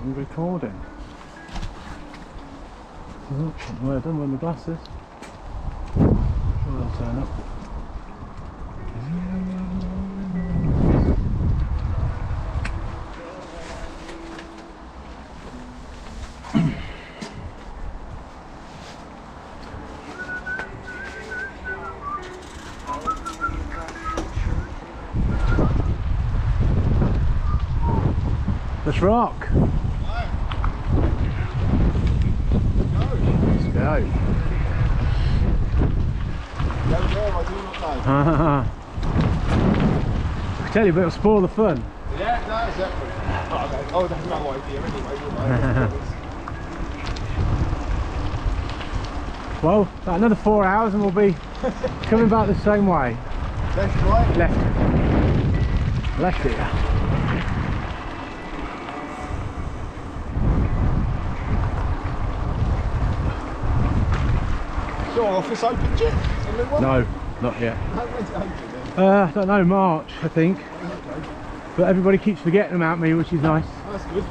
I'm recording. Oh, well done with my glasses. Sure they'll turn up. Let's rock. Let's go. I tell you, but it'll spoil the fun. Yeah, no, exactly. Oh, that's no idea anyway. Well, about another 4 hours and we'll be coming back the same way. Left, right? Left. Left here. Is your office open yet? No, not yet. When's it open then? I don't know, March, I think. Okay. But everybody keeps forgetting about me, which is nice. That's good.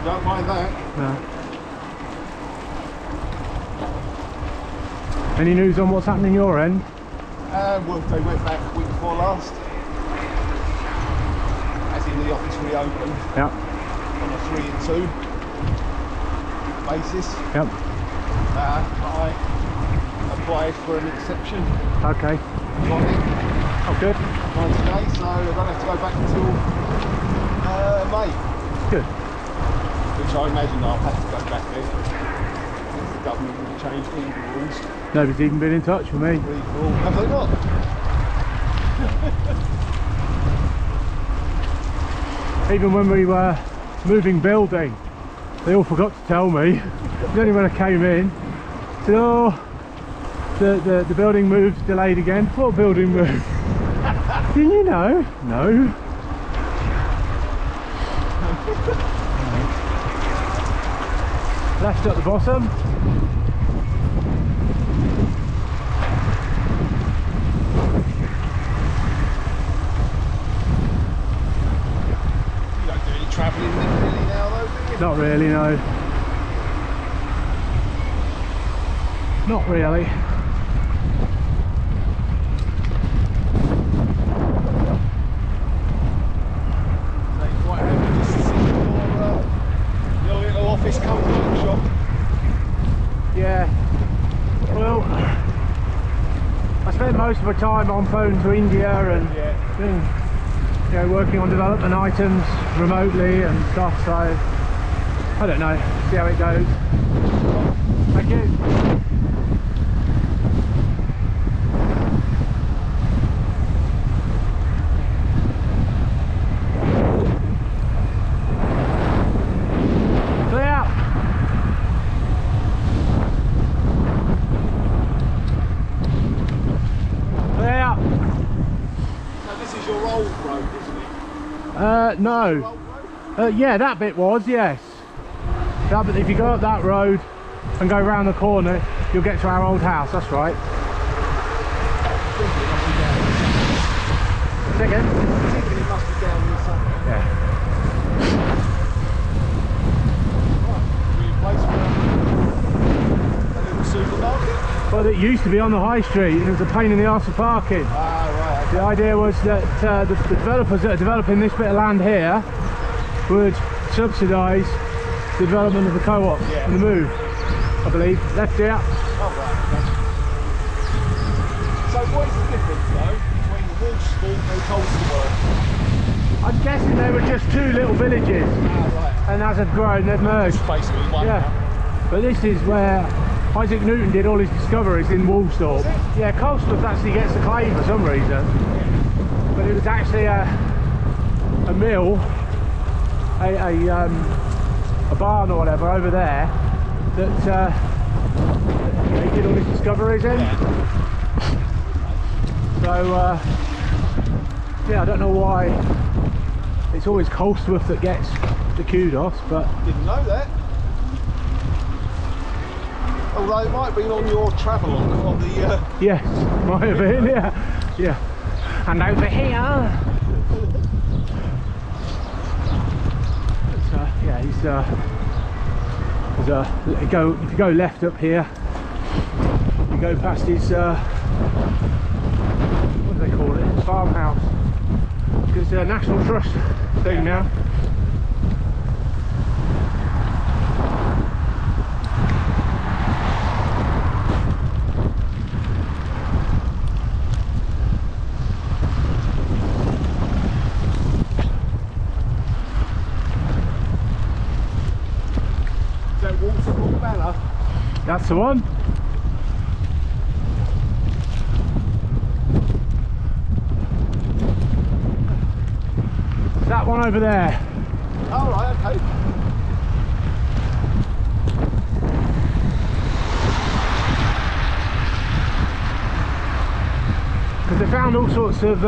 Don't mind that. No. Any news on what's happening your end? Well, they went back the week before last. As in the office reopened. Yep. On a 3 and 2 basis. Yep. I applied for an exception. Okay. Got it. Oh, good. 90 days, so I don't have to go back until May. Good. Which I imagine I'll have to go back then. Since the government will change all the rules. Nobody's even been in touch with me. Have they not? Even when we were moving building, they all forgot to tell me. It was only when I came in. Said, oh, the building move's delayed again. What building move? Didn't you know? No. Left at the bottom. You don't do any travelling really now though, do you? Not really, no. Not really. So you're quite happy just to sit in your little office comfort shop. Yeah. Well, I spent most of my time on phone to India and doing, you know, working on development items remotely and stuff, so I don't know, see how it goes. Thank you. No. Yeah, that bit was, yes. That bit, if you go up that road and go round the corner, you'll get to our old house, that's right. Second? It must be down here somewhere. Yeah. A little supermarket? Well, it used to be on the high street and it was a pain in the arse for parking. Ah, right. The idea was that the developers that are developing this bit of land here would subsidise the development of the co-op and the move, I believe. Left here. Oh, right. So what is the difference though between Wolfsport and Colston? I'm guessing they were just two little villages, and as they've grown they've merged. It's basically one. Yeah, but this is where Isaac Newton did all his discoveries in Woolsthorpe. Yeah, Colston actually gets the claim for some reason, but it was actually a mill, a barn or whatever over there that he did all his discoveries in. So yeah, I don't know why it's always Colsworth that gets the kudos, but didn't know that. Although it might have been on your travel on the yes, might have been, yeah. And over here Yeah, he's there's a if you go left up here, you go past his what do they call it? Farmhouse. Because it's a National Trust thing now. That's the one. That one over there. Oh, right, okay. Because they found all sorts of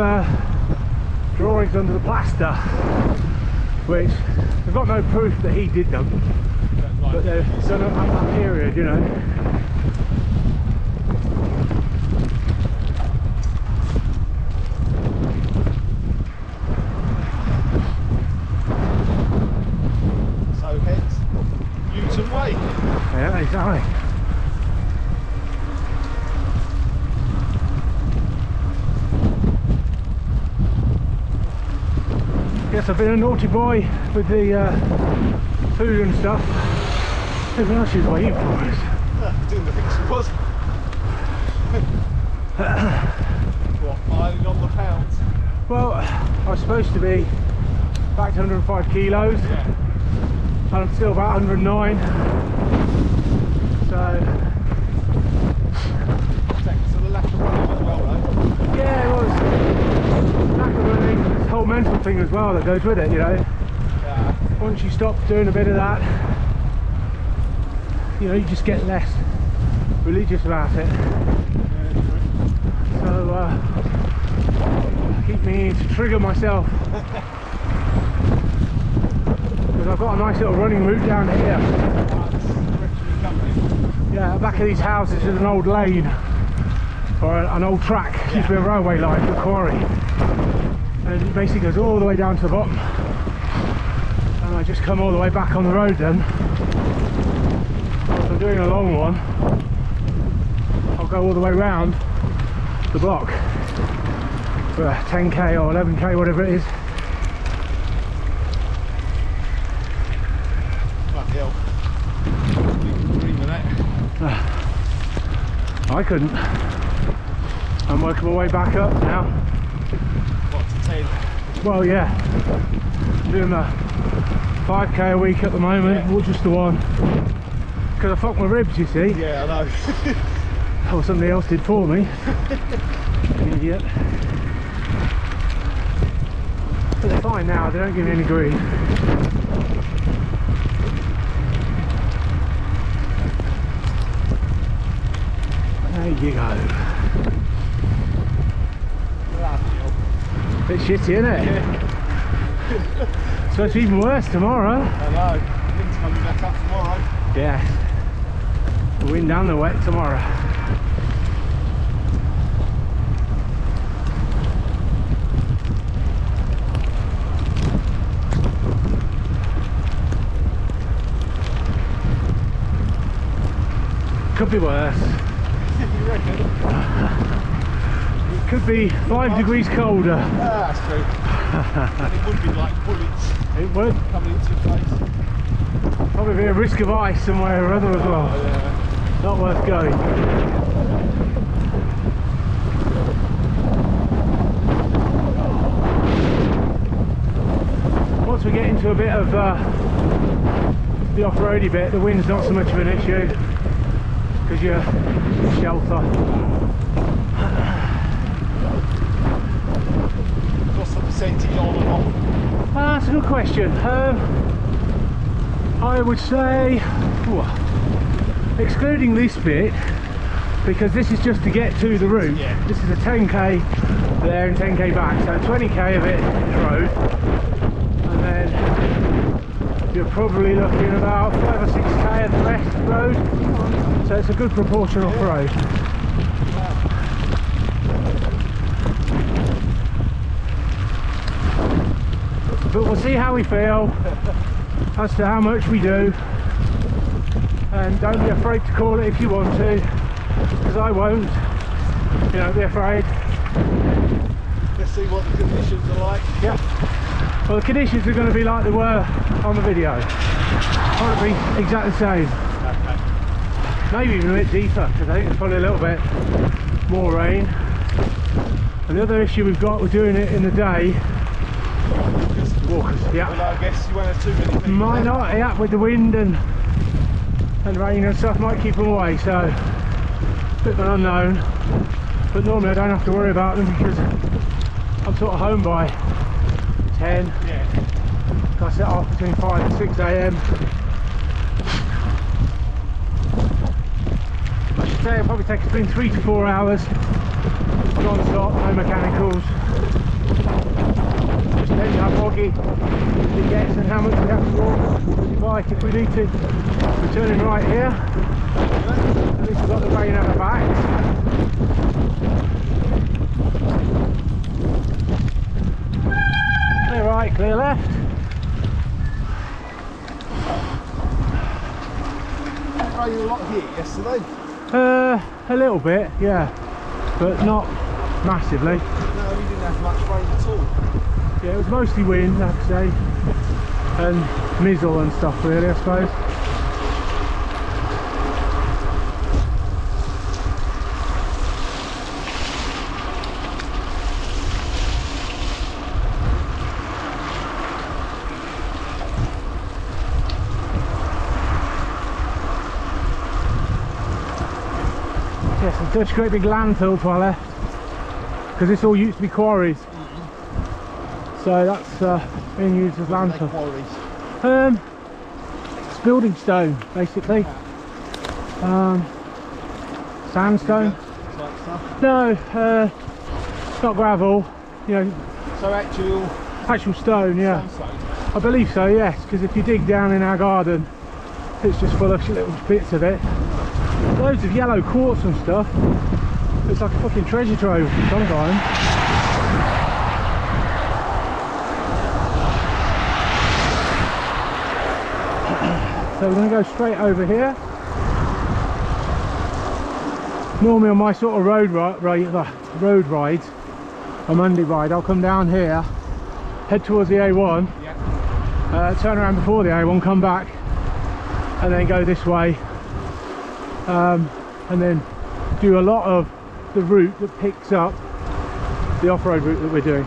drawings under the plaster, which they've got no proof that he did them. Right. But they're done up that period, you know. So hence, Newton Way. Yeah, exactly. Yes, I've been a naughty boy with the food and stuff. Everyone else is waiting for us. Doing the things it was. What, ironing on the pounds? Well, I was supposed to be back to 105 kilos, Yeah. and I'm still about 109. So, Thanks to the lack of running as well, though. yeah, it was lack of running, this whole mental thing as well that goes with it, you know. Yeah. Once you stop doing a bit of that, you know, you just get less religious about it. So keep me to trigger myself. Because I've got a nice little running route down here. Yeah, back of these houses is an old lane, or an old track, used to be a railway line for a quarry. And it basically goes all the way down to the bottom. And I just come all the way back on the road then. If I'm doing a long one, I'll go all the way round the block for 10k or 11k, whatever it is. Bloody hell. You can dream of that. I couldn't. I'm working my way back up now. What, to 10? Well, yeah. I'm doing the 5k a week at the moment, or just the one. Because I fucked my ribs, you see. Yeah, I know. Or somebody else did for me. Idiot. But they're fine now, they don't give me any grief. There you go. Bloody hell. Bit shitty, isn't it? Yeah. It's supposed to be even worse tomorrow. I know. Wind's coming back up tomorrow. Yeah. The wind and the wet tomorrow. Could be worse. You reckon? It could be 5 degrees colder. Ah, that's true. And it would be like bullets It would. coming into your face. Probably be a risk of ice somewhere or other as well. Oh, yeah. Not worth going. Once we get into a bit of the off-roady bit, the wind's not so much of an issue because you're shelter. What's the percentage on and off? That's a good question. I would say, excluding this bit, because this is just to get to the route. Yeah. This is a 10k there and 10k back, so 20k of it is road, and then you're probably looking at about 5 or 6k of the rest road. So it's a good proportion off road. But we'll see how we feel. as to how much we do, and don't be afraid to call it if you want to, because I won't. You know, be afraid. Let's see what the conditions are like. Yeah. Well, the conditions are going to be like they were on the video. Probably exactly the same. Okay. Maybe even a bit deeper, because I think there's probably a little bit more rain. And the other issue we've got, we're doing it in the day. Walkers, yeah. Well, I guess you won't have too many people. Might not, yeah, with the wind and rain and stuff, might keep them away, so a bit of an unknown. But normally I don't have to worry about them because I'm sort of home by 10. Yeah. I set off between 5 and 6 AM. I should say it'll probably take between 3 to 4 hours, non-stop, no mechanicals. Just depends how boggy it gets and how much we have to walk with the bike if we need to. We're turning right here. At least we've got the rain at our backs. Clear right, clear left. Are you a lot here yesterday? A little bit, yeah, but not massively. No, we didn't have much rain at all. Yeah, it was mostly wind, I'd say, and mizzle and stuff really, I suppose. Yes, yeah, such a great big landfill to our left, because this all used to be quarries. So that's being used as landfill. It's building stone, basically. Sandstone. No, it's not gravel. You know. So actual stone, yeah. sandstone? I believe so, yes. Because if you dig down in our garden, it's just full of little bits of it. Loads of yellow quartz and stuff. It's like a fucking treasure trove sometimes. So we're going to go straight over here. Normally on my sort of road rides, a Monday ride, I'll come down here, head towards the A1, Yeah. Turn around before the A1, come back, and then go this way, and then do a lot of the route that picks up the off-road route that we're doing.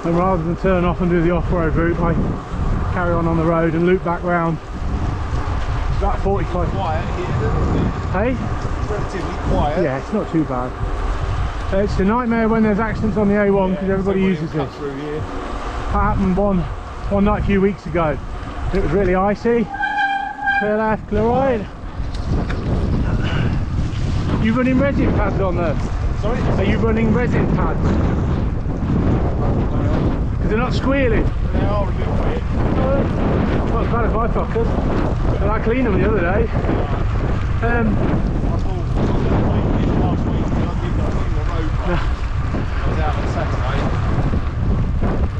And rather than turn off and do the off-road route, I carry on the road and loop back round. About 45. Quiet here, isn't it? Hey? It's relatively quiet. Yeah, it's not too bad. It's a nightmare when there's accidents on the A1 because everybody uses this. Through here. That happened one night a few weeks ago. It was really icy. Clear left, clear right. You running resin pads on there? Sorry? Are you running resin pads? Because they're not squealing. They are a little bit. Not as bad as my fuckers. And I cleaned them the other day. I thought last week when I did the road run. I was out on Saturday.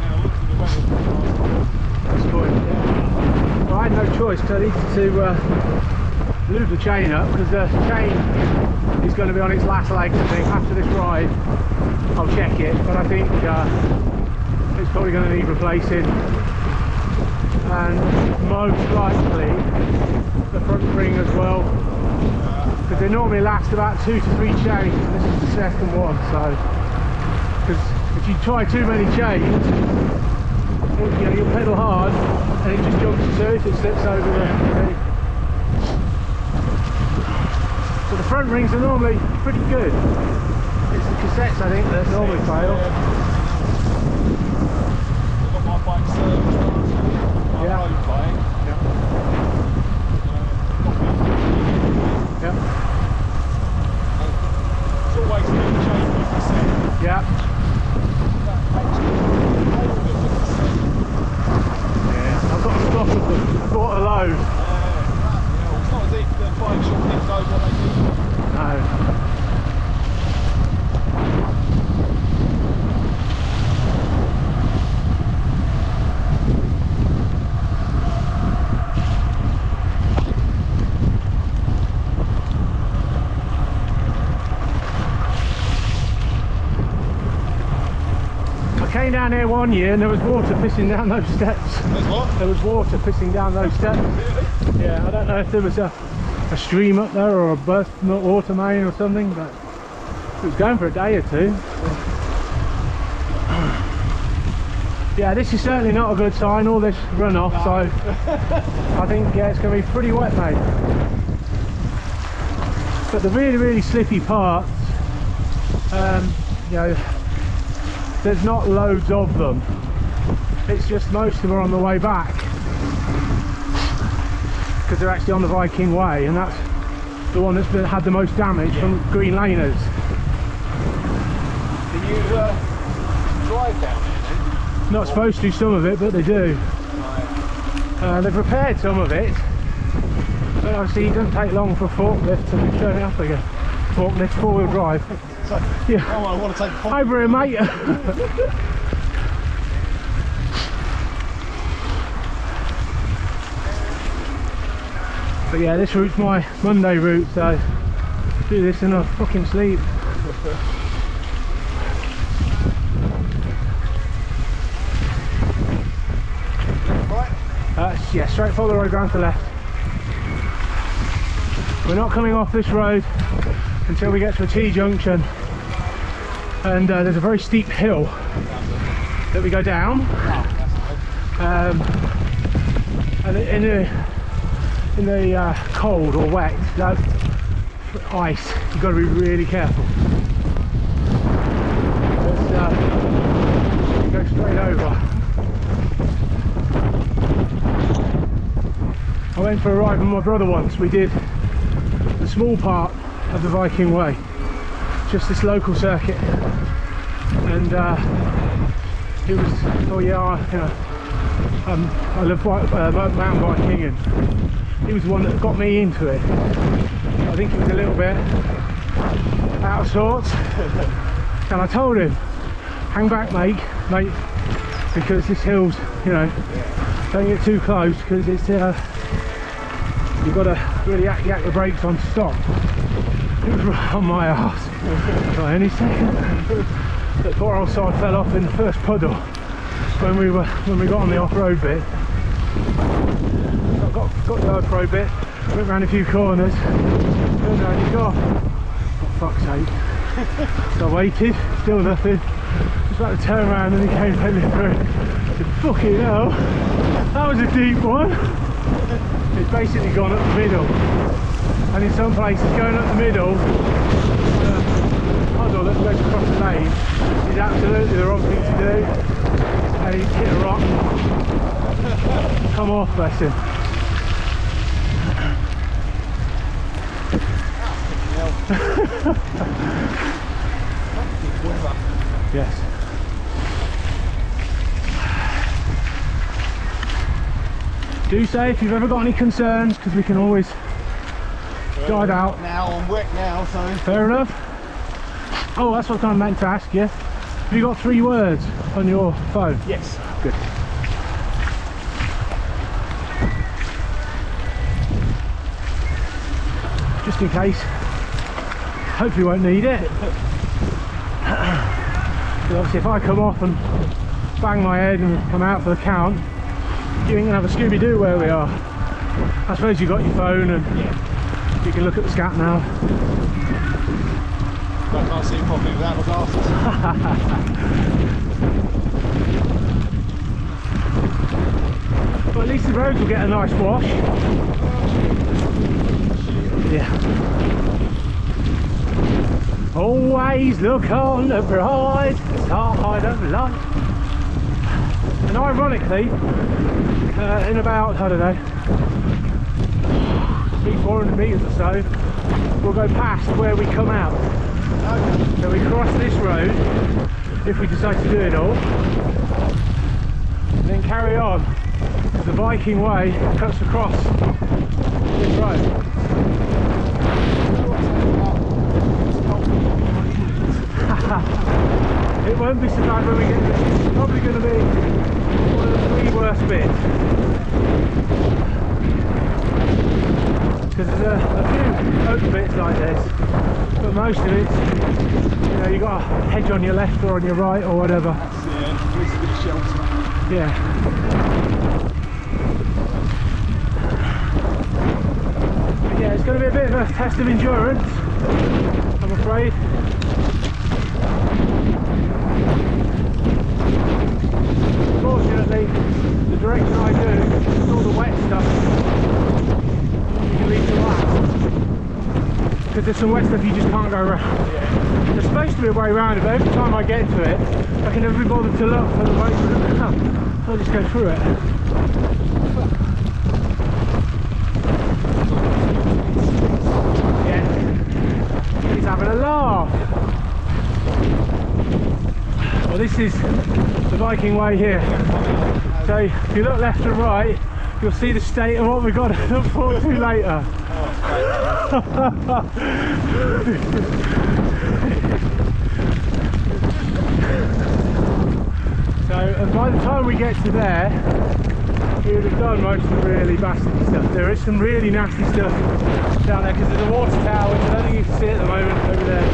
And I looked at the weather That's good. Well, I had no choice because I needed to lube the chain up because the chain is going to be on its last legs, I think. After this ride, I'll check it, but I think it's probably going to need replacing. And most likely the front ring as well, because they normally last about 2 to 3 chains, and this is the second one. So, because if you try too many chains, you'll pedal hard and it just jumps the surface, slips over the. So the front rings are normally pretty good. It's the cassettes, I think, that normally fail. I've got my bike serviced. Yeah. Road bike. Yeah. It's always been a chain with cassette. Yeah. That makes it older with cassette. Yeah. I've got a stock of them. I bought a load. It's not as if the bike shop didn't know what they do. No. came down here one year and there was water pissing down those steps. There's what? There was water pissing down those steps. Really? Yeah, I don't know if there was a stream up there or a burst water main or something, but it was going for a day or two. Yeah, this is certainly not a good sign, all this runoff, no. So I think, yeah, it's going to be pretty wet, mate. But the really, really slippy parts, you know, there's not loads of them. It's just most of them are on the way back because they're actually on the Viking Way, and that's the one that's had the most damage from green laners. Do you drive down there then? Not supposed to, some of it, but they do. Right. They've repaired some of it, but obviously it doesn't take long for a forklift to turn it up again. Forklift, four-wheel drive. So, yeah. Oh, I want to take a over here, mate. But yeah, this route's my Monday route, so do this in a fucking sleep. Right? Yeah, straight follow the road round to the left. We're not coming off this road until we get to a T-junction, and there's a very steep hill that we go down, and in the cold or wet, ice, you've got to be really careful. Let's go straight over. I went for a ride with my brother once. We did the small part of the Viking Way, just this local circuit, and it was, oh yeah, you know, I love mountain biking, and he was the one that got me into it. I think he was a little bit out of sorts, and I told him, hang back mate, because this hill's, you know, don't get too close, because it's you've got to really yak the brakes on to stop. It was right on my arse. Right, any second. The poor old side fell off in the first puddle when we got on the off-road bit. Got the off-road bit, went round a few corners, turned around and got, for fuck's sake. So I waited, still nothing. Just about to turn around and he came pedaling through. I said, fucking hell, that was a deep one. It's basically gone up the middle, and in some places going up the middle puddle that goes across the lane is absolutely the wrong thing to do, and he's hit a rock, come off, bless him. Yes. Do say if you've ever got any concerns, because we can always guide out. Now I'm wet now, so... Fair enough. Oh, that's what I meant to ask you. Have you got 3 words on your phone? Yes. Good. Just in case. Hopefully won't need it. But obviously if I come off and bang my head and I'm out for the count, you ain't gonna have a Scooby-Doo where we are. I suppose you got your phone and you can look at the scat now. I can't see properly without my glasses. But at least the roads will get a nice wash. Yeah. Always look on the bright side of life. And ironically, in about, I don't know, 300-400 metres or so, we'll go past where we come out. So we cross this road, if we decide to do it all, and then carry on. The Viking Way cuts across this road. It won't be so bad when we get this. It's probably going to be one of the 3 worst bits. Because there's a few oak bits like this, but most of it's, you know, you've got a hedge on your left or on your right or whatever. Yeah, the ultimate. Yeah. But yeah, it's going to be a bit of a test of endurance, I'm afraid. Fortunately, the direction I do is all the wet stuff. You can leave to last. Because there's some wet stuff you just can't go around. Yeah. There's supposed to be a way around it, but every time I get to it, I can never be bothered to look for the way to come. So I just go through it. Yeah. He's having a laugh. Well, this is the Viking way here. So if you look left and right, you'll see the state of what we've got to look forward to later. So, and by the time we get to there, we would have done most of the really nasty stuff. There is some really nasty stuff down there because there's a water tower, which I don't think you can see at the moment over there.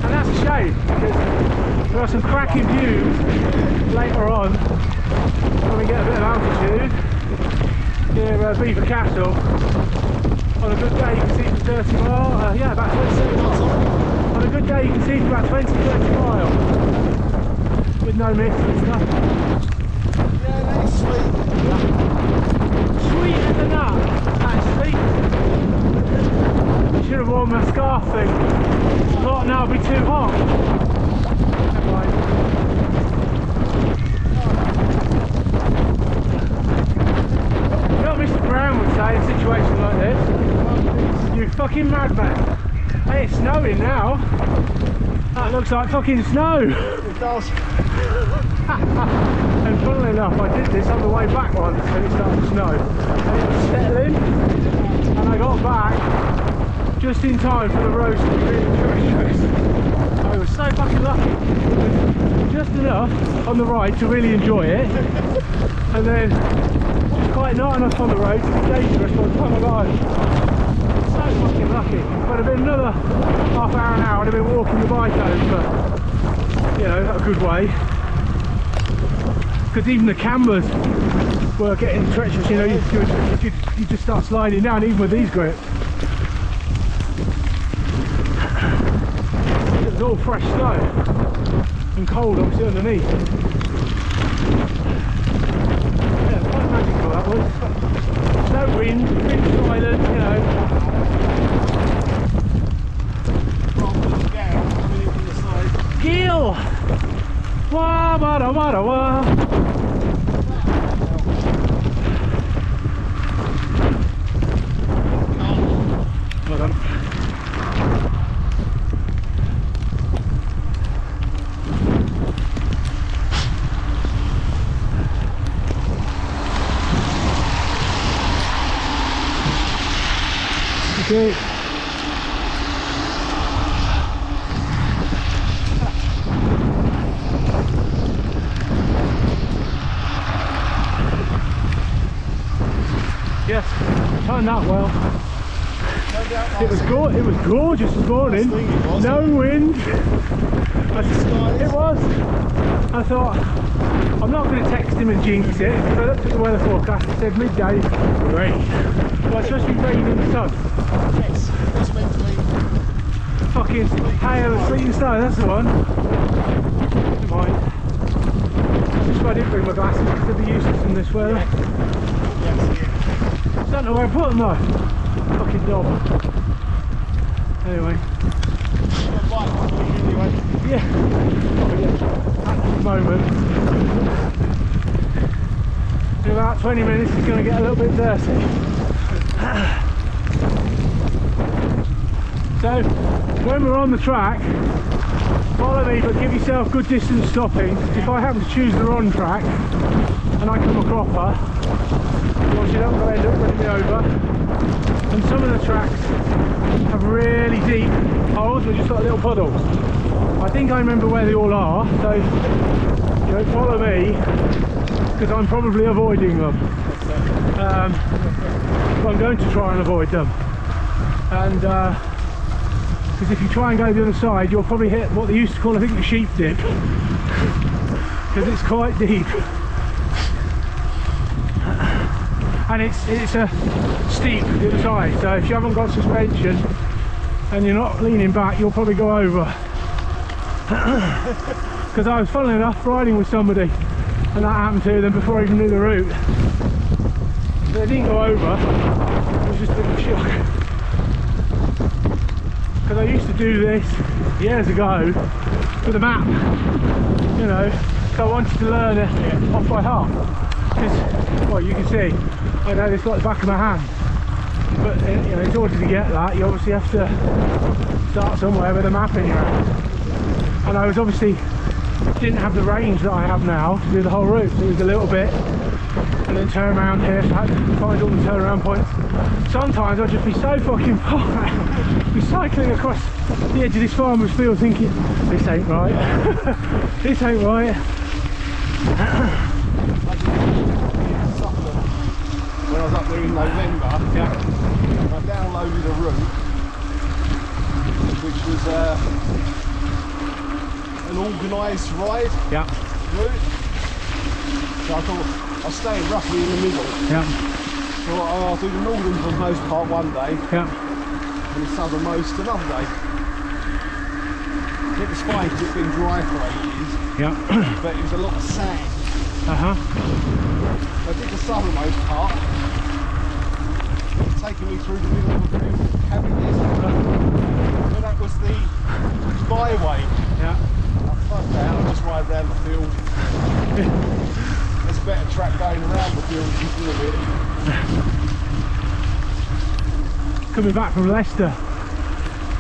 And that's a shame because there are some cracking views later on when we get a bit of altitude near Beaver Castle. On a good day you can see for 30 miles, yeah, about 27 miles. On a good day you can see for about 20-30 miles with no mist and stuff. Yeah, that's sweet. Sweet as a nut, actually. I should have worn my scarf thing. I thought now it'd be too hot. Never mind. You know what Mr. Brown would say in a situation like this? You fucking madman. Hey, it's snowing now. That looks like fucking snow. It does. And funnily enough, I did this on the way back once when it started to snow. And it was settling, and I got back just in time for the roads to be really treacherous. I was so fucking lucky. It was just enough on the ride to really enjoy it, and then just quite not enough on the road to be dangerous by the time I got home. So fucking lucky. If I'd have been another half hour, an hour, I'd have been walking the bike home, but you know, a good way. Because even the cameras were getting treacherous, you know, you just start sliding down even with these grips. It was all fresh snow and cold obviously underneath. Yeah, quite magical that was. No wind, wind silent, you know. Gil! Wah, wah, wah, wah. Well done. Okay. Yes, turned out well. It was gorgeous this morning. No wind. It was. I thought I'm not going to text him and jinx it. So I looked at the weather forecast. It said midday rain. Well, it's supposed to be rain in the sun. Yes, it's meant to be. Fucking hail and sleet and snow. That's the one. Never mind. Just why I didn't bring my glasses because they'd be useless in this weather. I don't know where I put them though. Fucking knob. Anyway. Yeah. At the moment. In about 20 minutes it's going to get a little bit dirty. So when we're on the track, follow me but give yourself good distance stopping. If I happen to choose the wrong track and I come a cropper, you don't want to end up running me over. And some of the tracks have really deep holes where just got little puddles. I think I remember where they all are, so you know, follow me because I'm probably avoiding them. I'm going to try and avoid them, and because if you try and go the other side you'll probably hit what they used to call, I think, the sheep dip. because it's quite deep. And it's steep the other side, so if you haven't got suspension and you're not leaning back, you'll probably go over. Because I was, funnily enough, riding with somebody and that happened to them before I even knew the route. They didn't go over, it was just a bit of a shock. Because I used to do this years ago with a map, you know, so I wanted to learn it off by heart. Because, well, you can see, I know this like the back of my hand. But you know, in order to get that, you obviously have to start somewhere with a map in your hand. And I was obviously didn't have the range that I have now to do the whole route. So it was a little bit, and then turn around here. So I had to find all the turnaround points. Sometimes I'd just be so fucking far out, be cycling across the edge of this farmer's field, thinking, "This ain't right. This ain't right." When I was up there in November, I downloaded a route which was an organised ride route. So I thought I'll stay roughly in the middle. So I'll do the northernmost part one day and the southernmost another day. It was fine because it's been dry for ages, but it was a lot of sand. I did the southernmost part, taking me through the middle of a field, having this, but that was the byway. I fucked out, I just ride around the field. There's a better track going around the field a bit. Coming back from Leicester,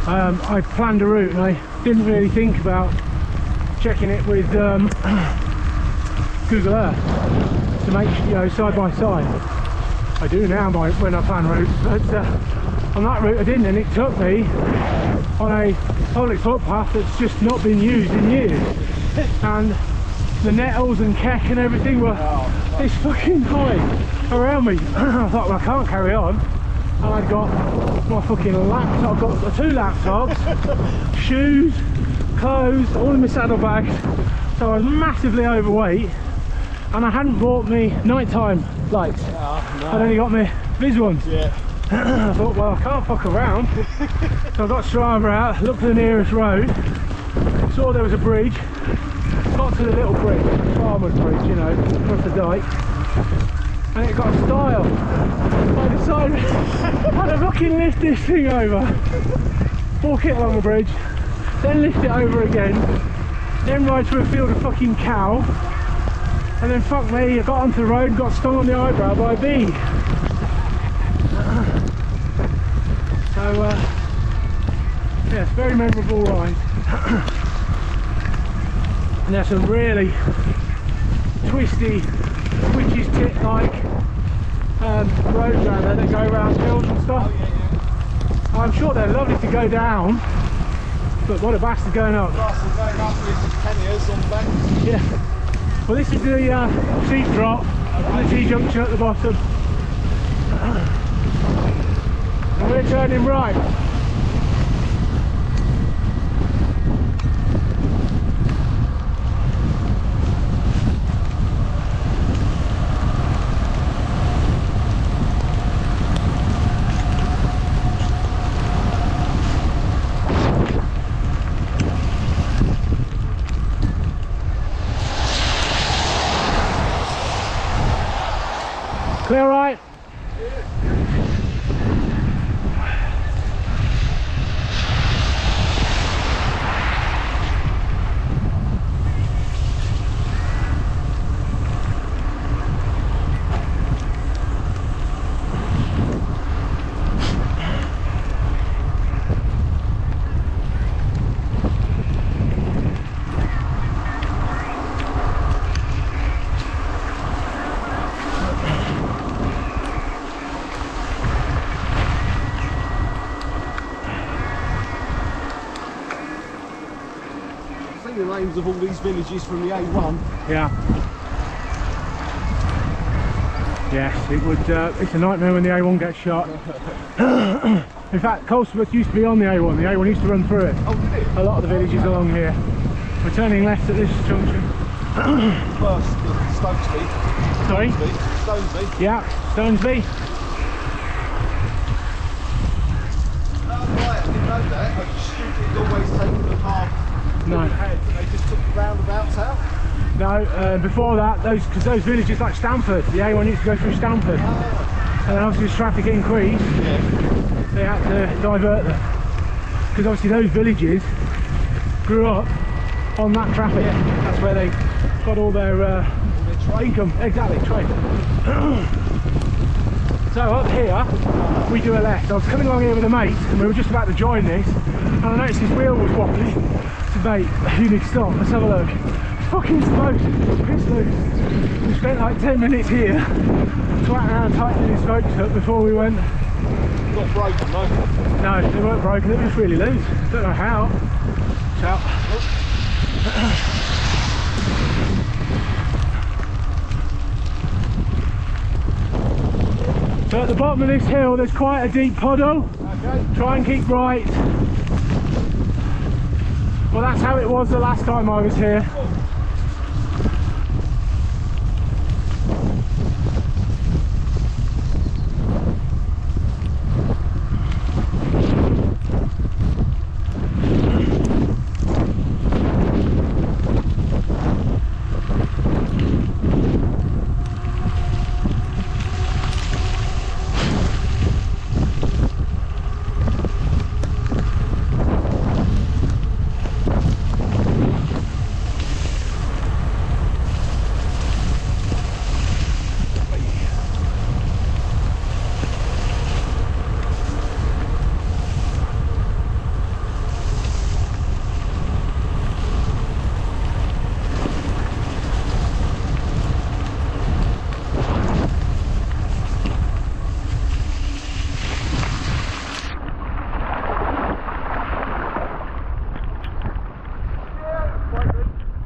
I planned a route and I didn't really think about checking it with Google Earth to make, you know, side by side. I do now when I plan routes, but on that route I didn't, and it took me on a public footpath that's just not been used in years, and the nettles and keck and everything were this fucking high around me. I thought, well, I can't carry on, and I'd got my fucking laptop, I've got 2 laptops, shoes, clothes, all in my saddlebags, so I was massively overweight. And I hadn't bought me nighttime lights. I'd only got my vis ones. I thought, well, I can't fuck around. So I got Strava out, looked for the nearest road, saw there was a bridge, got to the little bridge, farmer's bridge, you know, across the dike, and it got a stile. I decided I'd fucking lift this thing over, walk it along the bridge, then lift it over again, then ride through a field of fucking cow. And then fuck me, I got onto the road and got stung on the eyebrow by a bee. So yeah, it's a very memorable ride. And there's some really twisty, witch's tit like roads around there that go around hills and stuff. I'm sure they're lovely to go down, but what a bastard going up. Bastard going up with panniers on the back. Yeah. Well, this is the sheep drop and the T-junction at the bottom. And we're turning right. Clear right? The names of all these villages from the A1. Yeah. Yes, it would. It's a nightmare when the A1 gets shot. In fact, Colesworth used to be on the A1. The A1 used to run through it. Oh, did it? A lot of the villages along here. We're turning left at this junction. First, Stonesby. Sorry? Stonesby. Yeah, Stonesby. Oh, right, I didn't know that. I was stupid. It's always taken the path. No. They just took the roundabouts out. No, before that, because those villages like Stamford, the A1 used to go through Stamford. And then obviously as traffic increased, they had to divert them. Because obviously those villages grew up on that traffic. That's where they got all their income. Exactly, trade. So up here, we do a left. I was coming along here with a mate, and we were just about to join this, and I noticed his wheel was wobbly. So mate, you need to stop, let's have a look. It's fucking slow, it's loose. We spent like 10 minutes here, twatting around tightening his spokes up before we went. Not broken, no? No, they weren't broken, they were just really loose. Don't know how. Shout. So at the bottom of this hill there's quite a deep puddle. Okay. Try and keep right. Well, that's how it was the last time I was here.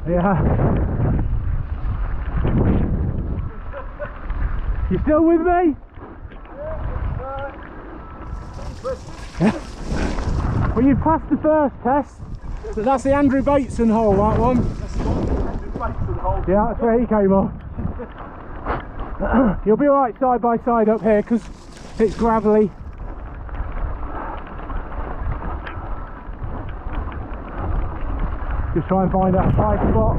Yeah. You still with me? Yeah. Well, you passed the first test. But that's the Andrew Bateson hole, that one. That's the Andrew Bateson hole. Yeah, that's where he came off. You'll be alright side by side up here because it's gravelly. Just try and find a high spot.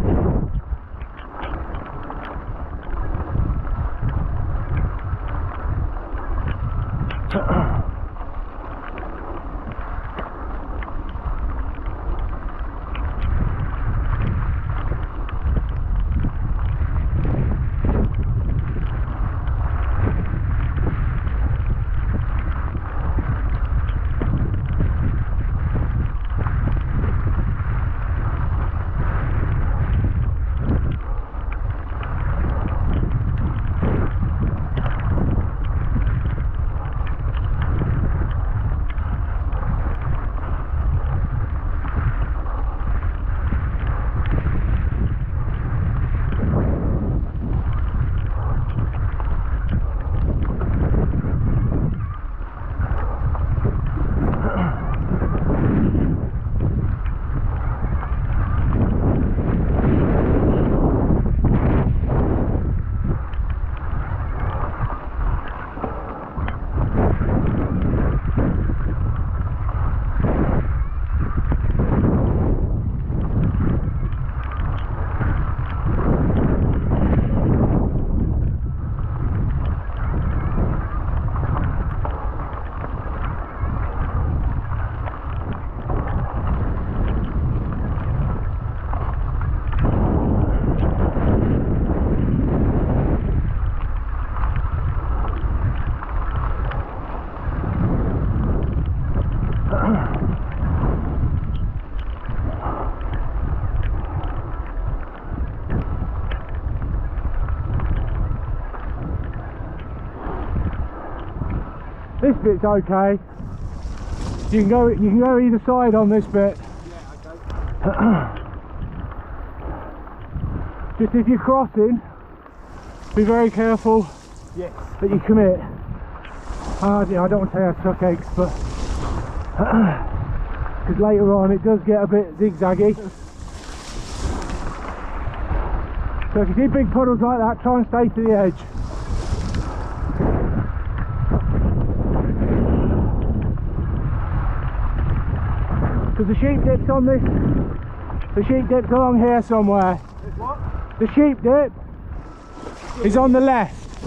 This bit's okay. You can go either side on this bit. Yeah, okay. Just if you're crossing, be very careful Yes. that you commit. I don't want to say I tuck eggs, but because later on it does get a bit zigzaggy. So if you see big puddles like that, try and stay to the edge. Because the sheep dip's on this, the sheep dip's along here somewhere. What? The sheep dip is on the left.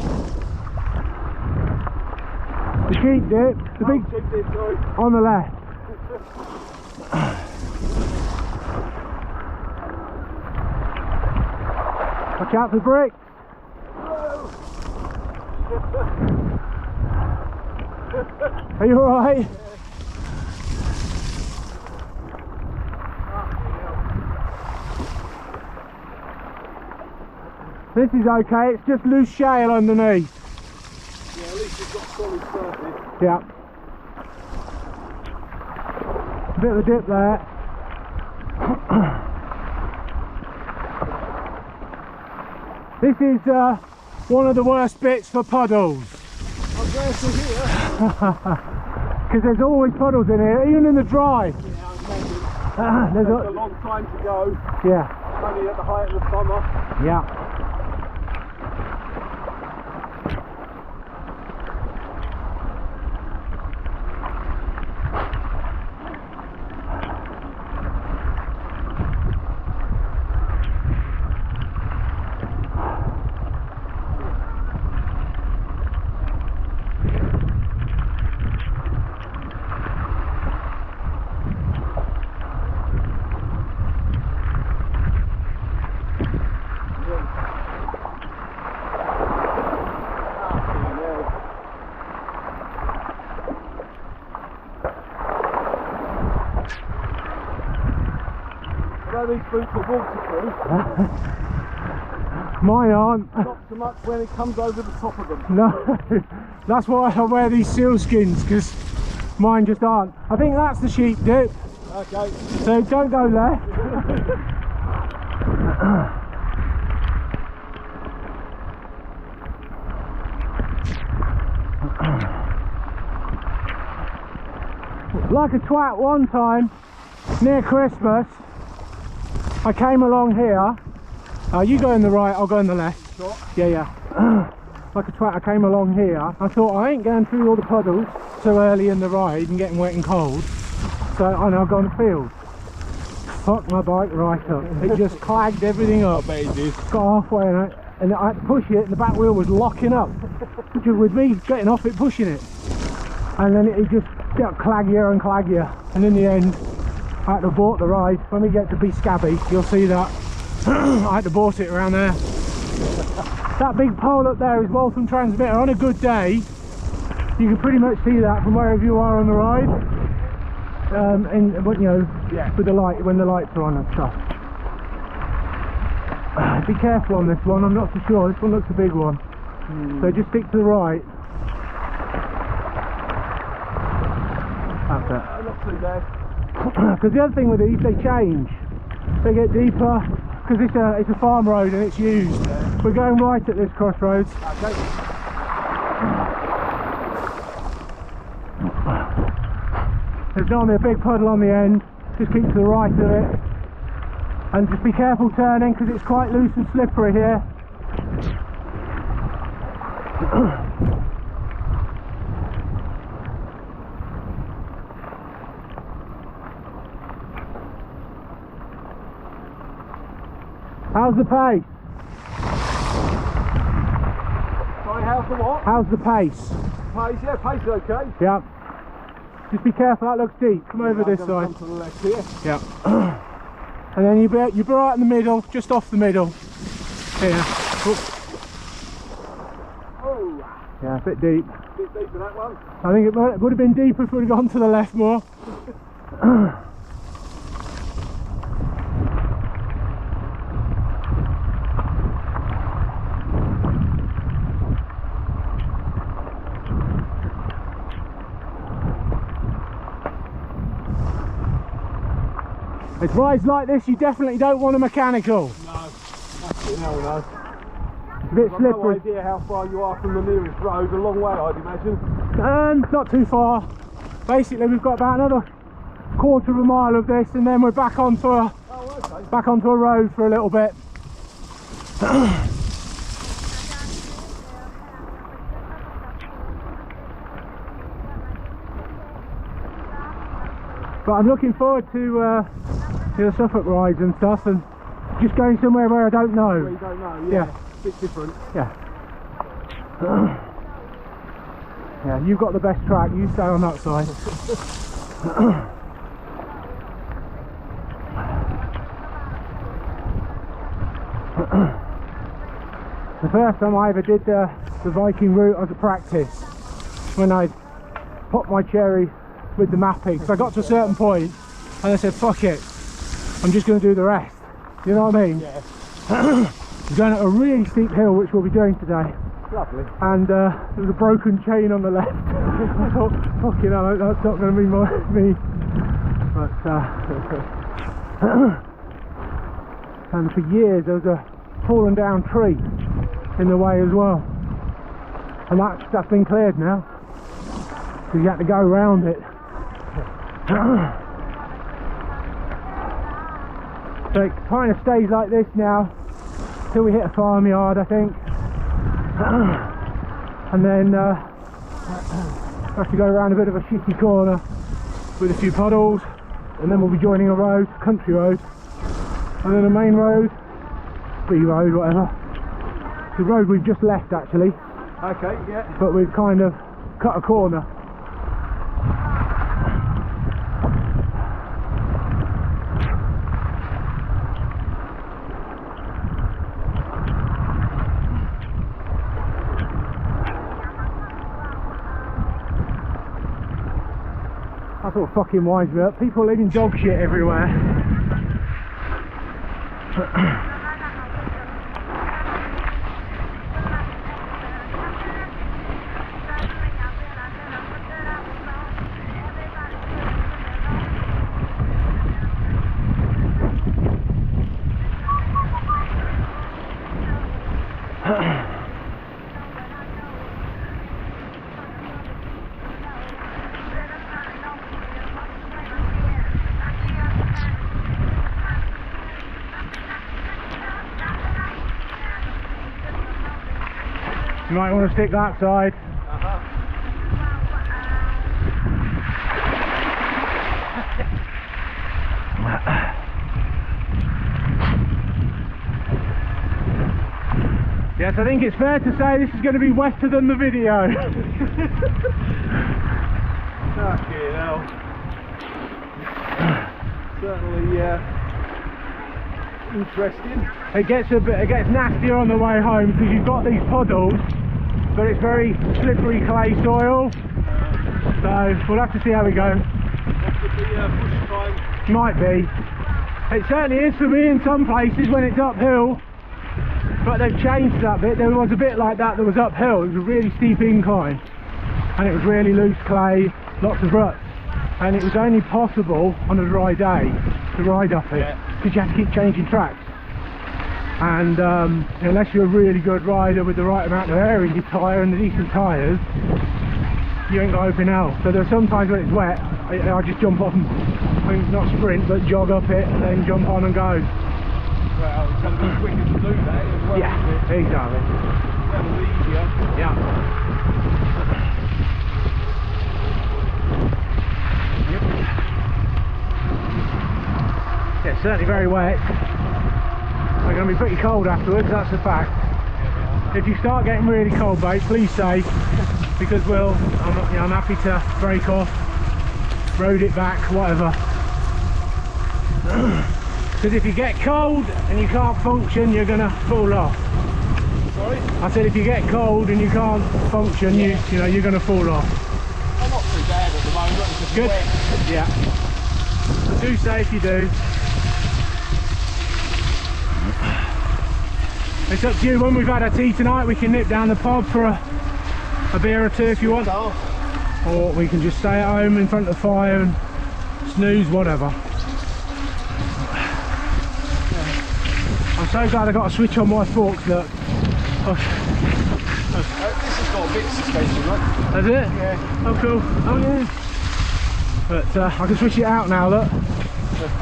The sheep dip, the big sheep dip, sorry. on the left. Watch out for bricks. Are you alright? This is okay, it's just loose shale underneath. Yeah, at least it's got solid surface. Yeah. A bit of a dip there. This is one of the worst bits for puddles. I'm glad to hear. Because there's always puddles in here, even in the dry. Yeah, I imagine. There's a long time to go. Yeah. Only at the height of the summer. Yeah. These boots are waterproof. Mine aren't. Not so much when it comes over the top of them. No, that's why I wear these sealskins, because mine just aren't. I think that's the sheep dip. Okay. So don't go left. Like a twat one time, near Christmas, I came along here. You go in the right, I'll go in the left. Sure. Yeah. Like a twat, I came along here. I thought I ain't going through all the puddles so early in the ride and getting wet and cold. So I know I've gone the field. Fucked my bike right up. It just clagged everything up. I bet it did. Got halfway and I had to push it, and the back wheel was locking up. With me getting off it, pushing it. And then it just got claggier and claggier. And in the end, I had to abort the ride. When we get to Be Scabby, you'll see that. I had to abort it around there. That big pole up there is Waltham transmitter. On a good day, you can pretty much see that from wherever you are on the ride. But you know, yeah, with the light, when the lights are on and stuff. Be careful on this one. I'm not so sure. This one looks a big one. So just stick to the right. That's it. Not too bad. Because the other thing with these, they change. They get deeper because it's a farm road and it's used. Yeah. We're going right at this crossroads. Okay. There's normally a big puddle on the end. Just keep to the right of it. And just be careful turning because it's quite loose and slippery here. How's the pace? Sorry, how's the what? How's the pace? Pace, yeah, pace is okay. Yeah. Just be careful, that looks deep. Come over this side. Come to the left here. Yeah. And then you'll be right in the middle, just off the middle. Here. Oops. Oh. Yeah, a bit deep. A bit deep for that one. I think it would have been deeper if we'd have gone to the left more. It's rides like this you definitely don't want a mechanical. No, that's it, no. It's a bit I've slippery. no idea how far you are from the nearest road, a long way I'd imagine. Not too far. Basically we've got about another quarter of a mile of this and then we're back onto a road for a little bit. But I'm looking forward to the Suffolk rides and stuff, and just going somewhere where I don't know. Where you don't know, yeah. A bit different. Yeah. Yeah, you've got the best track, you stay on that side. The first time I ever did the Viking route as a practice, when I popped my cherry with the mapping. So I got to a certain point and I said, fuck it, I'm just going to do the rest. You know what I mean? Yeah. We're going at a really steep hill, which we'll be doing today. Lovely. And there was a broken chain on the left. I thought, fucking hell, that's not going to be me. But and for years there was a fallen down tree in the way as well, and that's been cleared now, so you had to go around it. So it kind of stays like this now till we hit a farmyard, I think. And then have to go around a bit of a shitty corner with a few puddles, and then we'll be joining a road, country road, and then a main road, B road, whatever. The road we've just left actually. Okay, yeah. But we've kind of cut a corner. That's what fucking winds me up. People leaving dog shit everywhere. You might want to stick that side. Yes, I think it's fair to say this is going to be wetter than the video. Fucking hell. Certainly interesting. It gets nastier on the way home because you've got these puddles, but it's very slippery clay soil. So we'll have to see how we go. That could be bush time. Might be. It certainly is for me in some places when it's uphill. But they've changed that bit. There was a bit like that was uphill. It was a really steep incline, and it was really loose clay, lots of ruts, and it was only possible on a dry day to ride up it because you have to keep changing tracks. And unless you're a really good rider with the right amount of air in your tyre and the decent tyres, you ain't got open hell. So there are some times when it's wet, I just jump off and, not sprint, but jog up it and then jump on and go. Well, it's going to be quicker to do that as well. Yeah, exactly. That was easier. Yeah. Yep. Yeah, it's certainly very wet. We're going to be pretty cold afterwards, that's a fact. If you start getting really cold, mate, please say, because I'm happy to break off, road it back, whatever. Because if you get cold and you can't function, you're going to fall off. Sorry? I said if you get cold and you can't function, you know, you're going to fall off. I'm not too bad at the moment, it's just Good. wet. Yeah. So do say if you do. It's up to you. When we've had our tea tonight, we can nip down the pub for a beer or two if you want. Or we can just stay at home in front of the fire and snooze, whatever. I'm so glad I got a switch on my forks, look. This has got a bit of suspension, right? Has it? Yeah. Oh cool. Oh yeah. But I can switch it out now, look.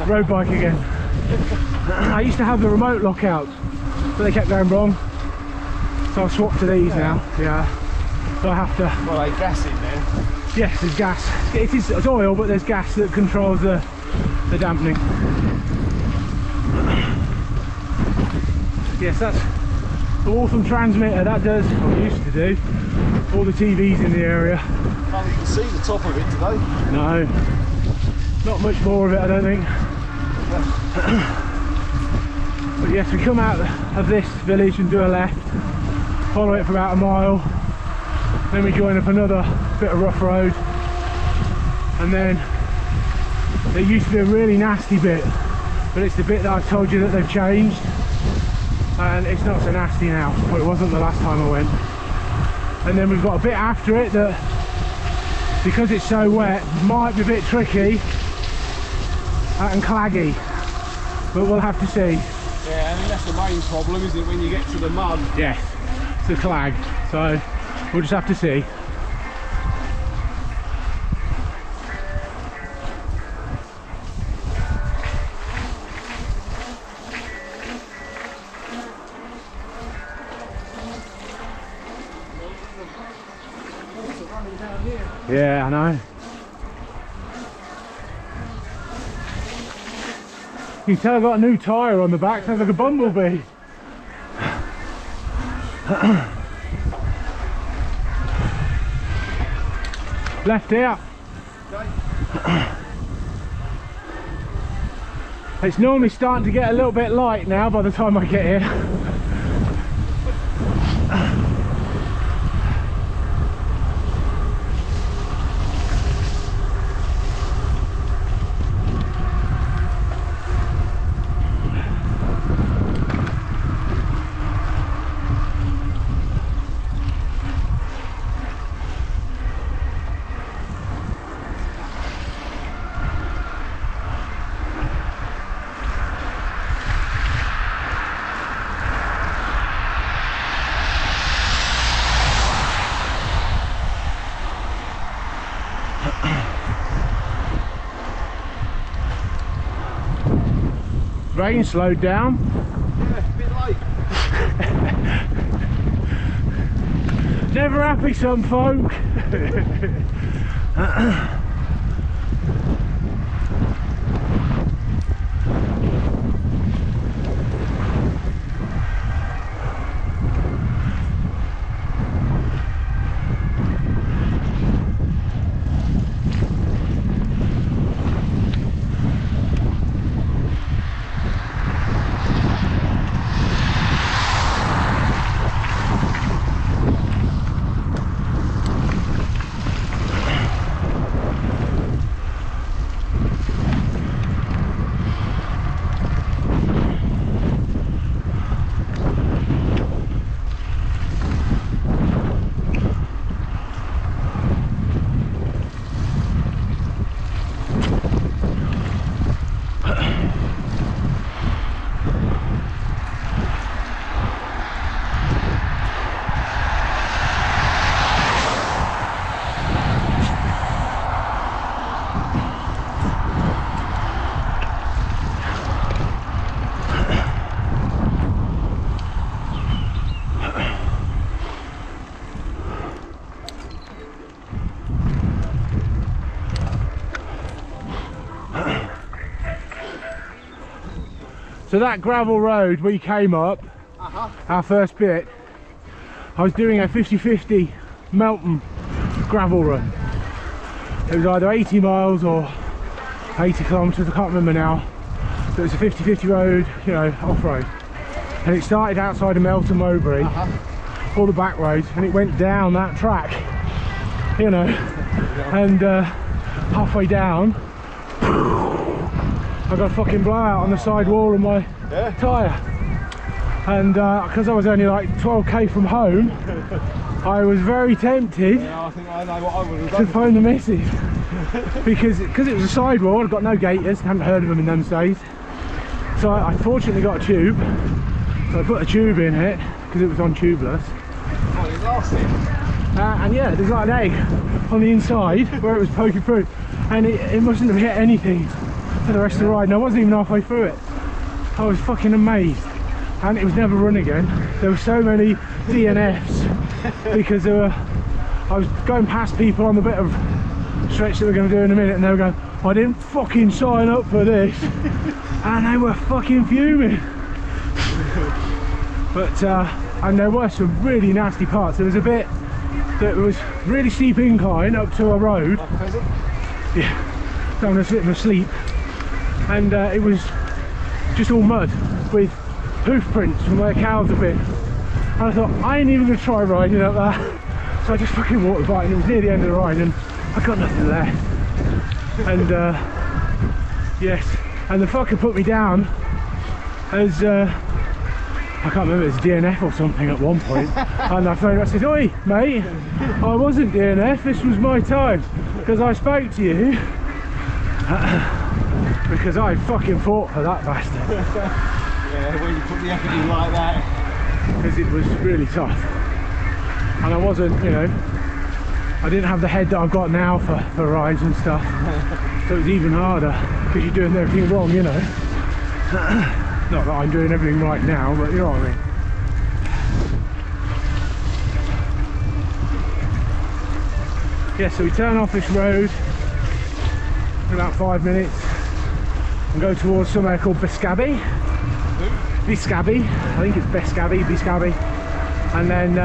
Road bike again. I used to have the remote lockouts, but they kept going wrong. So I've swapped to these now. Yeah. So I have to. Well, they gas in then. Yes, there's gas. It's oil, but there's gas that controls the dampening. Yes, that's the Waltham transmitter. That does, or used to do, all the TVs in the area. Can't even see the top of it today. No, not much more of it, I don't think. But yes, we come out of this village and do a left, follow it for about a mile, then we join up another bit of rough road, and then there used to be a really nasty bit, but it's the bit that I've told you that they've changed, and it's not so nasty now, but it wasn't the last time I went. And then we've got a bit after it that, because it's so wet, might be a bit tricky and claggy, but we'll have to see. Yeah, I mean that's the main problem, isn't it, when you get to the mud? Yes, it's a clag, so we'll just have to see. Yeah, I know. You can tell I've got a new tyre on the back, sounds like a bumblebee. Left out. It's normally starting to get a little bit light now by the time I get here. Rain slowed down. Yeah, a bit late. Never happy, some folk. So that gravel road we came up, our first bit, I was doing a 50-50 Mounta gravel run. It was either 80 miles or 80 kilometres, I can't remember now. But it was a 50-50 road, you know, off-road. And it started outside of Mounta Mowbray, all the back roads, and it went down that track, you know, and halfway down, I got a fucking blowout on the side wall of my tyre. And because I was only like 12k from home, I was very tempted I think I know what I would have done. to phone the missus. because it was a sidewall, I've got no gaiters, hadn't heard of them in those days. So I fortunately got a tube, so I put a tube in it, because it was on tubeless. Oh, it lasted. And yeah, there's like an egg on the inside where it was poking through, and it mustn't have hit anything for the rest of the ride, and I wasn't even halfway through it. I was fucking amazed. and it was never run again. There were so many DNFs because I was going past people on the bit of stretch that we're going to do in a minute, and they were going, I didn't fucking sign up for this. And they were fucking fuming. But and there were some really nasty parts. There was a bit that was really steep incline up to a road. Yeah, down a bit of a sleep, and it was just all mud with hoof prints from where cows have been. And I thought, I ain't even gonna try riding up that. So I just fucking walked the bike, and it was near the end of the ride, and I got nothing left. And yes, and the fucker put me down as I can't remember, it's DNF or something at one point. And I phoned up, I said, oi mate, I wasn't DNF, this was my time, because I spoke to you. Because I fucking fought for that bastard. Yeah, when you put the effort in like that. Because it was really tough. And I wasn't, you know, I didn't have the head that I've got now for rides and stuff. So it was even harder, because you're doing everything wrong, you know. Not that I'm doing everything right now, but you know what I mean. Yeah, so we turn off this road in about 5 minutes and go towards somewhere called Biscabby. Biscabby, I think it's Biscabby. And then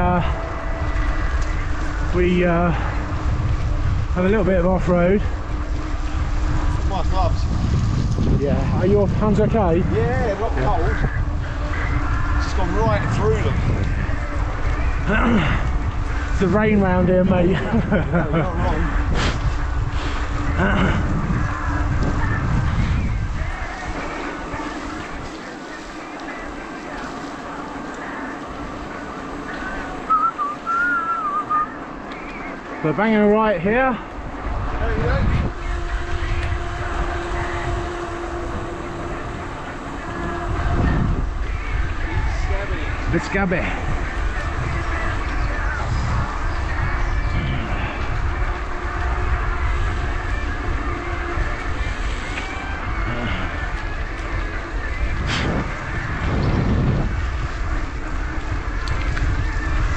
we have a little bit of off-road. My gloves. Yeah, are your hands okay? Yeah, not cold. Just gone right through them. It's the rain round here, mate. No, you're not wrong. We're banging right here. There you go. Biscabby.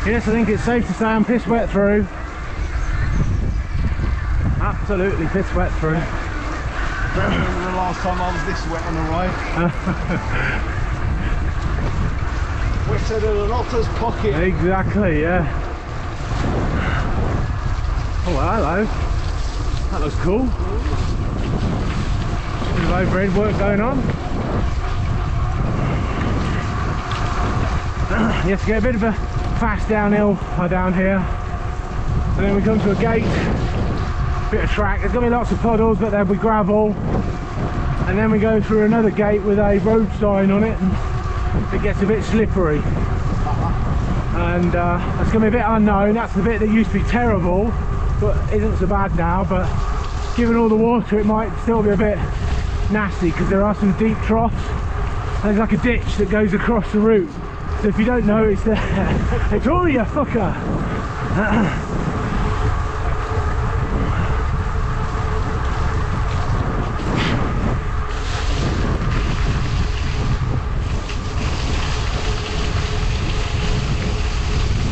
Yes, I think it's safe to say I'm piss wet through. Absolutely piss wet through. I remember the last time I was this wet on a ride. Wetter than an otter's pocket. Exactly, yeah. Oh, well, hello. That looks cool. Bit of overhead work going on. You have to get a bit of a fast downhill down here. And then we come to a gate. Bit of track. There's going to be lots of puddles, but there'll be gravel. And then we go through another gate with a road sign on it, and it gets a bit slippery. And it's going to be a bit unknown. That's the bit that used to be terrible, but isn't so bad now. But given all the water, it might still be a bit nasty, because there are some deep troughs. There's like a ditch that goes across the route. So if you don't know it's there, it's all you fucker.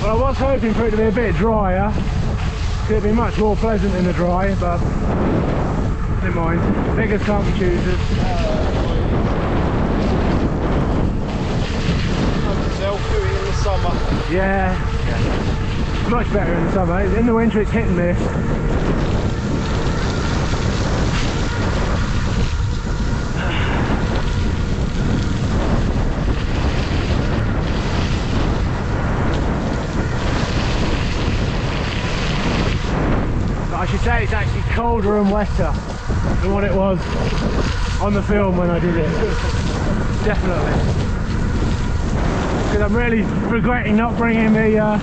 Well, I was hoping for it to be a bit drier. It'd be much more pleasant in the dry, but never mind. Beggars can't be choosers. They'll do it in the summer. Yeah, much better in the summer. In the winter it's hit and miss. But I should say it's actually colder and wetter than what it was on the film when I did it. Definitely. Because I'm really regretting not bringing the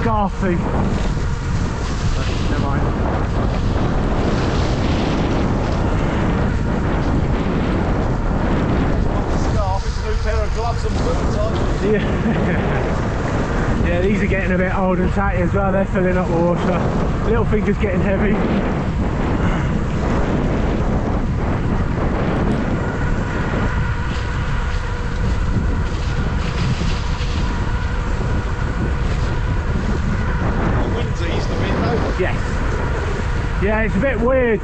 scarf thing. But never mind. Not the scarf, it's a new pair of gloves and boots on. Yeah. Yeah, these are getting a bit old and tatty as well. They're filling up with water. Little finger's getting heavy. Yeah, it's a bit weird.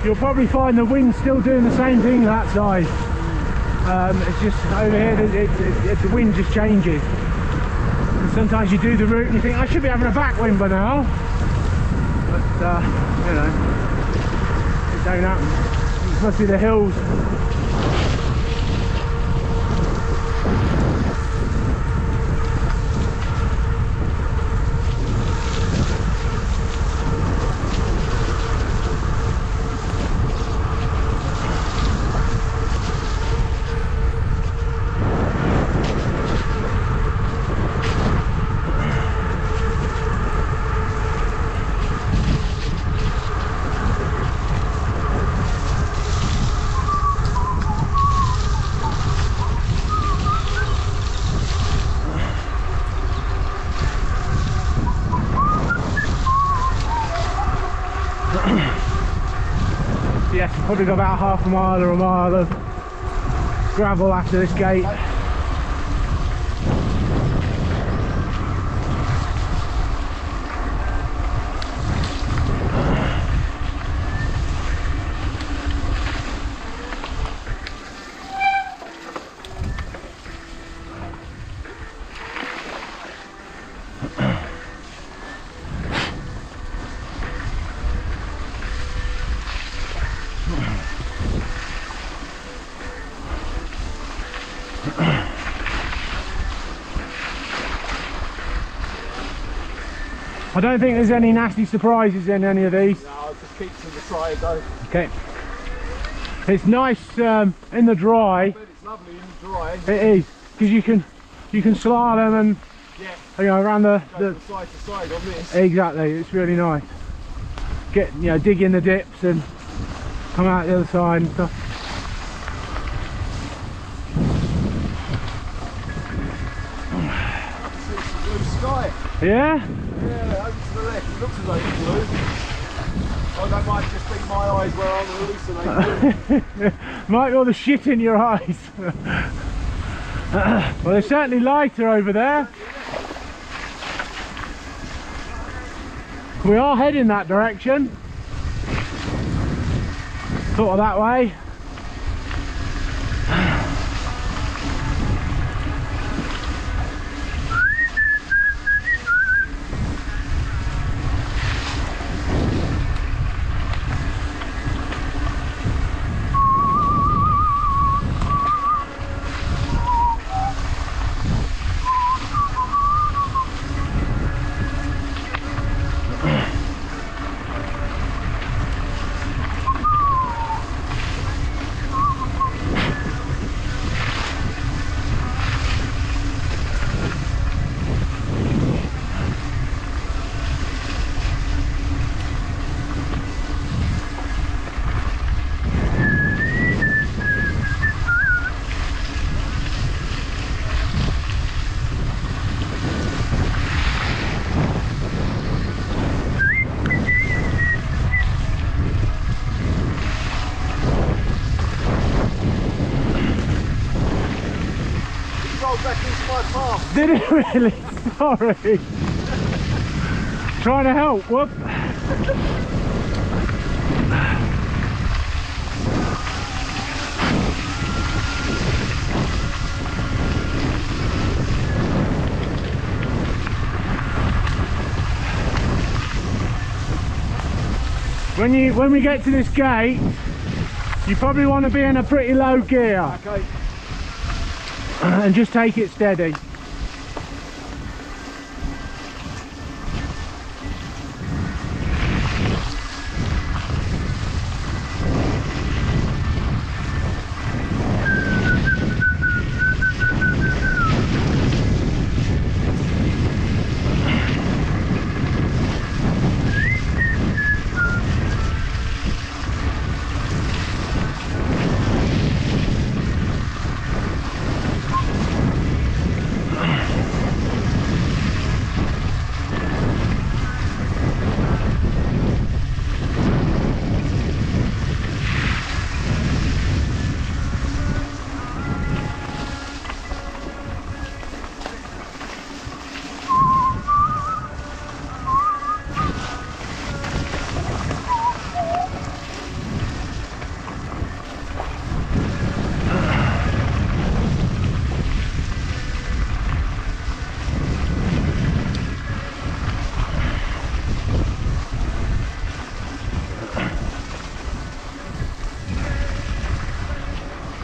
You'll probably find the wind's still doing the same thing that side. It's just over here, the wind just changes. And sometimes you do the route and you think, I should be having a backwind by now. But, you know, it don't happen. It must be the hills. Yes, probably got about half a mile or a mile of gravel after this gate. I don't think there's any nasty surprises in any of these. No, I'll just keep to the side though. Okay. It's nice in the dry. But it's lovely in the dry. It is, because you can slalom and you know around the Go from side to side on this. Exactly, it's really nice. Get dig in the dips and come out the other side and stuff. See some blue sky. Yeah? Yeah, over to the left. It looks as though it's blue. Oh, that might just be my eyes where I'm hallucinating. Might be all the shit in your eyes. Well, they're certainly lighter over there. We are heading that direction. Sort of that way. Back into my path. Did it really? Sorry. Trying to help, whoop. When we get to this gate, you probably want to be in a pretty low gear. Okay. And just take it steady.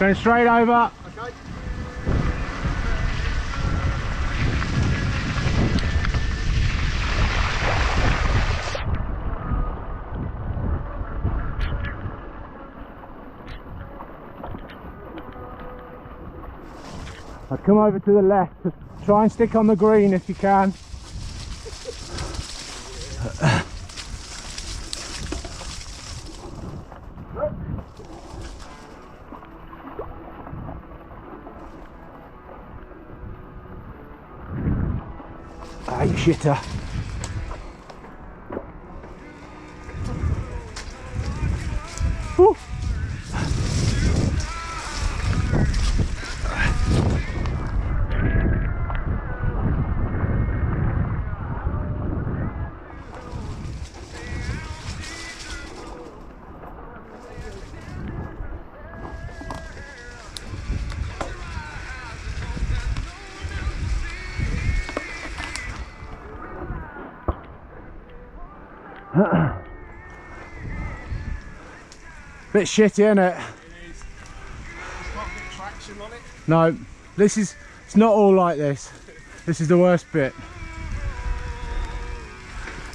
Going straight over. Okay. I'd come over to the left. Try and stick on the green if you can. Ah, you shitter. Woo. Bit shitty, isn't it? It is. Just can't get traction on it. No, it's not all like this. This is the worst bit.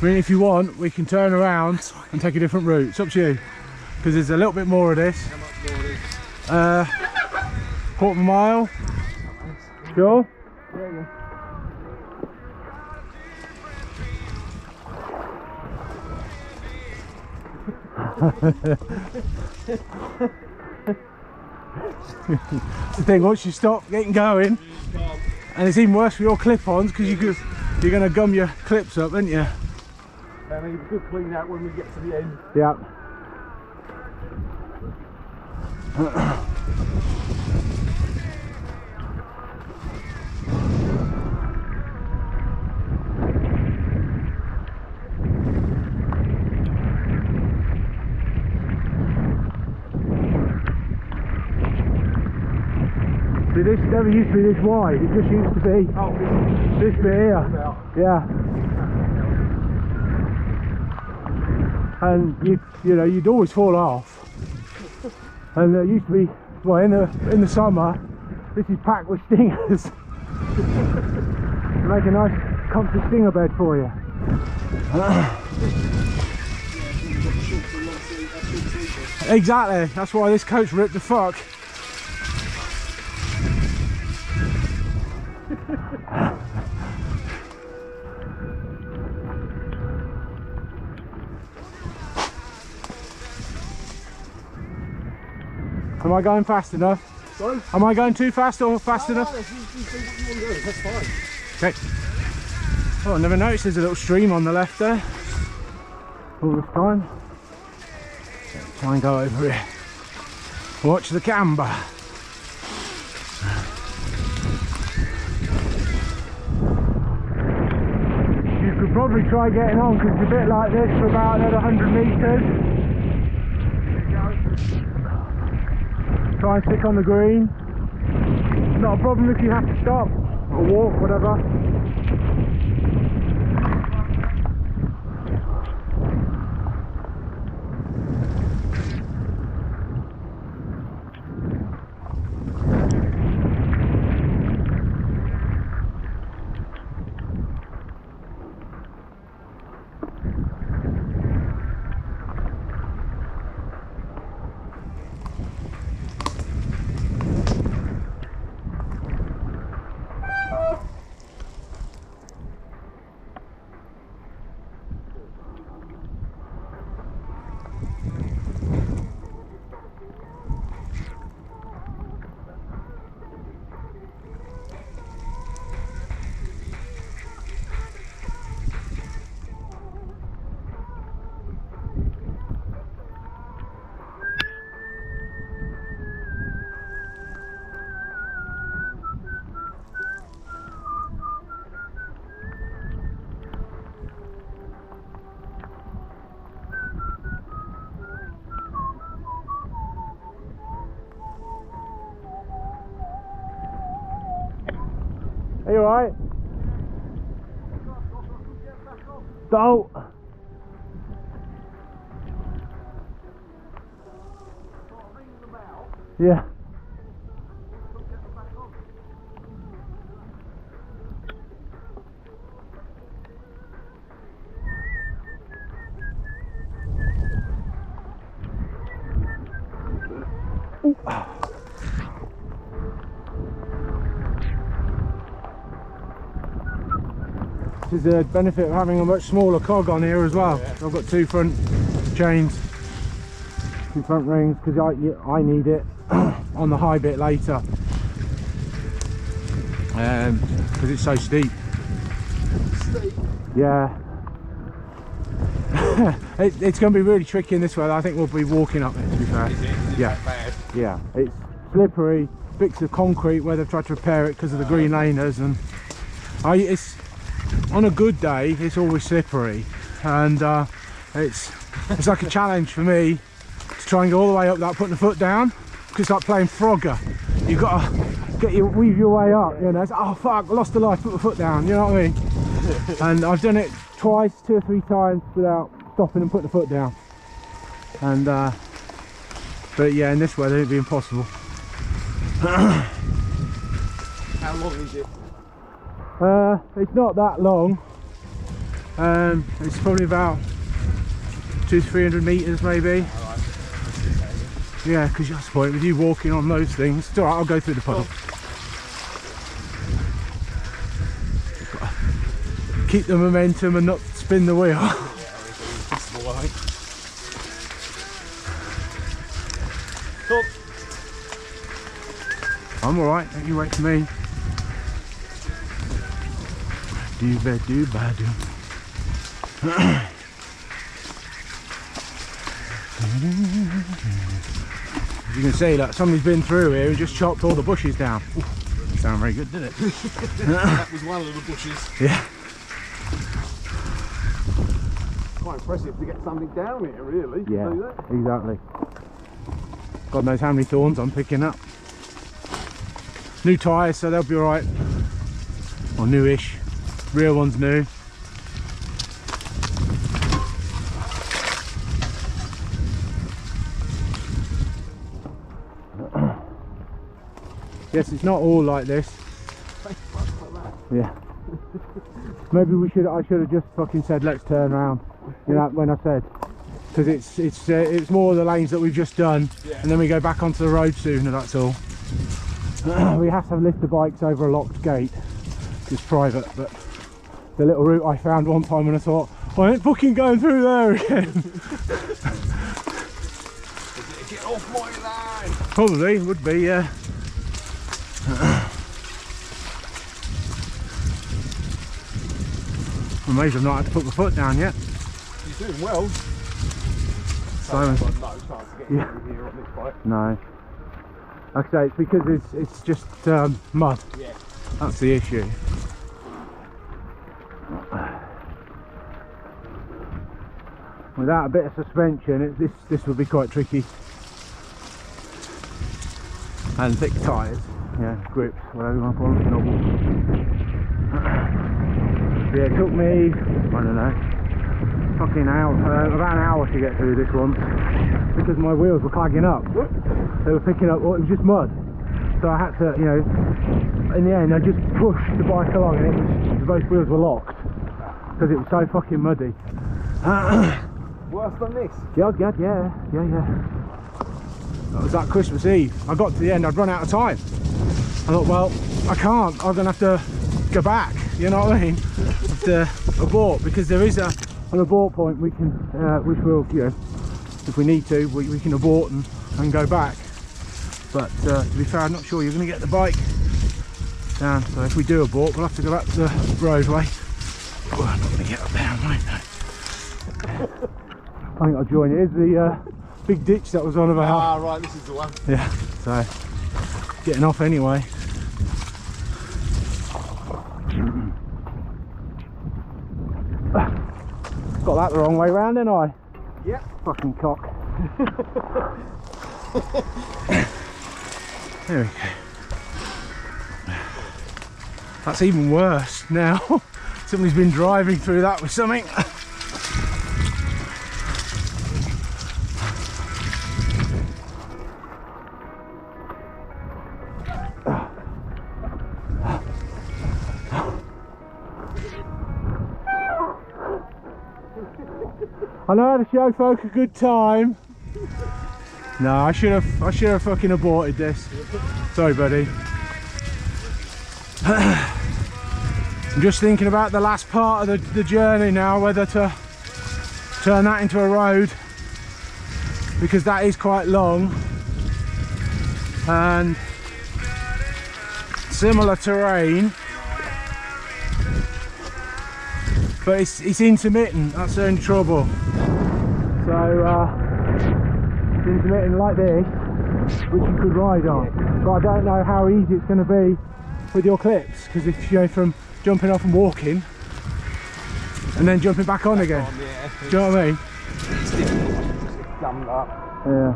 I mean, if you want, we can turn around and take a different route. It's up to you. Because there's a little bit more of this. How much more is? Quarter of a mile. Sure? Yeah. It's the thing, once you stop getting going, and it's even worse for your clip-ons because you're going to gum your clips up, aren't you? And need a good clean out when we get to the end. Yeah. See, this never used to be this wide, it just used to be this bit here. Yeah. And you know, you'd always fall off. And there used to be, well, in the summer, this is packed with stingers. Make a nice comfy stinger bed for you. Exactly, that's why this coach ripped the fuck. Am I going fast enough? Sorry? Am I going too fast or fast enough? No, you do what you want to do, that's fine. Okay. Oh, I never noticed there's a little stream on the left there. All this time. Try and go over here. Watch the camber. You could probably try getting on because it's a bit like this for about another 100 metres. Try and stick on the green. Not a problem if you have to stop or walk, whatever. Are you alright? Don't. Yeah. Ooh. This is the benefit of having a much smaller cog on here as well. Yeah. I've got 2 front chains, 2 front rings, because I need it on the high bit later, because it's so steep. Yeah. It's going to be really tricky in this way. I think we'll be walking up it, to be fair. Is it yeah. that bad? Yeah, it's slippery, bits of concrete where they've tried to repair it because of the green laners, and it's on a good day it's always slippery, and it's like a challenge for me to try and go all the way up without putting the foot down, because it's like playing Frogger. You've got to weave your way up, you know. It's, oh fuck, I lost a life, put the foot down, you know what I mean? And I've done it twice, 2 or 3 times without stopping and putting the foot down, and but yeah, in this weather it'd be impossible. How long is it? It's not that long. It's probably about 200-300 metres maybe. Right. Yeah, because that's the point with you walking on those things. It's alright, I'll go through the puddle. Keep the momentum and not spin the wheel. I'm alright, don't you wait for me. Do ba do ba do. As you can see, look, somebody's been through here and just chopped all the bushes down. Ooh, didn't sound very good, did it? That was one of the bushes. Yeah. Quite impressive to get something down here, really. Yeah, exactly. God knows how many thorns I'm picking up. New tyres, so they'll be alright. Or newish. Rear one's new. Yes, it's not all like this. Yeah. Maybe I should have just fucking said let's turn around. You know, when I said, because it's more of the lanes that we've just done, yeah. And then we go back onto the road sooner. That's all. We have to lift the bikes over a locked gate. It's private, but the little route I found one time when I thought, I ain't fucking going through there again. Get off my line. Probably would be, yeah. I'm amazed I've not had to put my foot down yet. You're doing well. So, I've got no chance to get yeah. through here on this bike. No. Like I say, it's because it's just mud. Yeah. That's the issue. Without a bit of suspension, this would be quite tricky. And thick tyres, yeah, grips, whatever you want to call them, normal. Yeah, it took me, I don't know, fucking hour, about an hour to get through this one, because my wheels were clagging up. They were picking up, well, it was just mud. So I had to, you know, in the end I just pushed the bike along, and both wheels were locked, because it was so fucking muddy. Worse than this? Yeah. That was that Christmas Eve. I got to the end, I'd run out of time. I thought, well, I can't, I'm going to have to go back, you know what I mean? Have to abort, because there is an abort point we can, which we'll, you know, if we need to, we can abort and go back. But to be fair, I'm not sure you're going to get the bike down, so if we do abort, we'll have to go back to the roadway. Oh, I'm not going to get up there, am I? No. I think I'll join it. Here's the big ditch that was on about. Ah, right, this is the one. Yeah, so getting off anyway. Got that the wrong way round, didn't I? Yep. Fucking cock. There we go. That's even worse now. Somebody's been driving through that with something. I know how to show folk a good time. No, I should have fucking aborted this. Sorry, buddy. I'm just thinking about the last part of the journey now, whether to turn that into a road, because that is quite long and similar terrain, but it's intermittent. That's the only trouble. So it's intermittent like this, which you could ride on, but I don't know how easy it's going to be with your clips, because if you go from jumping off and walking and then jumping back on again, yeah. do you know what I mean? It's difficult. Gummed up. Yeah.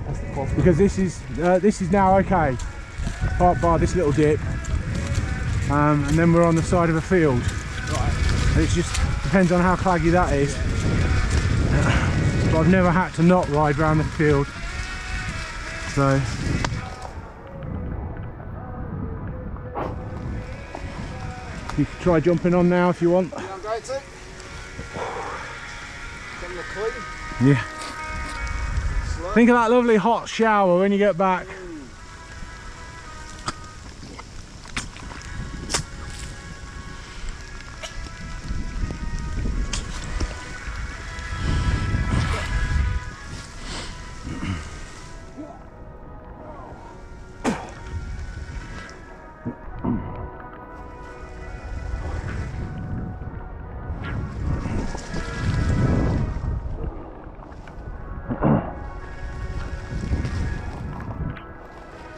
That's the problem. Because this is now okay, apart by this little dip, and then we're on the side of a field. Right. And it just depends on how claggy that is. But I've never had to not ride round the field, so. You can try jumping on now if you want. Yeah, I'm going to. Getting the clean. Yeah. Slow. Think of that lovely hot shower when you get back.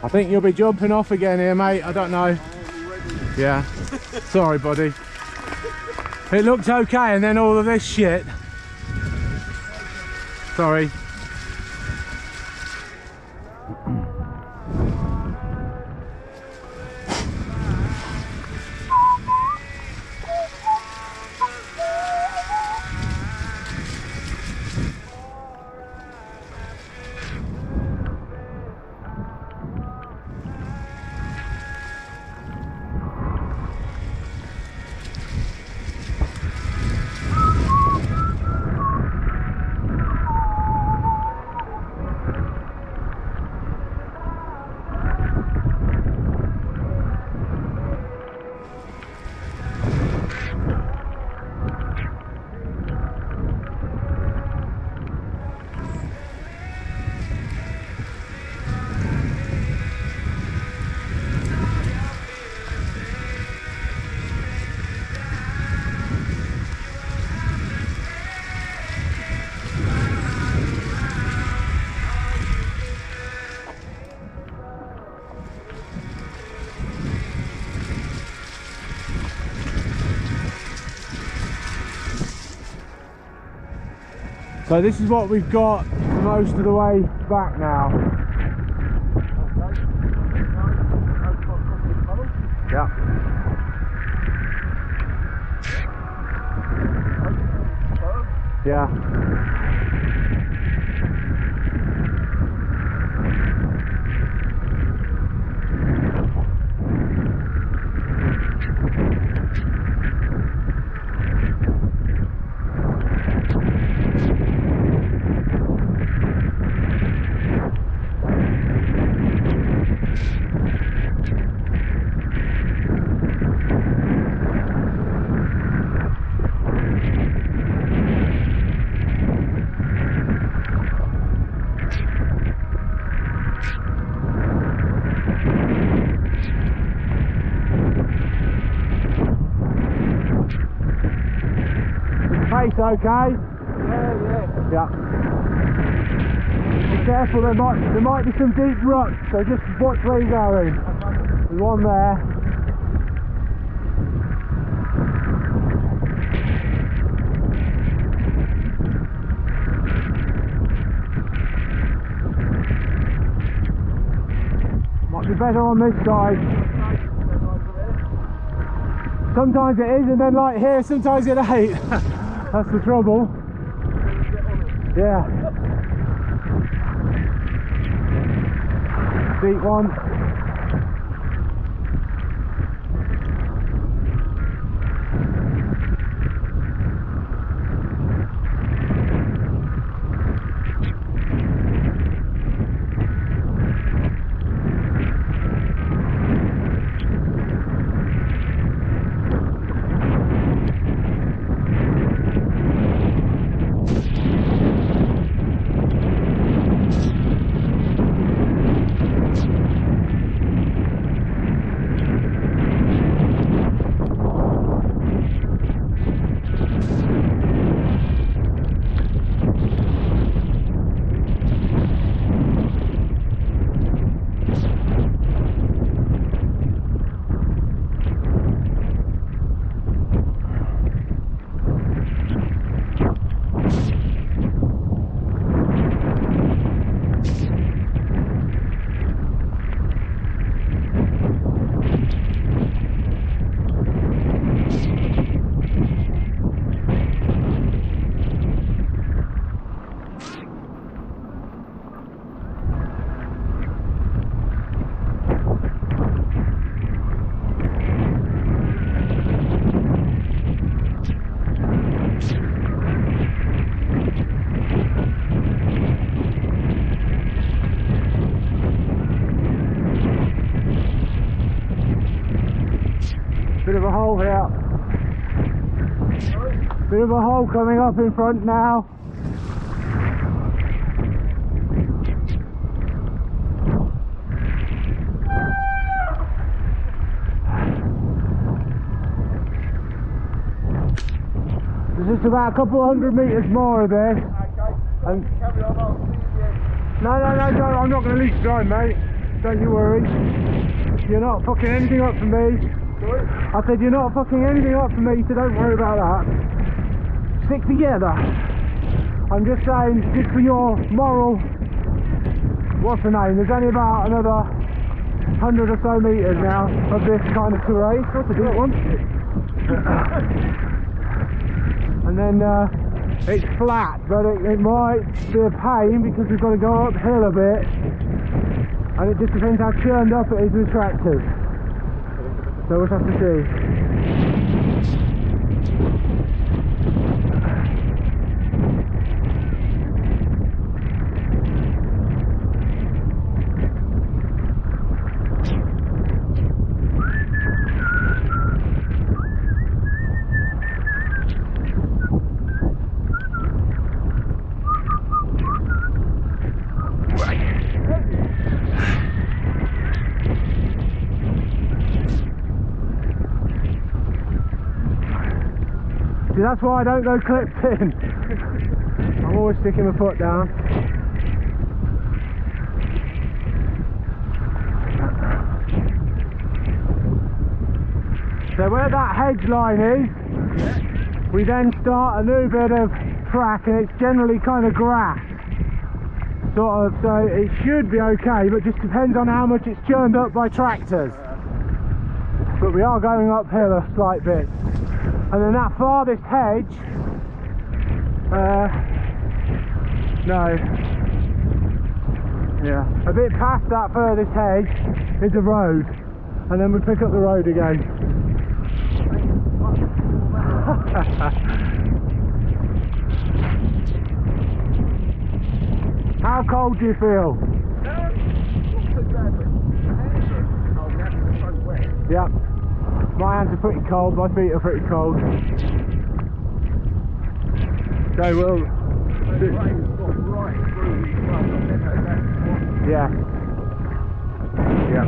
I think you'll be jumping off again here, mate. I don't know. Yeah. Sorry, buddy. It looked okay, and then all of this shit. Sorry. So this is what we've got for most of the way back now. Yeah. Yeah. Pace okay? Yeah. Be careful, there might be some deep ruts, so just watch where you're going. There's one there. Might be better on this side. Sometimes it is, and then like here, sometimes it ain't. That's the trouble. Yeah. Deep one. Bit of a hole here. Bit of a hole coming up in front now. There's just about a couple of 100 metres more of this. And no, I'm not going to leave you behind, mate. Don't you worry. You're not fucking anything up for me. Sorry? I said you're not fucking anything up for me, so don't worry about that. Stick together. I'm just saying, just for your moral, what's the name? There's only about another 100 or so metres now of this kind of terrain. What's a deep one? And then it's flat, but it might be a pain because we've got to go uphill a bit, and it just depends how churned up it is with tractors. So we'll have to see. See, that's why I don't go clipped in. I'm always sticking my foot down. So where that hedge line is, we then start a new bit of track, and it's generally kind of grass. Sort of, so it should be okay, but just depends on how much it's churned up by tractors. But we are going uphill a slight bit. And then that farthest hedge, no, yeah, a bit past that furthest hedge is a road, and then we pick up the road again. How cold do you feel? Yeah. My hands are pretty cold, my feet are pretty cold. So we'll... Yeah. Yeah.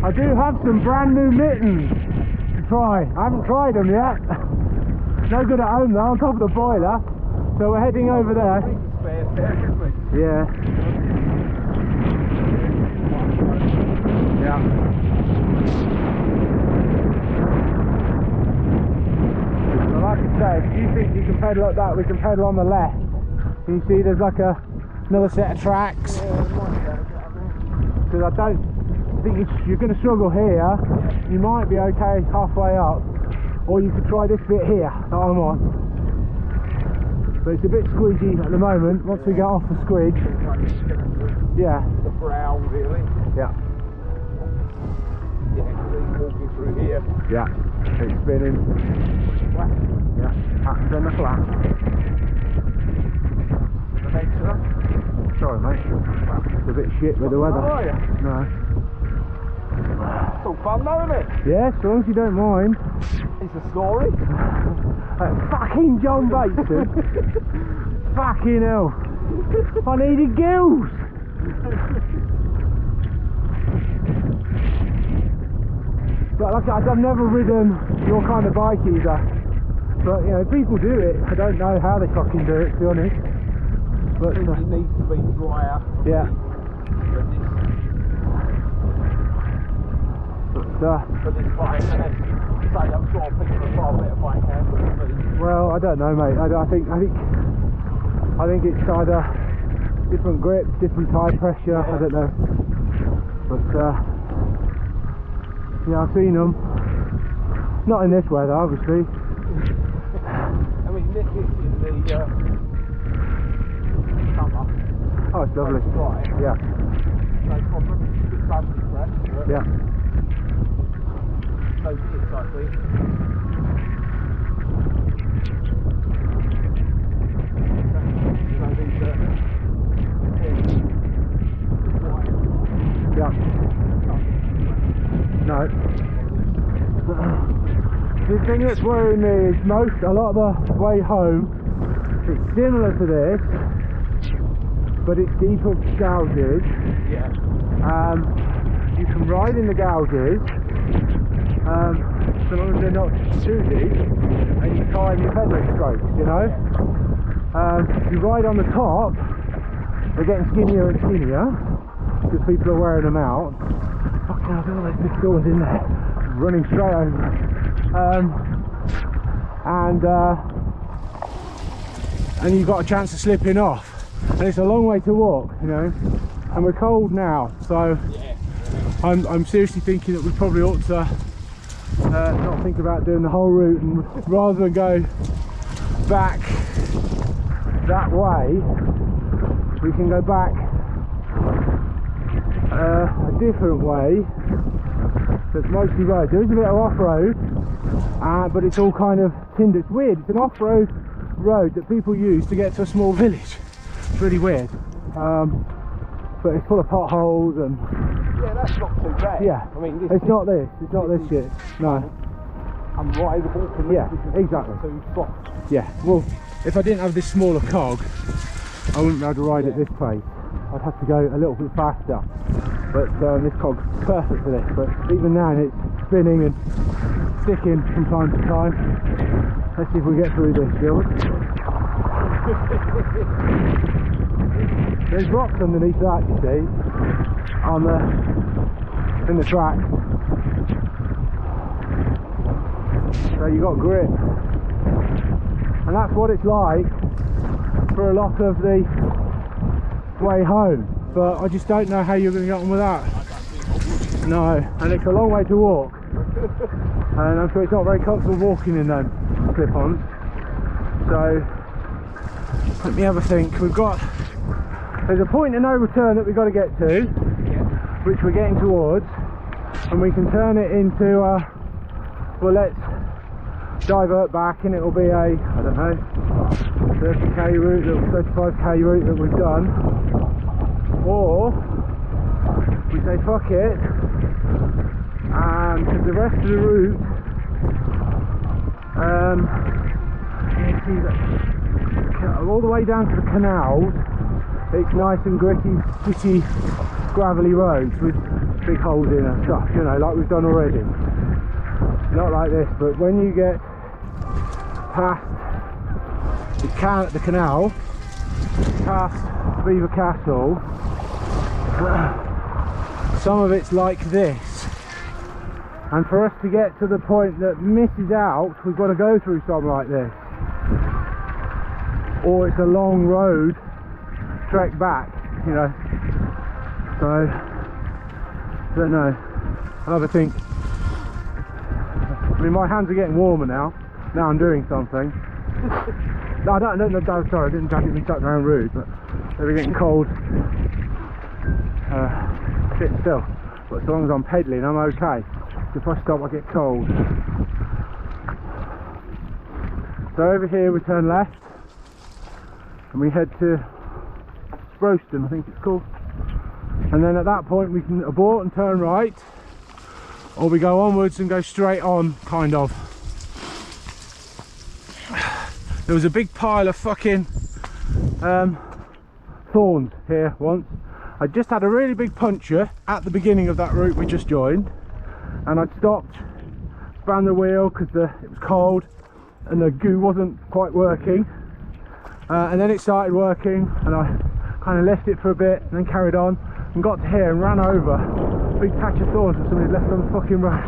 I do have some brand new mittens to try. I haven't tried them yet. No good at home though, on top of the boiler. So we're heading over there. Yeah. Yeah. Well, like I say, if you think you can pedal like that, we can pedal on the left. You see there's like another set of tracks. Because I don't think you're going to struggle here. You might be okay halfway up. Or you could try this bit here that I'm on. But it's a bit squeezy at the moment. Once we get off the squidge, yeah. The brow, really. Yeah. Yeah, walking through here. Yeah. It's spinning. Yeah. Happens on the flat. Sorry, mate. It's a bit shit with the weather. How are you? No. It's all fun though, isn't it? Yeah, as long as you don't mind. It's a story. Fucking John Bateson. Fucking hell. I needed gills. But like I've never ridden your kind of bike either. But you know, people do it. I don't know how they fucking do it, to be honest. But It needs to be drier. yeah. For this bike, and then say I'm sure people are far better bike handling than me. Well, I don't know, mate. I think it's either different grips, different tire pressure. I don't know. But yeah, I've seen them. Not in this weather, obviously. I mean, this is in the summer. Oh, it's lovely. It's dry. Yeah. No problem. It's lovely fresh. But Yeah. no good, I think. So these The thing that's worrying me is a lot of the way home, it's similar to this, but it's deeper gouges. Yeah. You can ride in the gouges, so long as they're not too deep, and you time your pedaling strokes, you know. If you ride on the top, they're getting skinnier and skinnier, because people are wearing them out. Fucking hell, look at this door's in there, running straight over. And you've got a chance of slipping off, and it's a long way to walk, you know, and we're cold now, so Yeah. I'm seriously thinking that we probably ought to not think about doing the whole route, and rather than go back that way, we can go back a different way that's mostly road. There is a bit of off-road, but it's all kind of tinder. It's weird, it's an off-road road that people use to get to a small village. It's really weird, but it's full of potholes and Yeah, that's not too bad. yeah, I mean, it's not this shit, no. Unrideable. Yeah, exactly. Too soft. Yeah, well, if I didn't have this smaller cog, I wouldn't be able to ride at this pace. I'd have to go a little bit faster, but this cog's perfect for this. But even now it's spinning and sticking from time to time. Let's see if we get through this, Jules. There's rocks underneath that, you see, in the track. So you got grip, and that's what it's like for a lot of the way home. But I just don't know how you're going to get on with that. No, and it's a long way to walk, and I'm sure it's not very comfortable walking in them clip-ons. So let me have a think. There's a point of no return that we've got to get to, which we're getting towards, and we can turn it into well, let's divert back, and it'll be a, I don't know, 30k route, 35k route that we've done, or we say fuck it, and because the rest of the route, you see that all the way down to the canals, it's nice and gritty, gravelly roads with big holes in and stuff, you know, like we've done already. Not like this, but when you get past the canal, past Beaver Castle, some of it's like this, and for us to get to the point that misses out, we've got to go through something like this, or it's a long road trek back, you know. So I don't know, I'll have a think. I mean, my hands are getting warmer now I'm doing something. No, sorry, I didn't mean to around rude, but they were getting cold. Sit still, but as long as I'm pedalling, I'm okay. If I stop, I get cold. So over here we turn left, and we head to Sproston, I think it's called. And then at that point we can abort and turn right, or we go onwards and go straight on, kind of. There was a big pile of fucking thorns here once. I just had a really big puncture at the beginning of that route we just joined, and I'd stopped, spun the wheel because it was cold and the goo wasn't quite working, and then it started working, and I kind of left it for a bit and then carried on and got to here and ran over a big patch of thorns that somebody left on the fucking road.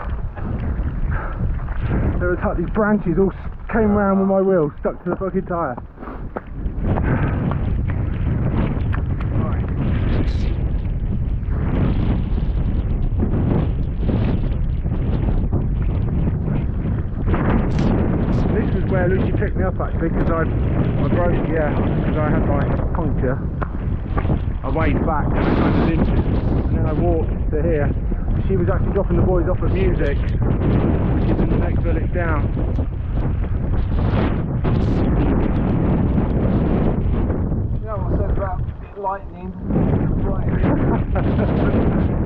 There was like these branches all came around with my wheel, stuck to the fucking tyre. This was where Lucy picked me up actually, because I broke, because I had my puncture. I waved back and I kind of limped, and then I walked to here. She was actually dropping the boys off at Music, which is in the next village down. You know what I said about lightning?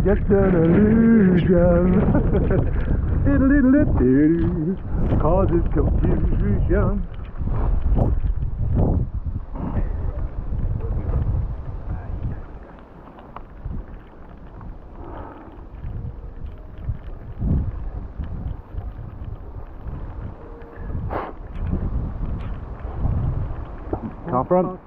Just an illusion. causes confusion. Car front.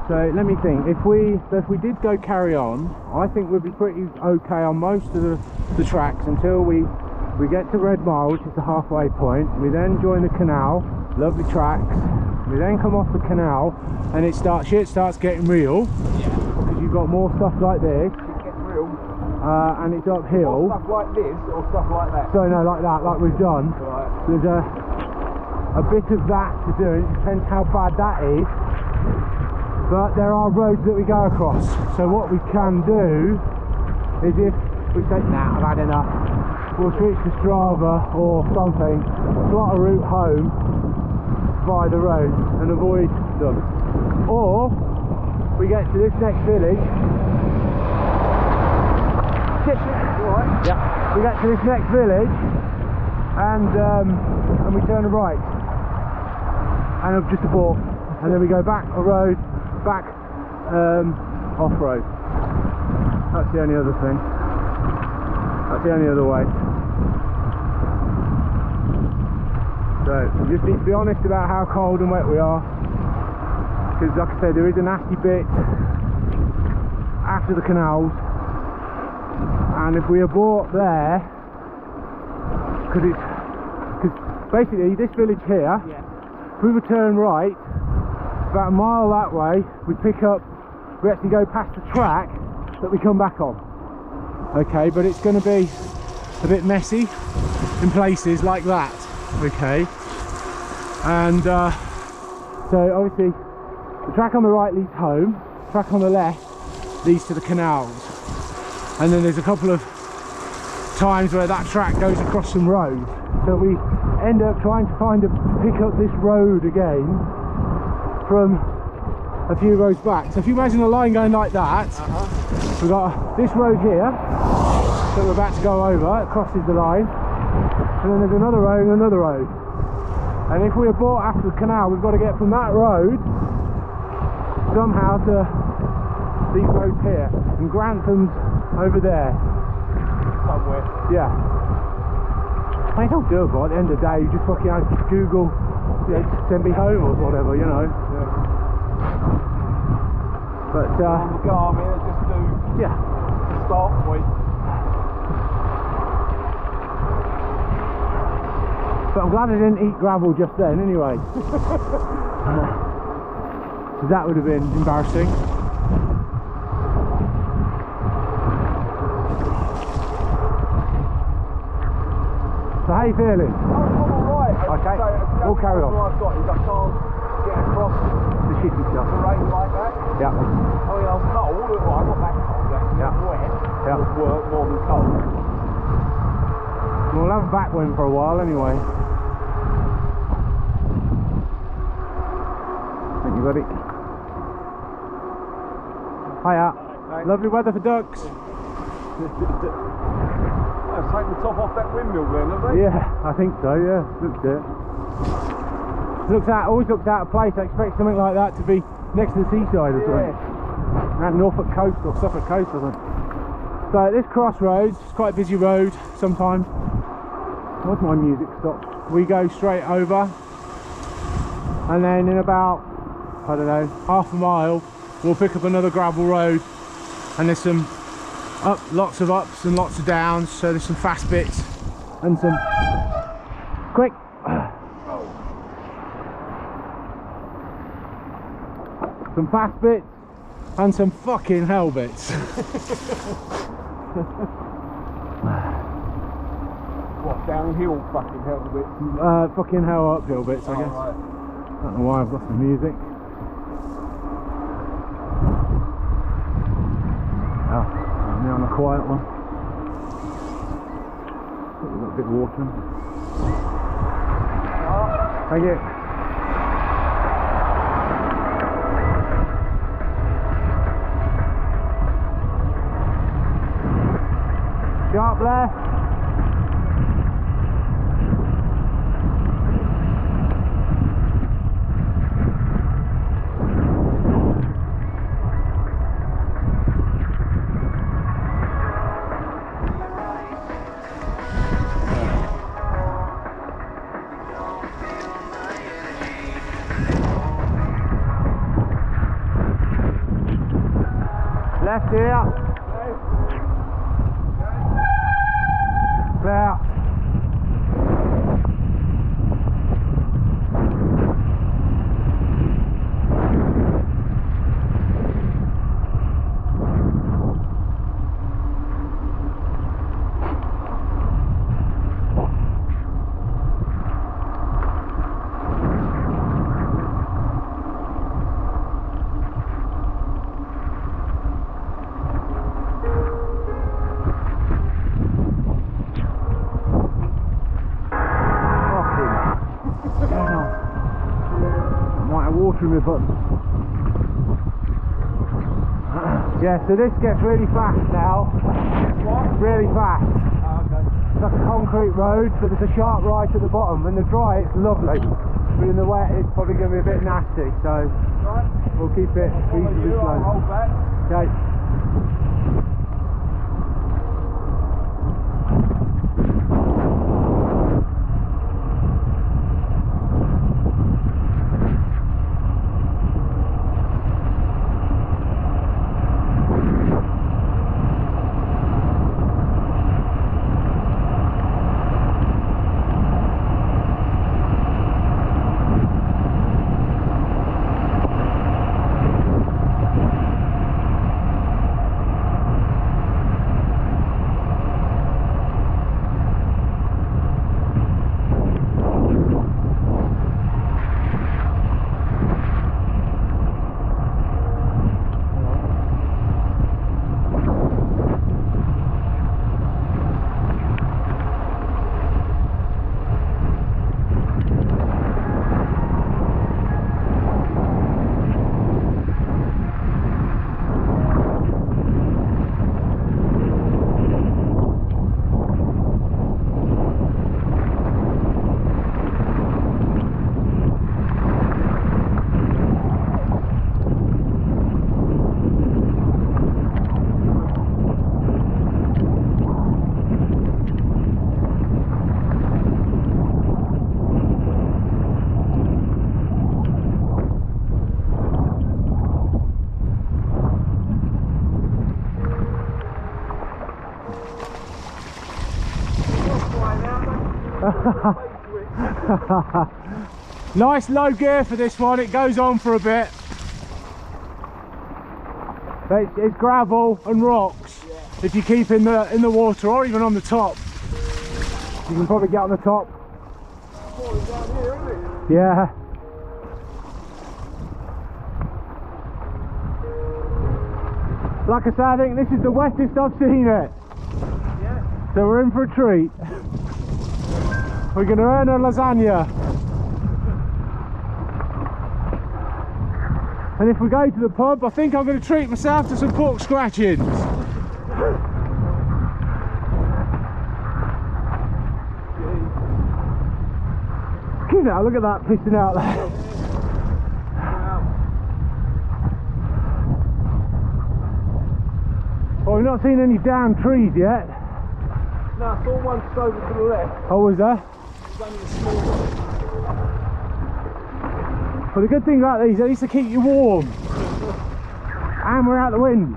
So let me think, if we did go carry on, I think we'd be pretty okay on most of the tracks until we get to Red Mile, which is the halfway point. We then join the canal, lovely tracks. We then come off the canal and shit starts getting real. Yeah. Because you've got more stuff like this. It gets real. And it's uphill. More stuff like this or stuff like that? So no, like that, like we've done. Right. There's a bit of that to do. It depends how bad that is. But there are roads that we go across. So what we can do is if we say, nah, I've had enough, we'll switch to Strava or something, plot a route home via the road and avoid them. Or we get to this next village. Right. Yeah. We get to this next village and we turn right and just abort, and then we go back a road, back off-road. That's the only other thing. That's the only other way. So we just need to be honest about how cold and wet we are, because like I said, there is a nasty bit after the canals, and if we abort there, because basically this village here, Yeah. if we would turn right about a mile that way, we actually go past the track that we come back on. Okay, but it's going to be a bit messy in places like that. Okay, and so obviously the track on the right leads home, the track on the left leads to the canals, and then there's a couple of times where that track goes across some roads, so we end up trying to pick up this road again from a few roads back. So if you imagine a line going like that, we've got this road here that we're about to go over, it crosses the line, and then there's another road and another road. And if we abort after the canal, we've got to get from that road somehow to these roads here, and Grantham's over there Somewhere. yeah. I mean, it's all doable. At the end of the day, you just fucking have to Google, you know, send me home or whatever, you know. Yeah. But On the Garmin, just do yeah. the start point. But I'm glad I didn't eat gravel just then, anyway. Because that would have been embarrassing. So how you feeling? I'm alright. Okay, we'll carry on. What I've got is I can't get across The shitty stuff. terrain like that. Yeah. I mean, I'm cold. Well, I'm not that cold actually. Yeah. I'm wet. Yeah. It's more than cold. We'll have a back wind for a while anyway. Thank you, buddy. Hiya. Thanks. Lovely weather for ducks. I've taken the top off that windmill then, have they? Yeah, I think so, yeah. Looks it. Always looks out of place. I expect something like that to be next to the seaside or something. Around Norfolk coast or Suffolk coast or something. So at this crossroads, it's quite a busy road sometimes. What's my music stop? We go straight over, and then in about, I don't know, half a mile, we'll pick up another gravel road, and there's some lots of ups and lots of downs, so there's some fast bits and some quick. Some fast bits and some fucking hell bits. What, downhill fucking hell bit? Fucking hell uphill bits, I guess. Right. Don't know why I've got the music. Oh, I'm on a quiet one. We've got a bit of water. Thank you. Sharp left. Left here. Clear. Water in my buttons. Yeah, so this gets really fast now. What? Really fast. Oh, okay. It's like a concrete road, but there's a sharp right at the bottom. When the dry, it's lovely. But in the wet, it's probably going to be a bit nasty. So Right. we'll keep it reasonably I'll slow. hold back. Okay. Nice low gear for this one, it goes on for a bit. But it's gravel and rocks. Yeah. If you keep in the water or even on the top. You can probably get on the top. Falling down here, isn't it? Yeah. Like I say, I think this is the wettest I've seen it. Yeah. So we're in for a treat. We're going to earn a lasagna. And if we go to the pub, I think I'm going to treat myself to some pork scratchings. Now look at that pissing out there. Oh, we've not seen any downed trees yet. No, I saw one over to the left. Oh, was there? It's only a small one. Well, the good thing about these, they used to keep you warm. And we're out the wind.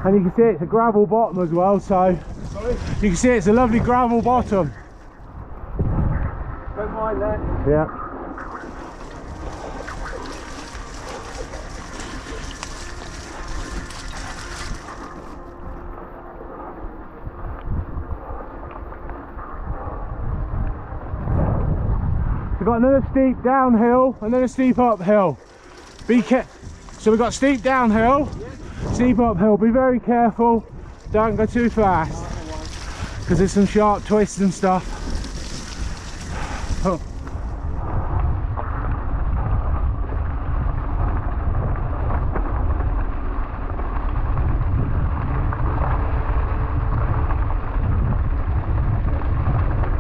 And you can see it's a gravel bottom as well, so Sorry? you can see it's a lovely gravel bottom. Don't mind that. Yeah. We've got another steep downhill and then a steep uphill. So we've got steep downhill, Steep uphill, be very careful, don't go too fast, because there's some sharp twists and stuff. Oh.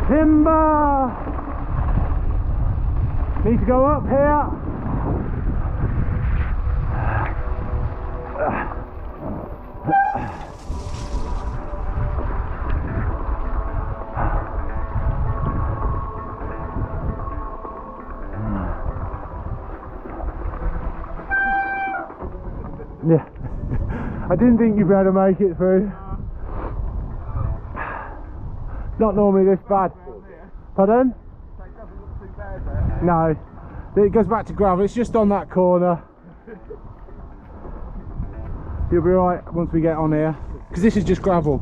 Timber! Need to go up here. Yeah, I didn't think you'd be able to make it through. Not normally this bad. Pardon? It doesn't look too bad there. No, it goes back to gravel. It's just on that corner. You'll be right once we get on here, because this is just gravel.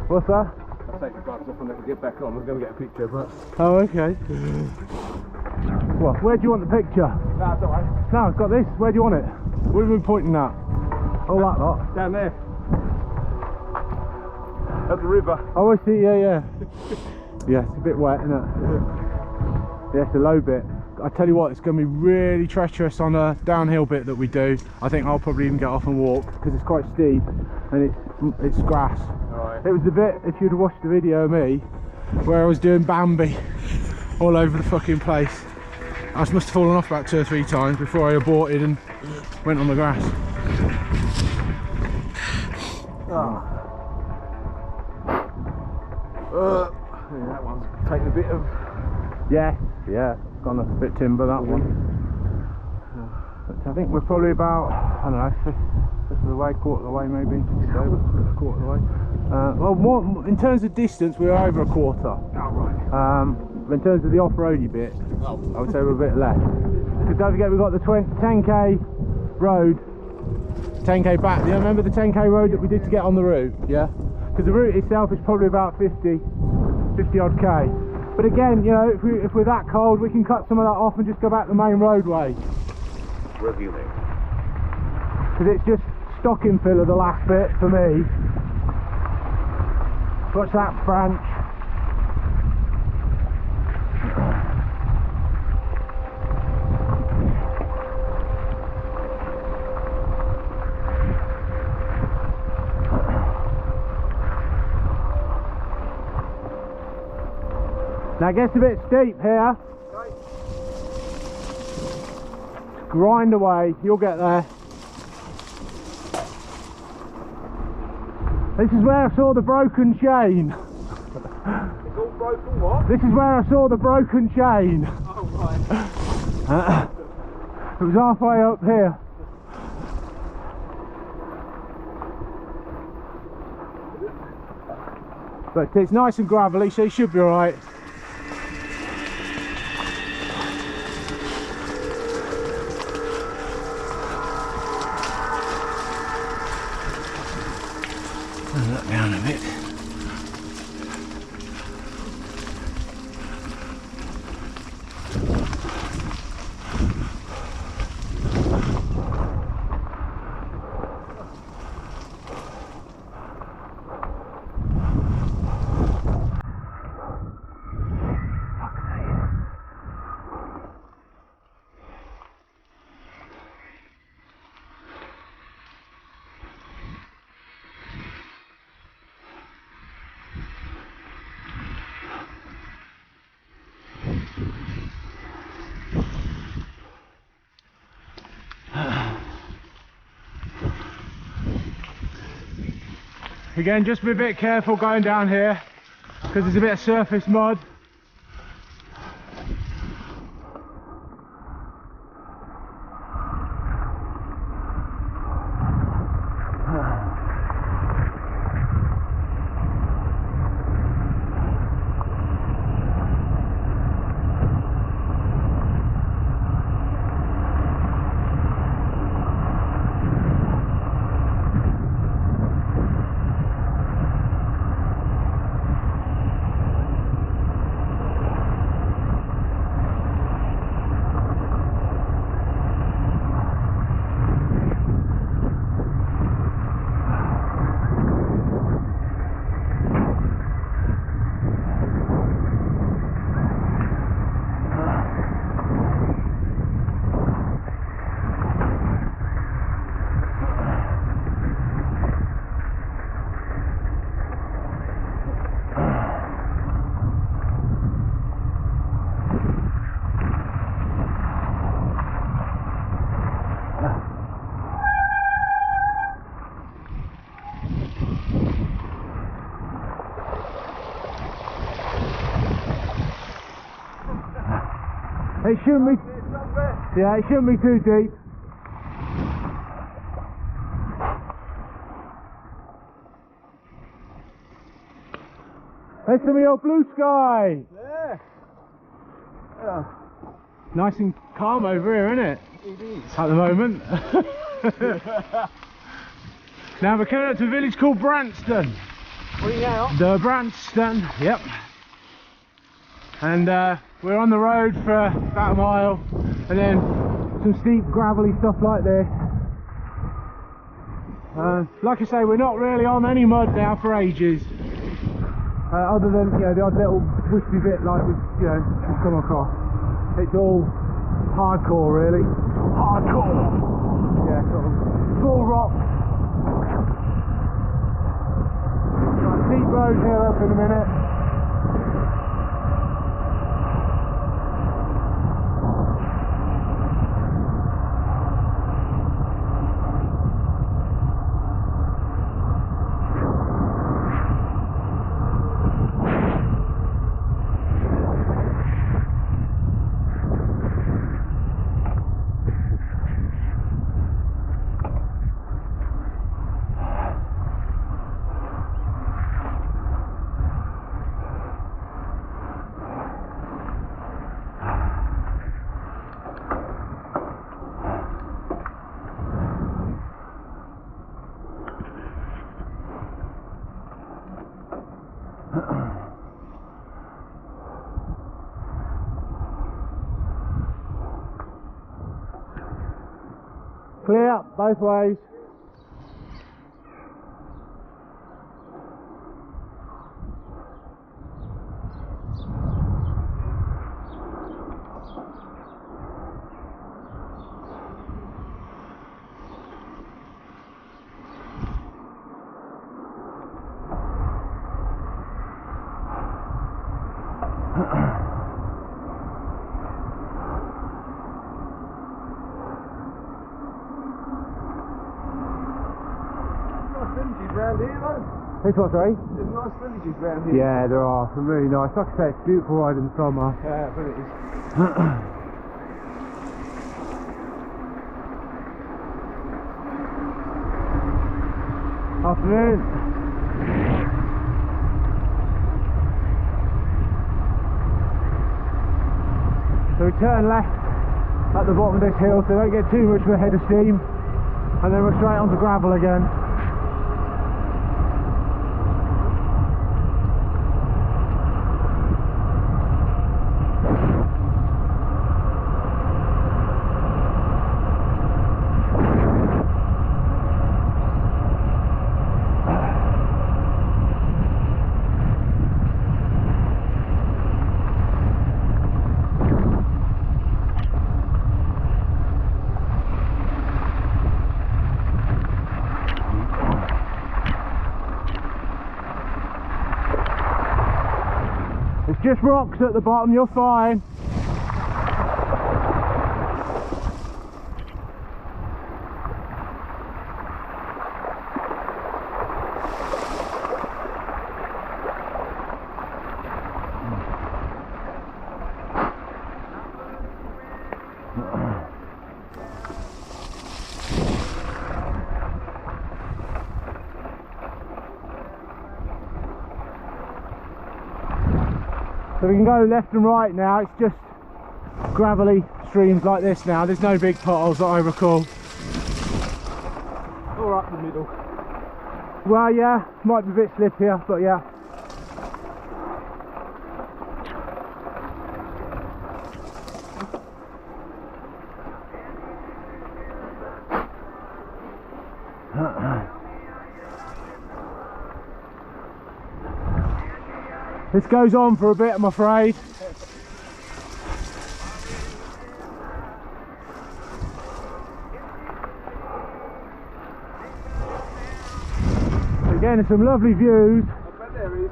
What's that? I'll take the gloves off and never get back on. I'm going to get a picture of that. Oh, okay. Well, where do you want the picture? No, it's alright. No, I've got this. Where do you want it? Where are we pointing at? Oh, that lot. Down there. At the river. Oh, I see. Yeah, yeah. Yeah, it's a bit wet, isn't it? Yeah, it's a low bit. I tell you what, it's going to be really treacherous on a downhill bit that we do. I think I'll probably even get off and walk, because it's quite steep and it's grass. Right. It was the bit, if you'd watched the video of me, where I was doing Bambi all over the fucking place. I must have fallen off about 2 or 3 times before I aborted and went on the grass. Oh. Yeah, that one's taking a bit of... Yeah, gone a bit timber, that one. But I think we're probably about, I don't know, fifth of the way, quarter of the way maybe. Quarter of the way. Well, more, in terms of distance, we're over a quarter. Oh, right. But in terms of the off-roady bit, I would say we're a bit less. Because don't forget, we've got the 10k road, 10k back. You remember the 10k road that we did to get on the route? Yeah. Because the route itself is probably about 50 odd k. But again, you know, if we're that cold, we can cut some of that off and just go back the main roadway. Revealing. Because it's just stocking filler the last bit for me. Watch that branch. Now it gets a bit steep here. Right. Grind away, you'll get there. This is where I saw the broken chain. It's all broken what? This is where I saw the broken chain. Oh, right. It was halfway up here. But it's nice and gravelly, so you should be alright. Turn that down a bit. Again, just be a bit careful going down here because there's a bit of surface mud. It shouldn't be. Yeah, it shouldn't be too deep. There's some of your blue sky. Yeah. Yeah. Nice and calm over here, isn't it? It is. At the moment. Now we're coming up to a village called Branston. Bring out. The Branston, yep. And we're on the road for about a mile, and then some steep gravelly stuff like this. Like I say, we're not really on any mud now for ages. Other than, you know, the odd little wispy bit like we've come across. It's all hardcore, really. Hardcore. Yeah, sort of full rock. Right, steep road here up in a minute. Clear, both ways. Around here, though. This what, sorry? There's nice villages around here. Yeah, there are some really nice. Like I say, it's beautiful ride in the summer. Yeah, but it is. Afternoon. So we turn left at the bottom of this hill, so don't get too much of a head of steam, and then we're straight onto gravel again. It's just rocks at the bottom, you're fine. So we can go left and right now. It's just gravelly streams like this now. There's no big potholes that I recall. Or up the middle. Well, yeah, might be a bit slippier, but yeah. This goes on for a bit, I'm afraid. Again, there's some lovely views. I bet there is.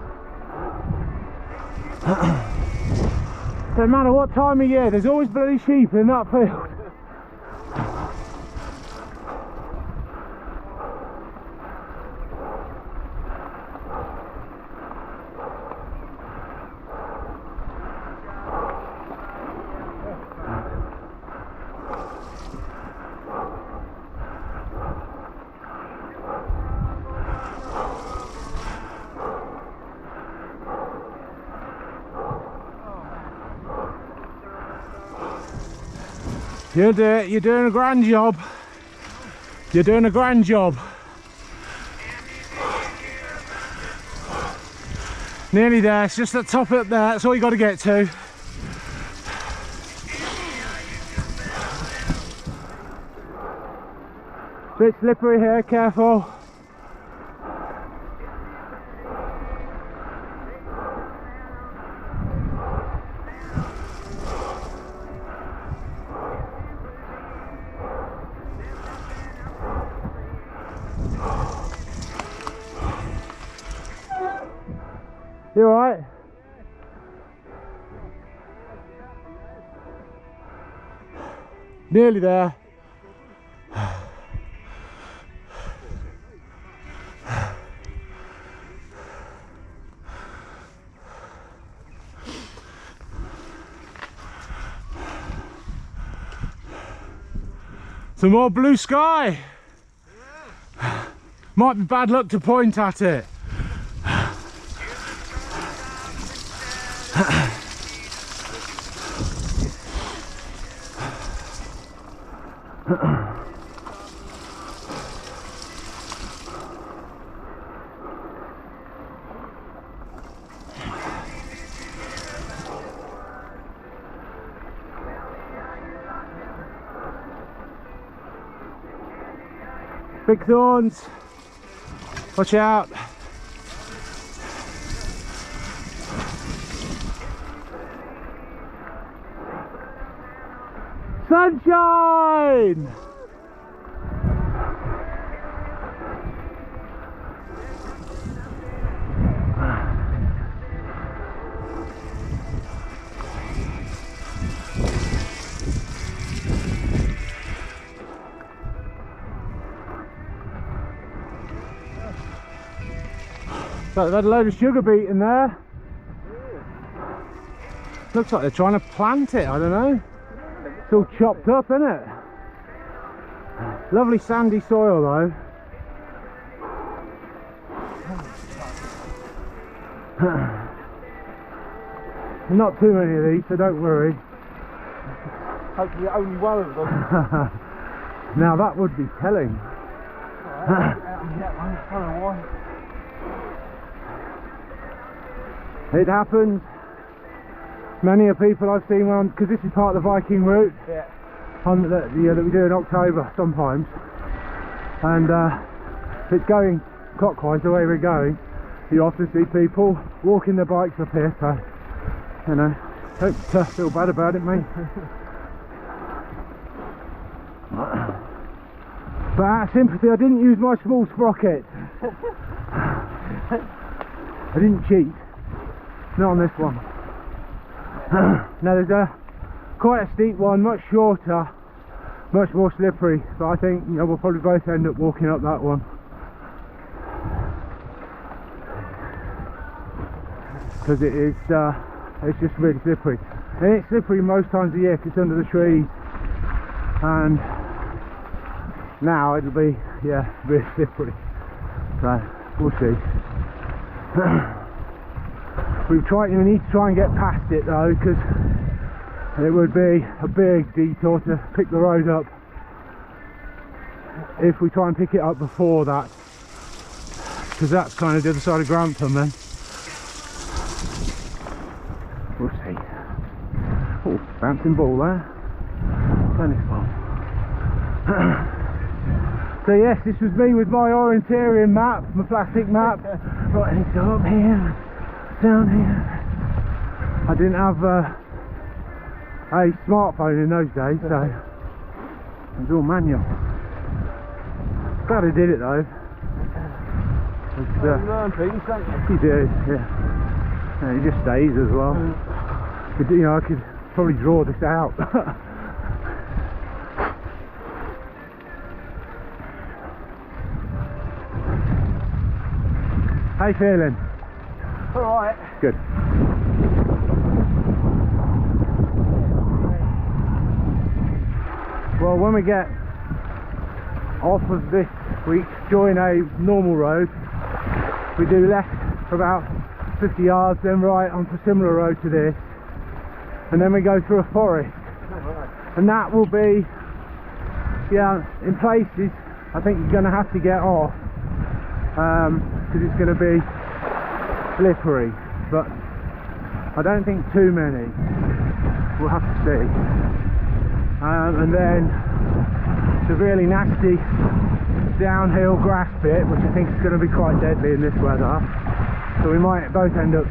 No matter what time of year, there's always bloody sheep in that field. You'll do it. You're doing a grand job. You're doing a grand job. Nearly there. It's just the top up there. That's all you got to get to. Bit slippery here. Careful. You alright? Nearly there. Some more blue sky. Might be bad luck to point at it. Big thorns. Watch out. Sunshine! So they've had a load of sugar beet in there. Looks like they're trying to plant it, I don't know. It's all chopped up, isn't it? Lovely sandy soil though. Not too many of these, so don't worry. Hopefully only one of them. Now that would be telling. It happens. Many of people I've seen on, because this is part of the Viking route, on that we do in October sometimes, and if it's going clockwise the way we're going, you often see people walking their bikes up here, so you know, don't feel bad about it, mate. But out of sympathy, I didn't use my small sprocket. I didn't cheat. Not on this one. Now there's quite a steep one, much shorter, much more slippery, but I think we'll probably both end up walking up that one. Because it is, it's just really slippery. And it's slippery most times of the year because it's under the trees. And now it'll be, really slippery. So, we'll see. We need to try and get past it though, because it would be a big detour to pick the road up if we try and pick it up before that, because that's kind of the other side of Grantham then. We'll see. Oh, bouncing ball there. Tennis ball. So yes, this was me with my orienteering map, my plastic map. Right, I need to go up here. Down here. I didn't have a smartphone in those days, so it was all manual. Glad I did it though. You learn things, don't you? You do, yeah. And it just stays as well. But, I could probably draw this out. How you feeling? Alright. Good. Well, when we get off of this, we join a normal road. We do left for about 50 yards, then right onto a similar road to this, and then we go through a forest. and that will be, yeah, in places I think you're going to have to get off because it's going to be slippery, but I don't think too many. We'll have to see. And then the really nasty downhill grass bit, which I think is going to be quite deadly in this weather, so we might both end up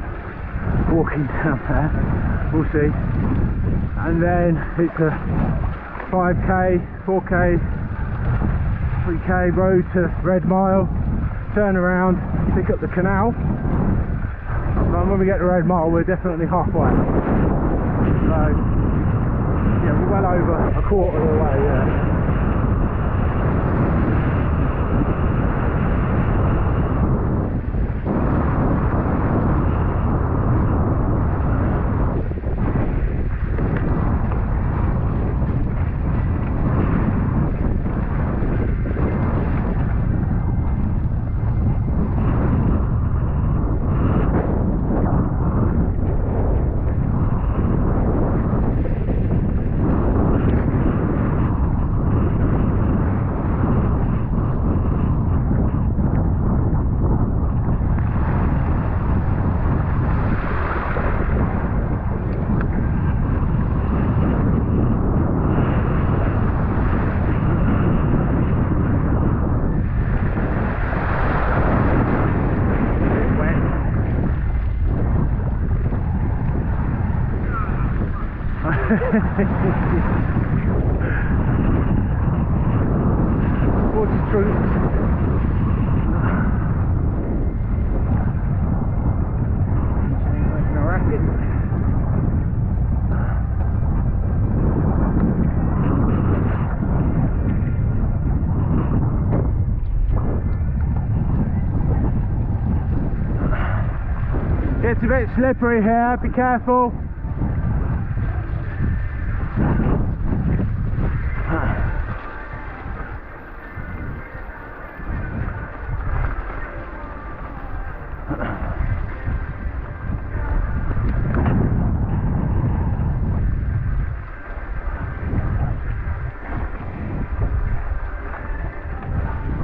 walking down there. We'll see. And then it's a 5k, 4k, 3k road to Red Mile, turn around, pick up the canal. And when we get to Red Mile, we're definitely halfway. So yeah, we're well over a quarter of the way, yeah. Water troops. Making a racket. It's a bit slippery here, be careful.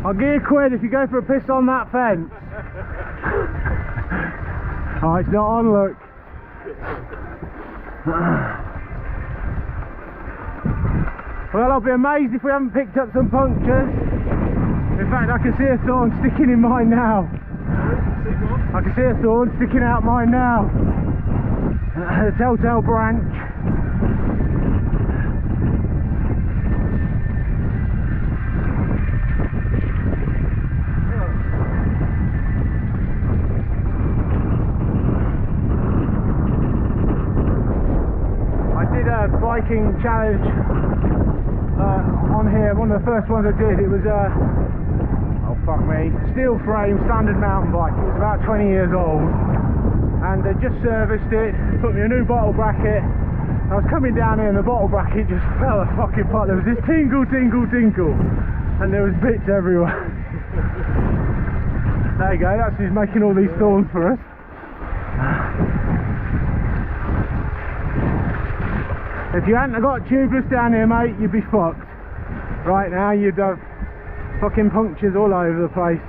I'll give you a quid if you go for a piss on that fence. Oh, it's not on, look. Well, I'll be amazed if we haven't picked up some punctures. In fact, I can see a thorn sticking in mine now. I can see a thorn sticking out mine now. A telltale branch. Viking challenge on here, one of the first ones I did. It was oh fuck me, steel frame standard mountain bike. It was about 20 years old and they just serviced it, put me a new bottle bracket. I was coming down here and the bottle bracket just fell a fucking pot. There was this tinkle tinkle tinkle and there was bits everywhere. There you go, that's who's making all these thorns for us. If you hadn't got tubeless down here, mate, you'd be fucked. Right now, you'd have fucking punctures all over the place.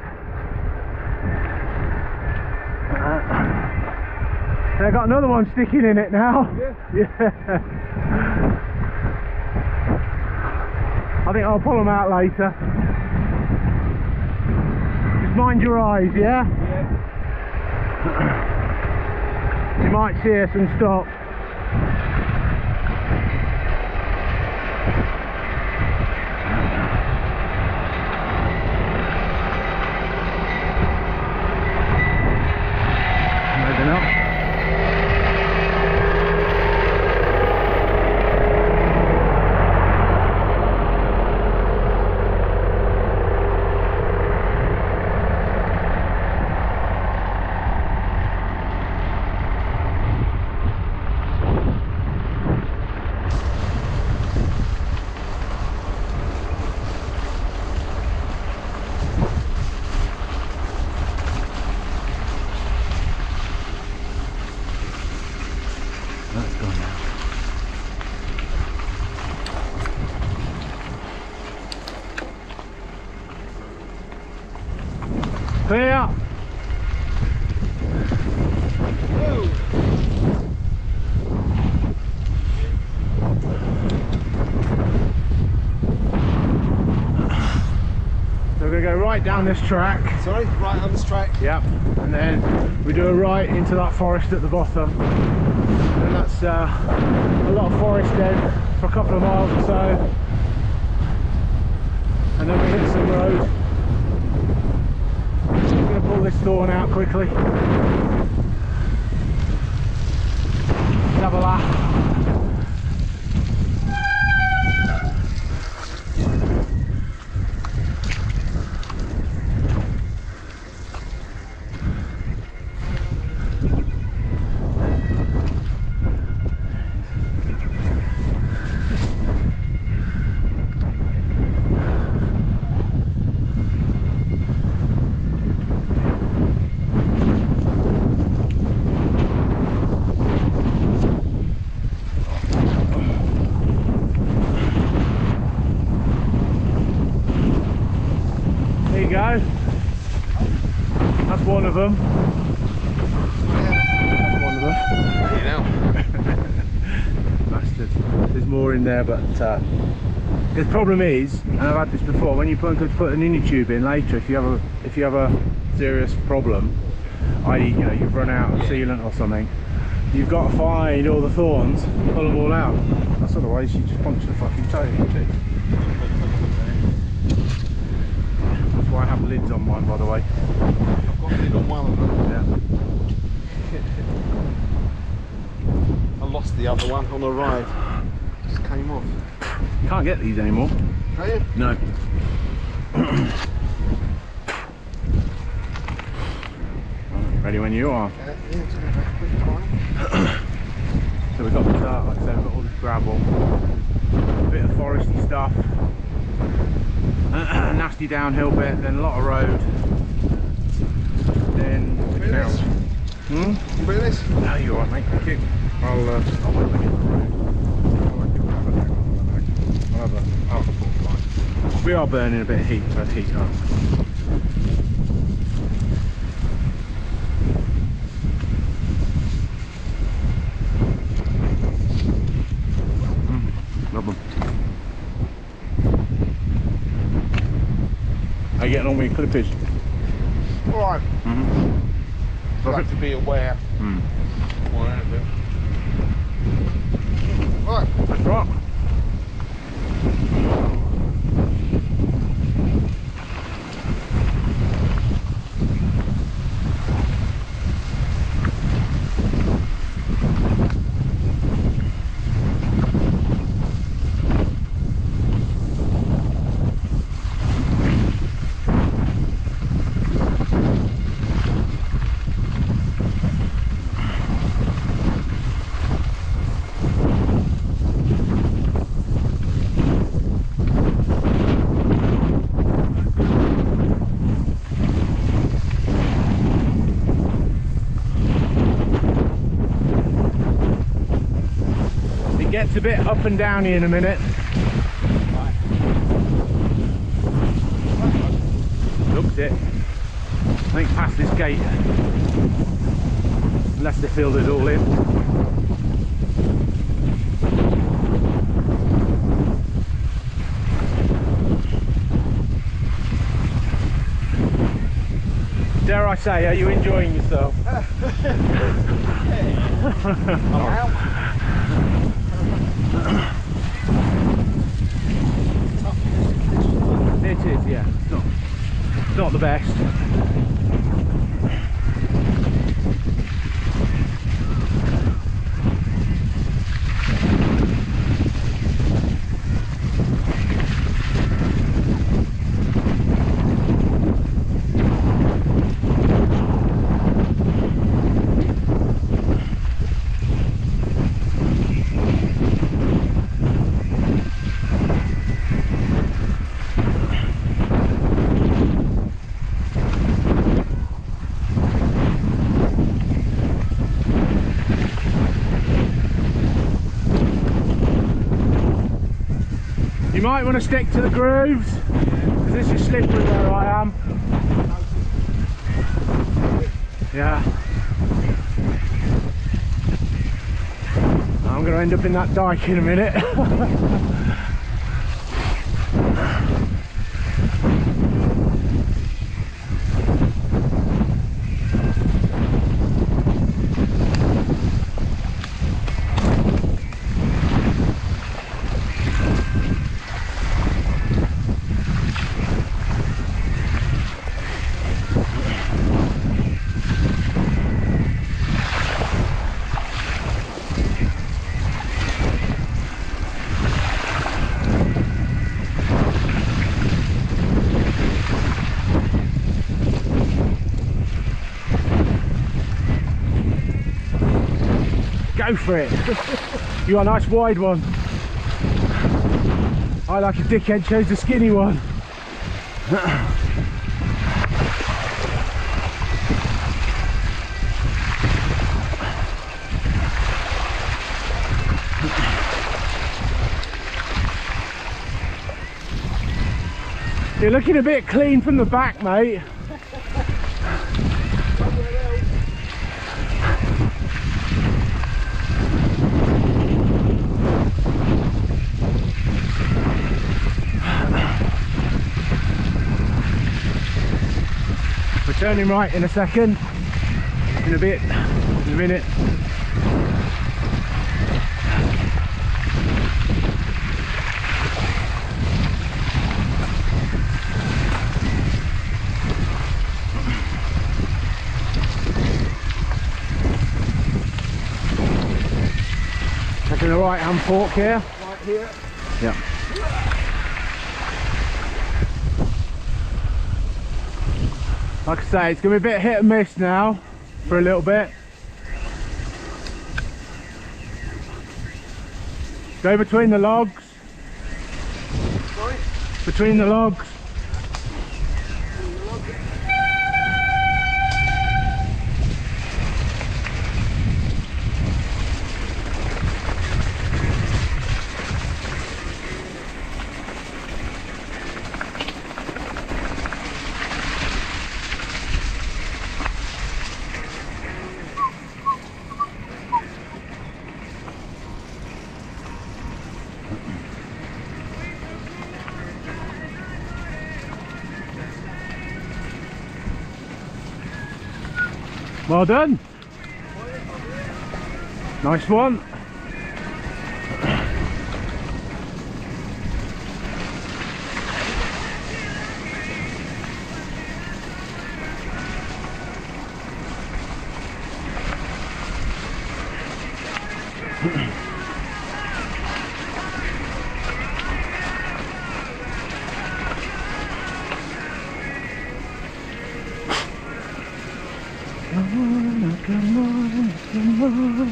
They've got another one sticking in it now. Yeah. I think I'll pull them out later. Just mind your eyes, yeah? Yeah. You might see us and stop. Clear. So we're going to go right down this track. Sorry, right on this track. Yep. And then we do a right into that forest at the bottom. And that's a lot of forest then for a couple of miles or so. And then we hit some road. I'm going to pull this thorn out quickly. Let's have a laugh. Go. That's one of them. That's one of them. You know. Bastard. There's more in there, but the problem is, and I've had this before, when you put an inner tube in later, if you have a serious problem, i.e. you know you've run out of sealant or something, you've got to find all the thorns, pull them all out. That's otherwise you just punch the fucking toe in. I have lids on mine, by the way. I've got a lid on one of them. Yeah. I lost the other one on the ride. Just came off. Can't get these anymore. Can you? No. Ready when you are. Yeah, it's going to have a quick time. So we've got, like I said, we've got all this gravel, a bit of foresty stuff. A nasty downhill bit, then a lot of road, then the canal. You bring this? No, you're alright, mate. Thank you. I'll wait till we get to the road. I'll have a full line. We are burning a bit of heat, but heat up. Love them. How you getting on with your clippage? Alright. I like to be aware. Right. That's right. Gets a bit up and downy in a minute. Looked it. I think past this gate, unless they filled it all in. Dare I say, are you enjoying yourself? It is, yeah. It's not the best. You might want to stick to the grooves, because this is slippery where I am. Yeah. I'm going to end up in that dike in a minute. Go for it. You got a nice wide one. I, like a dickhead, chose the skinny one. You're looking a bit clean from the back, mate. We're turning right in a second, in a bit, in a minute. Taking the right hand fork here. Right here. Yeah. Like I say, it's going to be a bit hit and miss now for a little bit. Go between the logs. Sorry? Between the logs. Well done. Nice one. Come on, come on.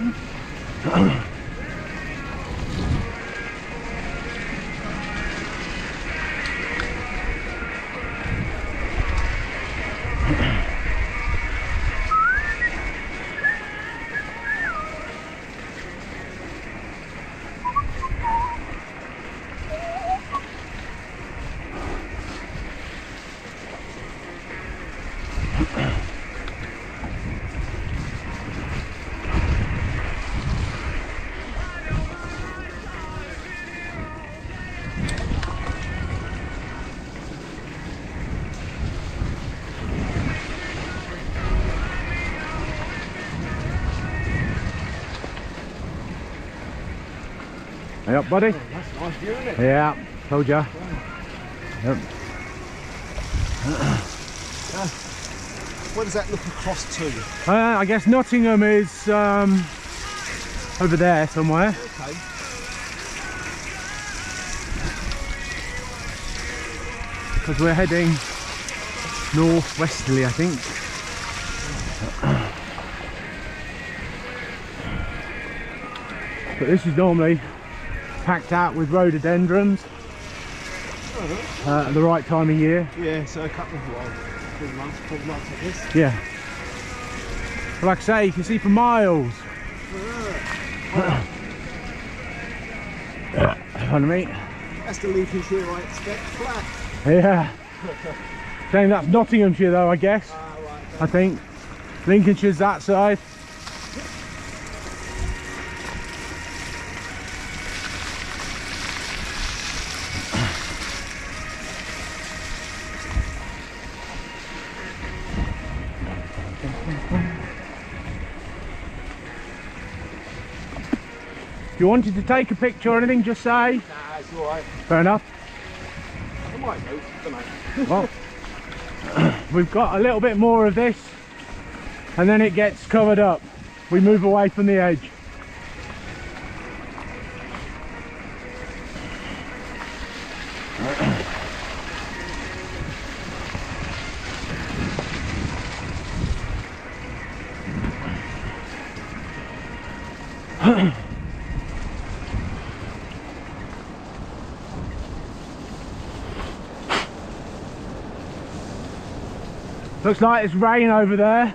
Yep, buddy. Oh, that's a nice view, isn't it? Yeah, told ya. Yep. Where does that look across to? I guess Nottingham is over there somewhere. Okay. Because we're heading north-westerly, I think. But this is normally packed out with rhododendrons at the right time of year. Yeah, so a couple of 3 months, 4 months like this. Yeah. But like I say, you can see for miles. Pardon me. That's the Lincolnshire I expect flat. Yeah. Saying that's Nottinghamshire though, I guess. Right, I think. Lincolnshire's that side. If you wanted to take a picture or anything, just say. Nah, it's alright. Fair enough. I might do, don't know. Well, we've got a little bit more of this and then it gets covered up. We move away from the edge. Looks like it's rain over there.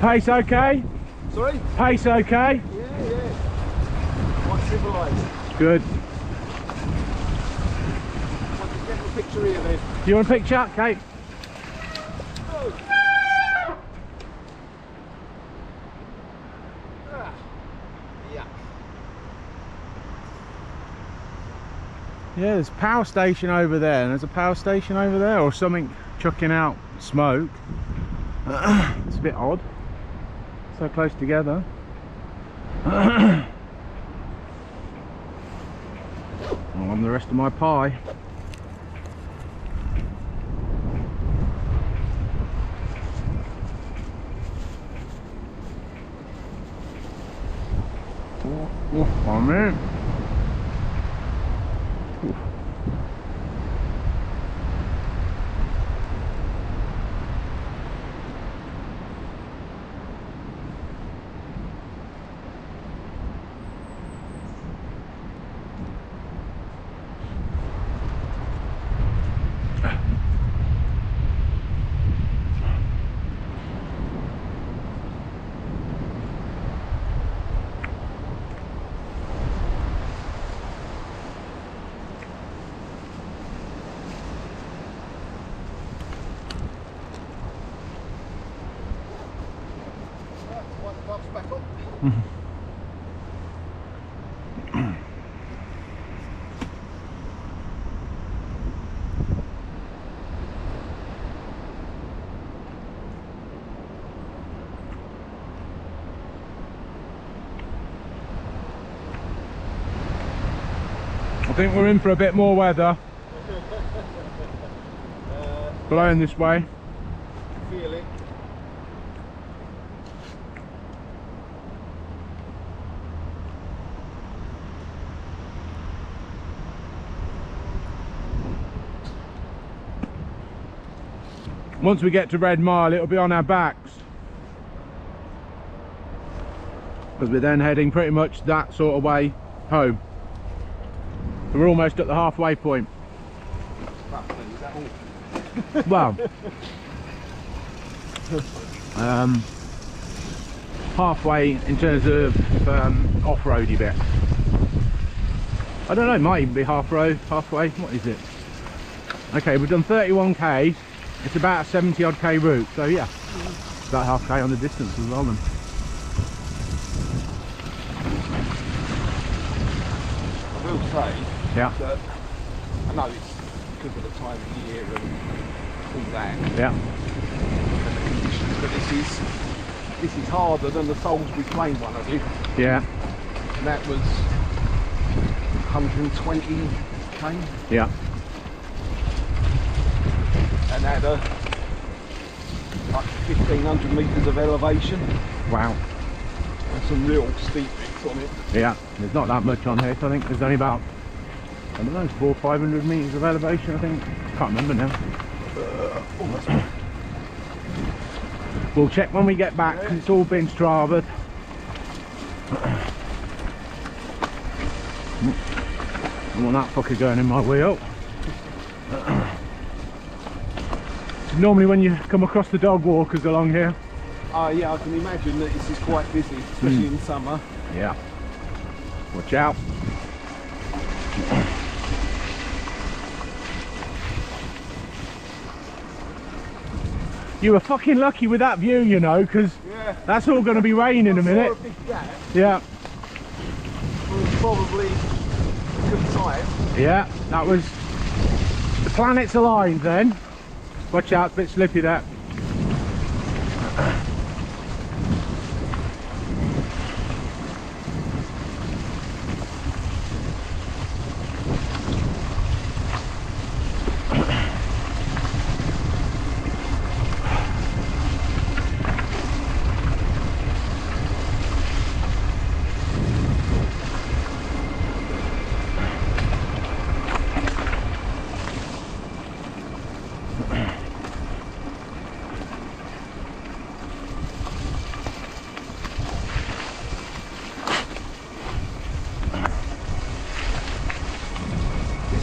Pace okay? Sorry? Pace okay? Yeah. Quite civilised. Good. Want to get a picture here then? Do you want a picture, Kate? Oh. Yeah. Yeah, there's a power station over there, and there's a power station over there, or something chucking out smoke. It's a bit odd. So close together. I want the rest of my pie. I'm in. Back up. I think we're in for a bit more weather. Blowing this way. Feel it. Once we get to Red Mile, it'll be on our backs, because we're then heading pretty much that sort of way home. So we're almost at the halfway point. Is that all? Well, halfway in terms of off-roady bit. I don't know, it might even be halfway. What is it? Okay, we've done 31k. It's about a 70 odd k route, so yeah, about half k on the distance as well then. I will say Yeah. that I know it's because of the time of year and all that, Yeah. and the conditions, but this is harder than the Salisbury Plain one I did, Yeah. and that was 120k. Yeah. And had like 1500 metres of elevation Wow. and some real steep bits on it. Yeah. There's not that much on here, so I think there's only about, I don't know, 400 or 500 metres of elevation, I think. Can't remember now. We'll check when we get back because it's all been Strava'd. I don't want that fucker going in my wheel. Normally when you come across the dog walkers along here. Yeah, I can imagine that this is quite busy, especially in summer. Yeah. Watch out. You were fucking lucky with that view, you know, because that's all going to be rain in a minute. Yeah. Was probably a good time. Yeah, that was the planets aligned then. Watch out, it's a bit slippy there.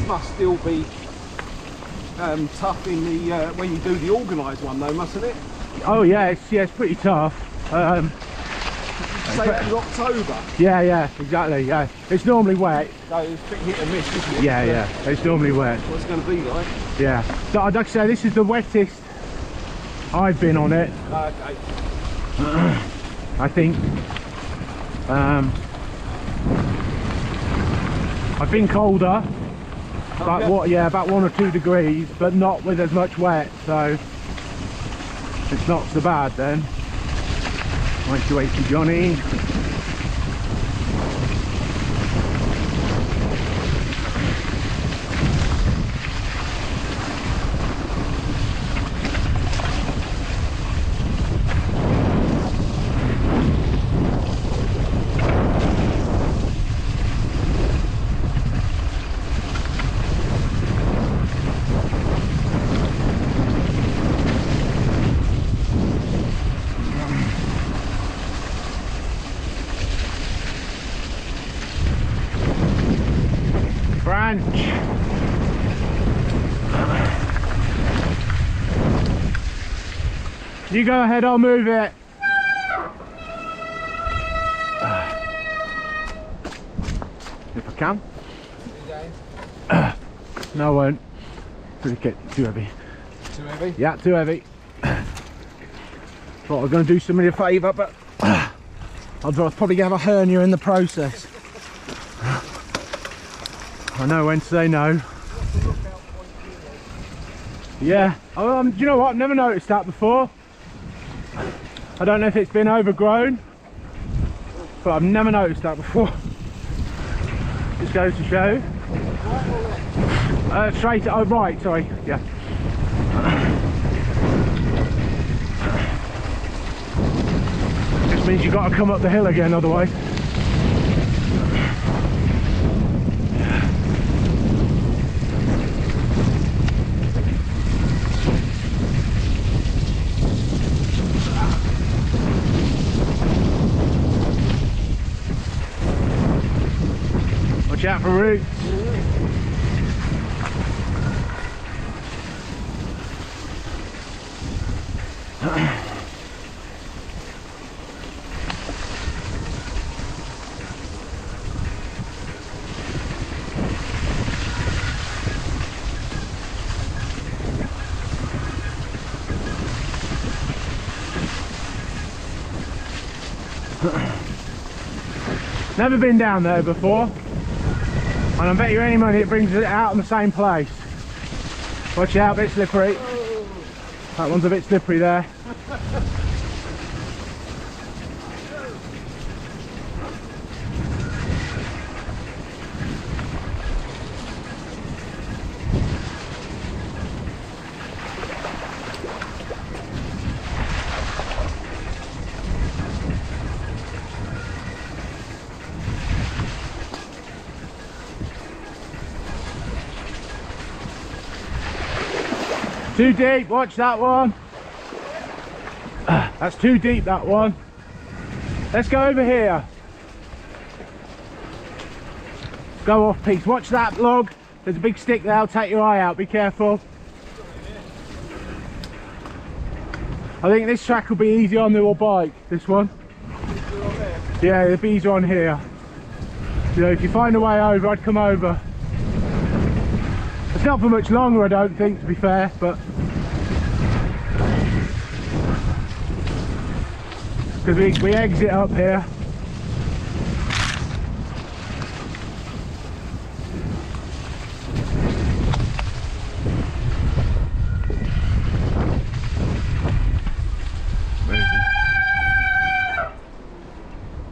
Must still be tough in the when you do the organised one though, mustn't it? Oh yeah, it's pretty tough. Say that in October. Yeah, exactly. Yeah, it's normally wet. So it's pretty hit and miss, isn't it? Yeah, it's normally wet. What's it going to be like? Yeah. So I'd like to say this is the wettest I've been on it. Okay. I think. I've been colder. About 1 or 2 degrees, but not with as much wet, so it's not so bad then. Nice to wait for Johnny. You go ahead, I'll move it. If I can. No, I won't. Too heavy. Too heavy? Yeah, too heavy. Thought I was going to do somebody a favour, but I'll probably have a hernia in the process. I know when to say no. Yeah. Do you know what? I've never noticed that before. I don't know if it's been overgrown, but I've never noticed that before. Just goes to show. Straight. Oh, right. Sorry. Yeah. Just means you've got to come up the hill again, otherwise. Watch out for roots. Never been down there before, and I bet you any money it brings it out in the same place. Watch out, a bit slippery. That one's a bit slippery there. Too deep, watch that one. That's too deep, that one. Let's go over here. Go off piece, watch that log. There's a big stick there, I'll take your eye out, be careful. I think this track will be easy on the bike, this one. Yeah, the bees are on here. You know, if you find a way over, I'd come over. It's not for much longer, I don't think, to be fair, but because we exit up here.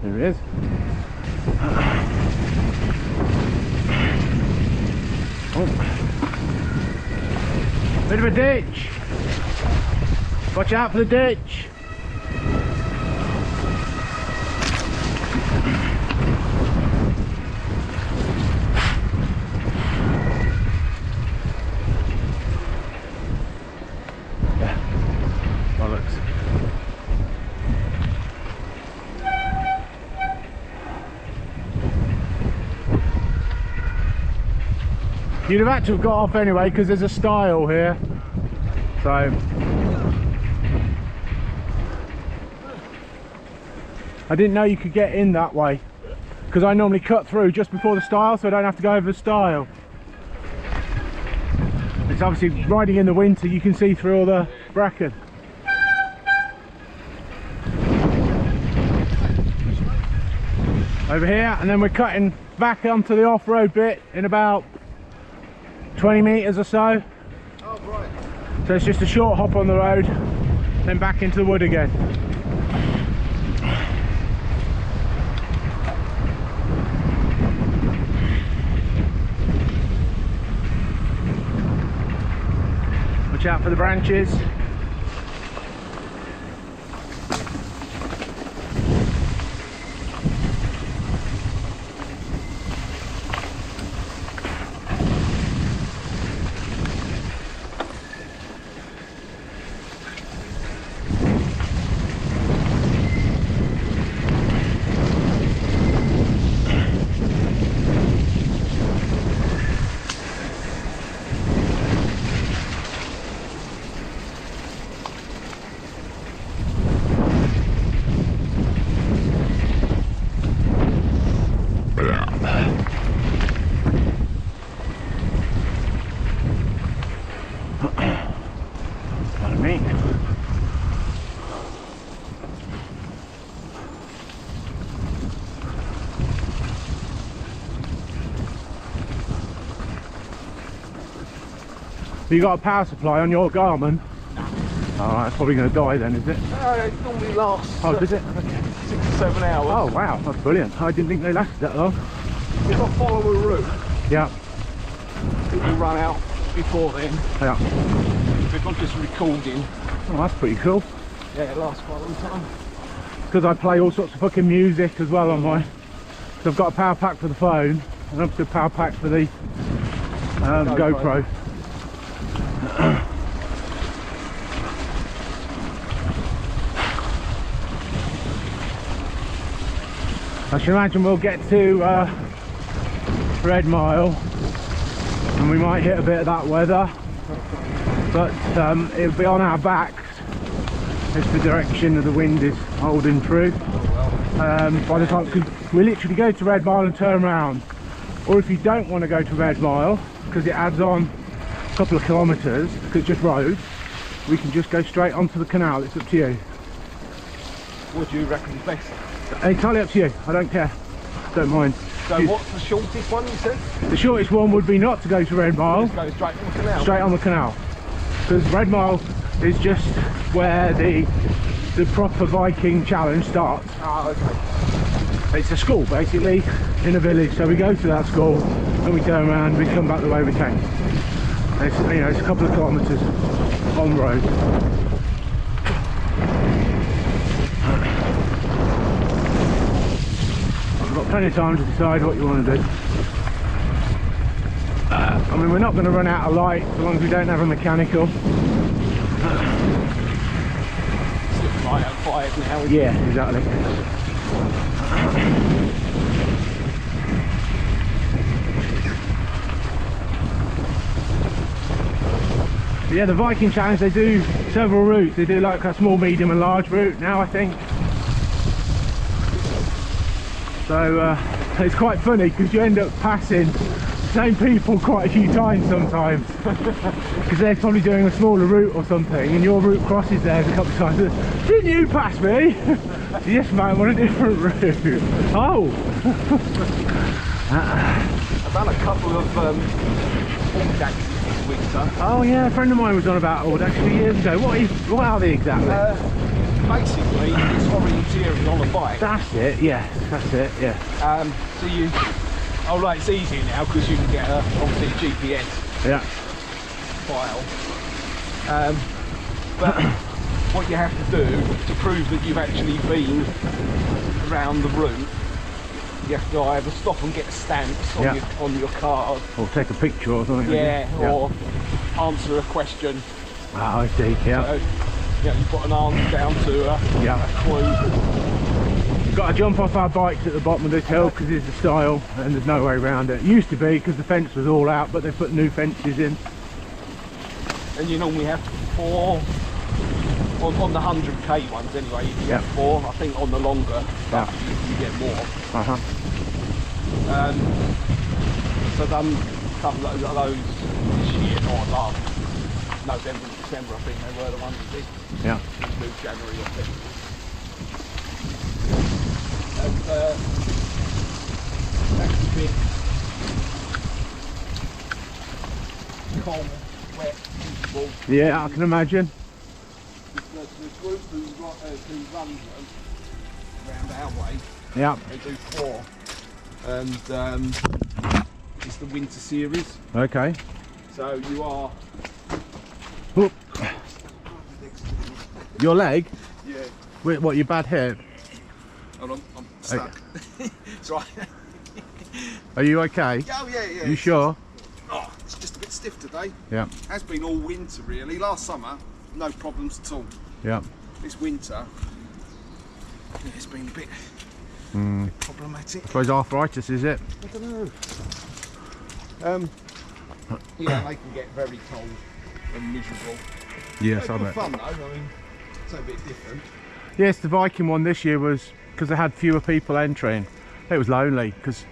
There he is. Oh. Bit of a ditch. Watch out for the ditch. Bollocks. You'd have had to have got off anyway because there's a stile here, so I didn't know you could get in that way because I normally cut through just before the stile so I don't have to go over the stile. It's obviously riding in the winter, you can see through all the bracken. Over here, and then we're cutting back onto the off-road bit in about 20 metres or so. Oh, right. So it's just a short hop on the road, then back into the wood again. Watch out for the branches. You got a power supply on your Garmin? Oh, that's probably going to die then, is it? It normally lasts oh, does it? Okay. 6 to 7 hours. Oh wow, that's brilliant. I didn't think they lasted that long. If I follow a route, yeah, it will run out before then. Yeah. If I'm just recording. Oh, that's pretty cool. Yeah, it lasts quite a long time. Because I play all sorts of fucking music as well on mine. So I've got a power pack for the phone and I've got a power pack for the GoPro. I should imagine we'll get to Red Mile and we might hit a bit of that weather, but it'll be on our backs if the direction of the wind is holding true. By the time, because we literally go to Red Mile and turn around, or if you don't want to go to Red Mile because it adds on a couple of kilometres because it's just road, we can just go straight onto the canal. It's up to you. What do you reckon is best? Entirely up to you, I don't care, don't mind. So what's the shortest one you said? The shortest one would be not to go to Red Mile. Just go straight on the canal? Straight on the canal. Because Red Mile is just where the proper Viking challenge starts. Oh, okay. It's a school basically in a village, so we go to that school and we turn around, we come back the way we came. It's, you know, it's a couple of kilometres on the road. You've got plenty of time to decide what you want to do. I mean, we're not going to run out of light so long as we don't have a mechanical. trailhead now. Yeah, exactly. But yeah, the Viking Challenge, they do several routes. They do like a small, medium and large route now, I think. So it's quite funny because you end up passing the same people quite a few times sometimes because they're probably doing a smaller route or something and your route crosses theirs a couple of times. Didn't you pass me? Yes mate, on a different route. Oh! I've done a couple of Audaxes this winter. Oh yeah, a friend of mine was on about Audax a few years ago. What are they exactly? Basically, it's orienteering on a bike. That's it, yes, that's it, yeah. So you, oh right, it's easy now because you can get obviously a GPS Yeah. file. But what you have to do to prove that you've actually been around the route, you have to either stop and get stamps on your card. Or take a picture or something. Yeah, or answer a question. Ah, I see, yeah. So, yeah, you put an answer down to a clue. We've got to jump off our bikes at the bottom of this hill because it's the style and there's no way around it. It used to be because the fence was all out, but they put new fences in. And you normally have 4 on the 100k ones anyway. You get 4. I think on the longer stuff you get more. So done a couple of those this year, or last November, December. I think they were the ones we did. Yeah. January, I think. And that's a bit cold, wet, miserable. Yeah, I can imagine. The group who run them around our way, Yeah. they do 4, and it's the winter series. Okay. So you are. Oop. Your leg? Yeah. Wait, what, your bad hip? Hold on, I'm stuck. It's right. Are you okay? Oh yeah. You sure? Oh, it's just a bit stiff today. Yeah. Has been all winter really. Last summer, no problems at all. Yeah. This winter, it's been a bit problematic. I suppose arthritis, is it? I don't know. Yeah, they can get very cold and miserable. Yes, I Good bet. fun though. I mean, it's a bit different. Yes, the Viking one this year was because they had fewer people entering. It was lonely because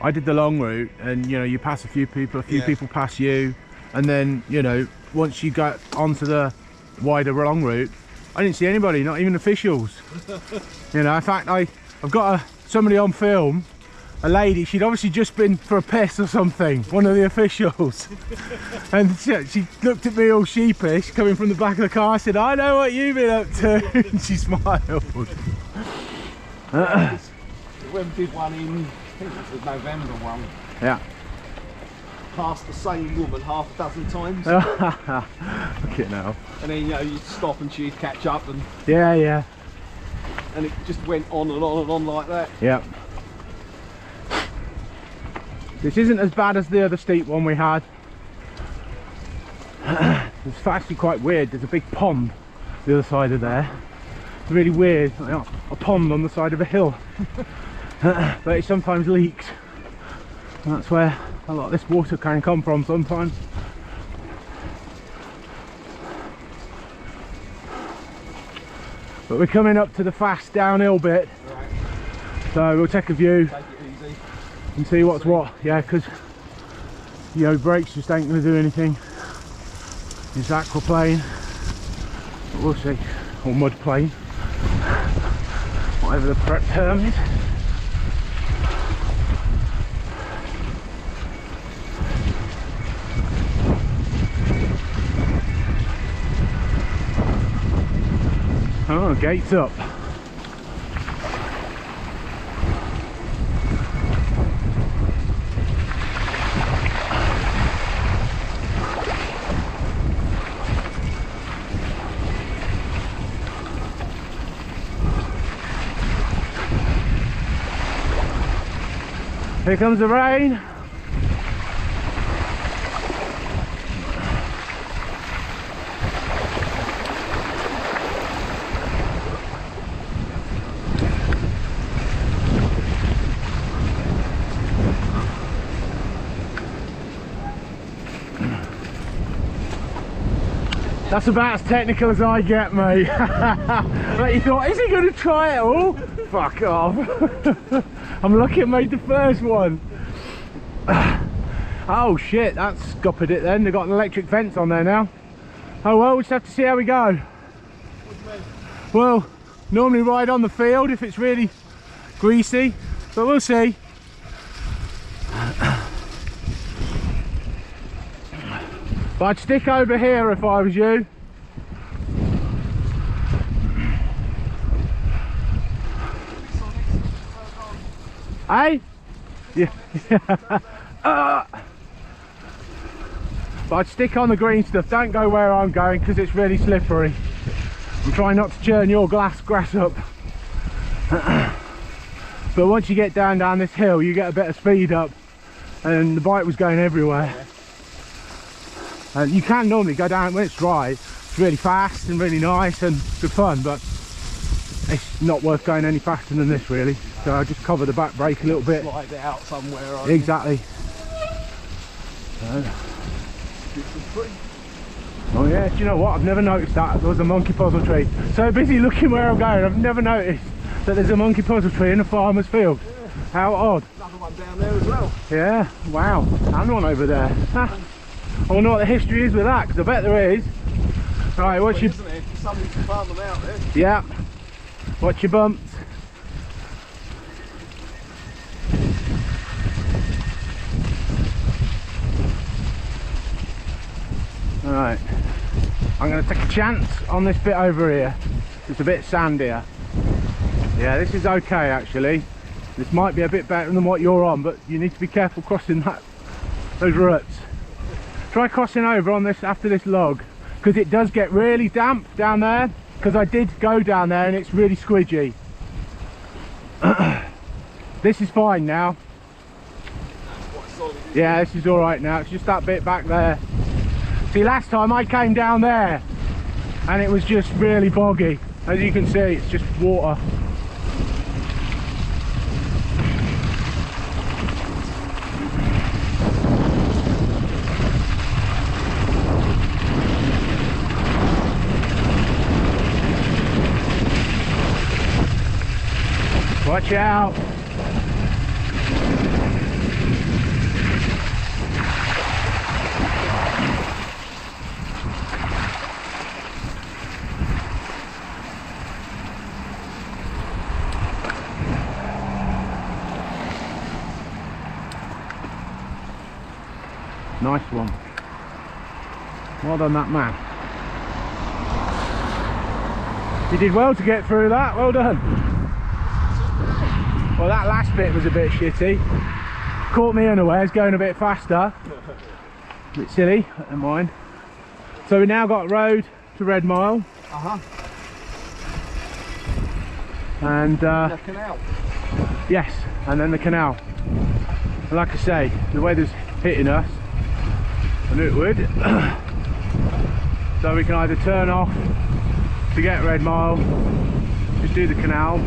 I did the long route, and you know, you pass a few people pass you, and then you know, once you got onto the wider long route, I didn't see anybody, not even officials. You know, in fact, I've got somebody on film, a lady. She'd obviously just been for a piss or something, one of the officials, and she looked at me all sheepish coming from the back of the car. I said, I know what you've been up to. And she smiled. When we did one in, I think it was the November one, Yeah. passed the same woman half a dozen times. Okay, now. And then, you know, you'd stop and she'd catch up, and Yeah. it just went on and on and on like that. Yeah. This isn't as bad as the other steep one we had. It's actually quite weird. There's a big pond the other side of there. It's really weird. A pond on the side of a hill. But it sometimes leaks. And that's where a lot of this water can come from sometimes. But we're coming up to the fast downhill bit. Right. So we'll take a view. Take it easy. And see what's what, yeah, because you know, brakes just ain't going to do anything. It's aquaplane, but we'll see, or mud plane, whatever the correct term is. Oh, gates up. Here comes the rain. That's about as technical as I get, mate. But you thought, is he going to try it all? Fuck off. I'm lucky I made the first one. Oh shit, that's scuppered it then. They've got an electric fence on there now. Oh well, we'll just have to see how we go. Well, normally ride on the field if it's really greasy, but we'll see. But I'd stick over here if I was you. Hey? Yeah. But I'd stick on the green stuff. Don't go where I'm going because it's really slippery. I'm trying not to churn your grass up. But once you get down this hill, you get a bit of speed up, and the bike was going everywhere. And you can normally go down when it's dry. It's really fast and really nice and good fun, but it's not worth going any faster than this really. So I just cover the back brake a little bit. Slide it out somewhere. Exactly. Oh yeah, do you know what? I've never noticed that there was a monkey puzzle tree. So busy looking where I'm going, I've never noticed that there's a monkey puzzle tree in a farmer's field. How odd. Another one down there as well. Yeah, wow. And one over there. I wonder what the history is with that, because I bet there is. Right, watch your... Isn't it? Somebody can farm them out there. Yeah. Watch your bumps. Alright. I'm going to take a chance on this bit over here. It's a bit sandier. Yeah, this is okay actually. This might be a bit better than what you're on, but you need to be careful crossing those ruts. Try crossing over on this after this log, because it does get really damp down there, because I did go down there and it's really squidgy. This is fine now. Yeah, this is all right now. It's just that bit back there. See, last time I came down there and it was just really boggy. As you can see, it's just water. Watch out. Nice one. Well done, that man. You did well to get through that. Well done. Well, that last bit was a bit shitty. Caught me unawares, going a bit faster. A bit silly, I don't mind. So we now got road to Red Mile. And the canal. yes, and then the canal. And like I say, the weather's hitting us. I knew it would. So we can either turn off to get Red Mile, just do the canal,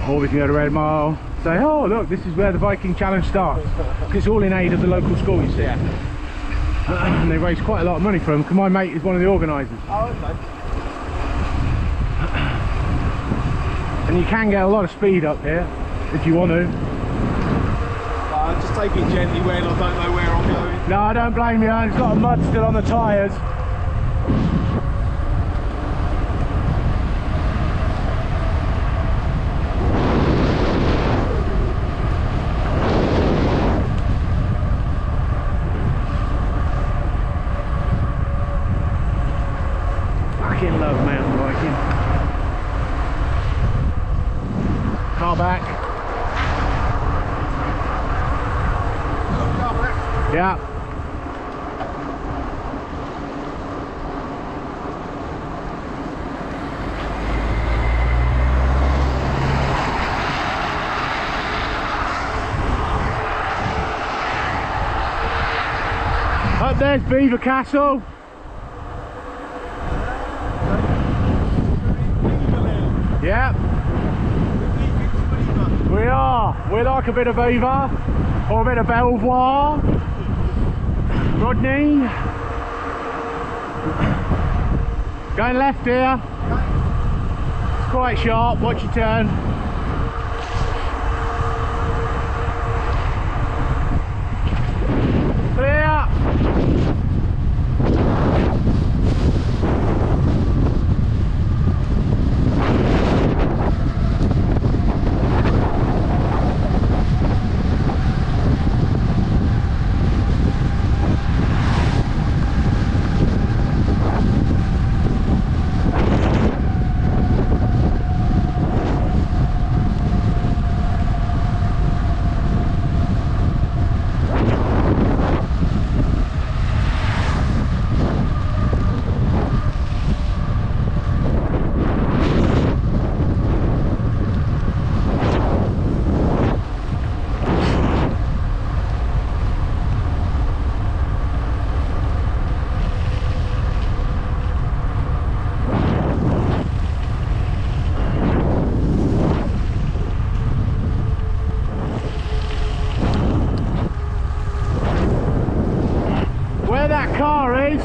or we can go to Red Mile, say, oh look, this is where the Viking challenge starts, because it's all in aid of the local school, you see. And they raise quite a lot of money for them, because my mate is one of the organisers. Oh, okay. And you can get a lot of speed up here if you want to. Just take it gently when I don't know where I'm going. No, I don't blame you, it's got a mud still on the tyres. Fucking love mountain biking. Car back. Yeah. Up there's Beaver Castle. Yeah. We are. We like a bit of Beaver or a bit of Belvoir. Rodney. Going left here. It's quite sharp, watch your turn. Clear.